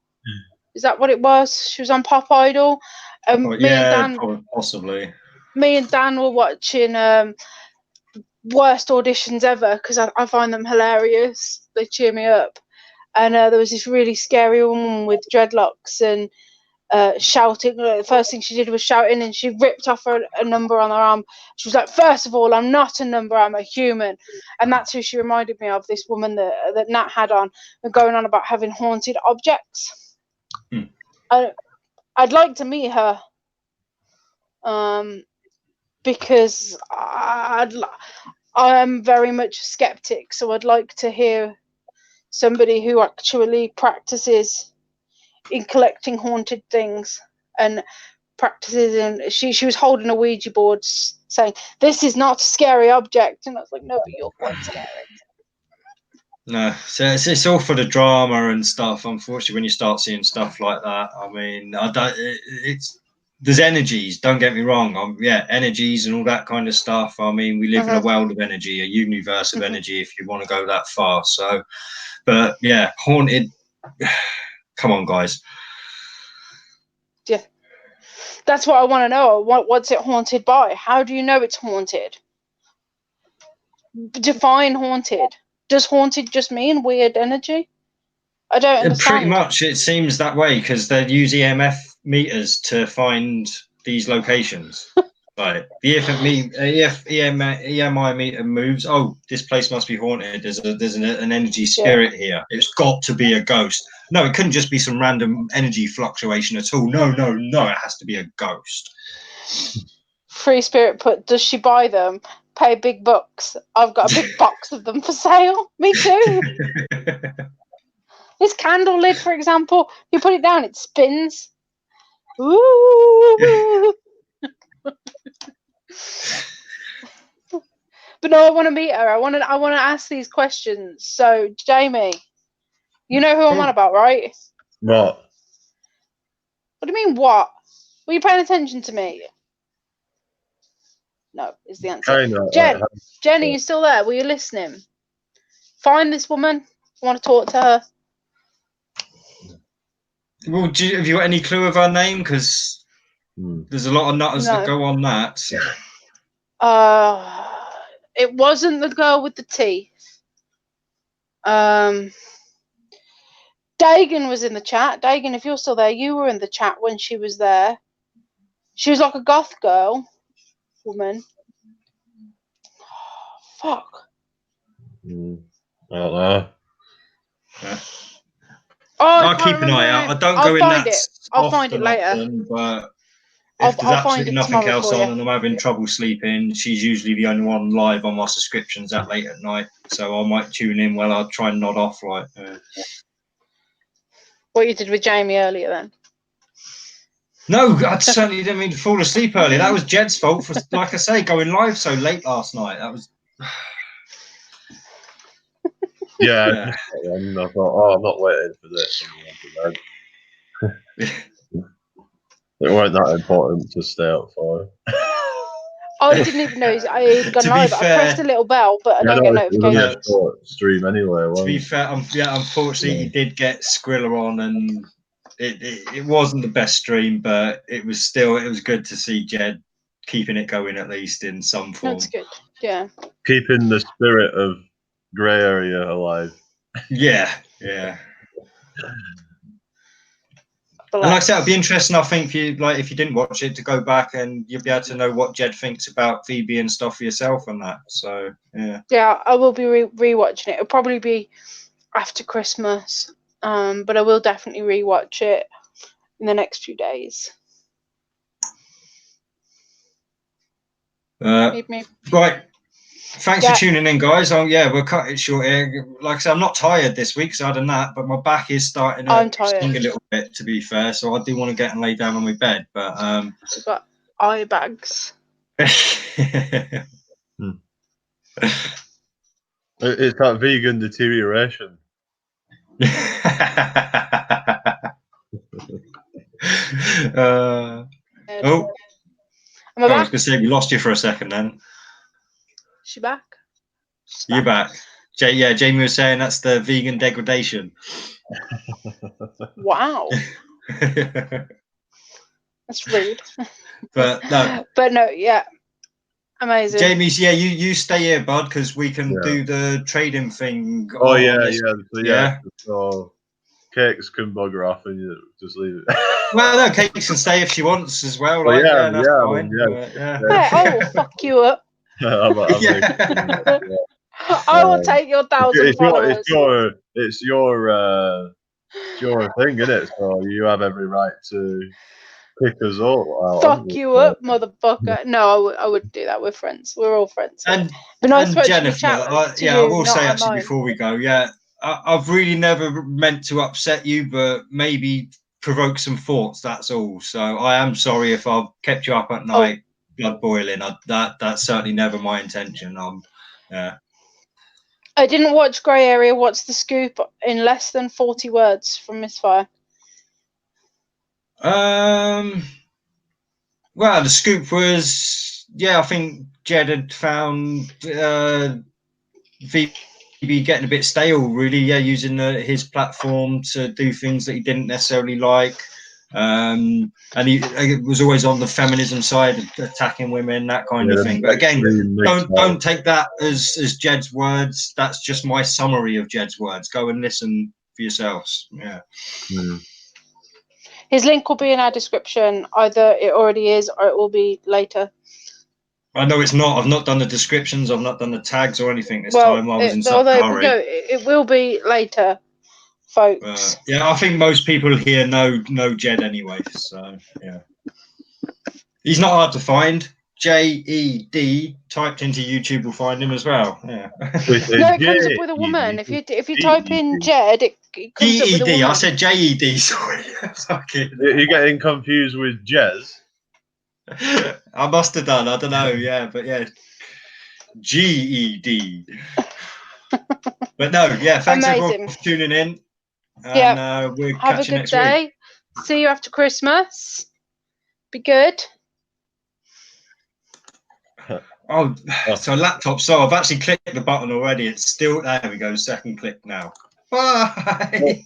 Is that what it was? She was on Pop Idol. Possibly. Me and Dan were watching worst auditions ever because I find them hilarious. They cheer me up. And there was this really scary woman with dreadlocks, and shouting. The first thing she did was shouting, and she ripped off a number on her arm. She was like, "First of all, I'm not a number, I'm a human." And that's who she reminded me of, this woman that Nat had on, and going on about having haunted objects. I'd like to meet her, because I am very much a skeptic, so I'd like to hear somebody who actually practices in collecting haunted things and practices in. She was holding a Ouija board saying, "This is not a scary object," and I was like, "No, but you're quite scary." No, so it's all for the drama and stuff. Unfortunately, when you start seeing stuff like that, I mean, I don't. There's energies. Don't get me wrong. Yeah, energies and all that kind of stuff. I mean, we live in a world of energy, a universe of energy, if you want to go that far. So, but yeah, haunted. Come on, guys. Yeah, that's what I want to know. What's it haunted by? How do you know it's haunted? Define haunted. Does haunted just mean weird energy? I don't understand. Pretty much, it seems that way, because they use EMF meters to find these locations. Right. If EMI meter moves, oh, this place must be haunted. There's an energy spirit here. It's got to be a ghost. No, it couldn't just be some random energy fluctuation at all. No, it has to be a ghost. Free Spirit put, does she buy them? Pay big bucks. I've got a big box of them for sale. Me too. This candle lid, for example, you put it down, it spins. Ooh. But no, I want to meet her. I want to ask these questions. So, Jamie, you know who I'm on about, right? What? What do you mean, what? Were you paying attention to me? No, is the answer. Jen, are you still there? Were you listening? Find this woman. I want to talk to her. Well, have you got any clue of her name? Because there's a lot of nutters that go on that. So. It wasn't the girl with the teeth. Dagan was in the chat. Dagan, if you're still there, you were in the chat when she was there. She was like a goth girl woman. Fuck. I don't know. Yeah. I'll keep an eye out. I don't go in that. I'll find it later. Often, but if there's absolutely nothing else on and I'm having trouble sleeping, she's usually the only one live on my subscriptions that late at night. So I might tune in while I try and nod off. Like what you did with Jamie earlier, then. No, I certainly didn't mean to fall asleep earlier. That was Jed's fault for, like I say, going live so late last night. That was. Yeah. And I thought, I'm not waiting for this. It weren't that important to stay up for. I didn't even know I had gone live. I pressed a little bell, but I don't get notifications. It was a stream anyway. To be fair, unfortunately, you did get Skrilla on, and it wasn't the best stream, but it was good to see Jed keeping it going, at least in some form. That's good. Yeah. Keeping the spirit of Grey Area alive. Yeah. And like I said, it'd be interesting, I think, if you didn't watch it, to go back and you'll be able to know what Jed thinks about Phoebe and stuff for yourself and that. So yeah, I will be rewatching it. It'll probably be after Christmas, but I will definitely rewatch it in the next few days. Right. Thanks for tuning in, guys. We'll cut it short here. Like I said, I'm not tired this week, so I had a nap, but my back is starting to sting a little bit, to be fair. So I do want to get and lay down on my bed, but I've got eye bags. It's that vegan deterioration. I was going to say we lost you for a second then. She back? You're back. Jamie was saying that's the vegan degradation. Wow. That's rude. But no. Yeah. Amazing. Jamie's, you stay here, bud, because we can do the trading thing. Oh, yeah. So Cakes can bugger off and you just leave it. Well, no, Cakes can stay if she wants as well. Well, Like, yeah, that's yeah, I fine. mean, yeah. But, yeah. Hey, I will fuck you up. Yeah. I will take your 1,000 followers. It's your thing, isn't it? So you have every right to pick us all out. Fuck you up, motherfucker. No, I wouldn't do that. We're friends. We're all friends. And but nice to actually Jennifer, chat to I you, will not say actually online. before we go, I've really never meant to upset you, but maybe provoke some thoughts. That's all. So I am sorry if I've kept you up at night, blood boiling. That's certainly never my intention. I didn't watch Grey Area. What's the scoop in less than 40 words from Misfire? Well, the scoop was, I think Jed had found VB getting a bit stale, really. Yeah, using his platform to do things that he didn't necessarily like. And he was always on the feminism side, attacking women, that kind of thing. But again, don't take that as Jed's words. That's just my summary of Jed's words. Go and listen for yourselves. Yeah. His link will be in our description. Either it already is or it will be later. I know it's not. I've not done the descriptions. I've not done the tags or anything this time. I was in such a hurry. It will be later, folks. I think most people here know Jed anyway. So yeah, he's not hard to find. JED typed into YouTube will find him as well. Yeah. No, it comes up with a woman. If you type in Jed, it comes up with a woman. I said JED. Sorry. You're getting confused with Jez. I must have done. I don't know. Yeah, but yeah, GED. But no, thanks everyone for tuning in. And we'll catch you next week. Have a good day. See you after Christmas. Be good. So laptop. So I've actually clicked the button already. It's still there. We go. Second click now. Bye.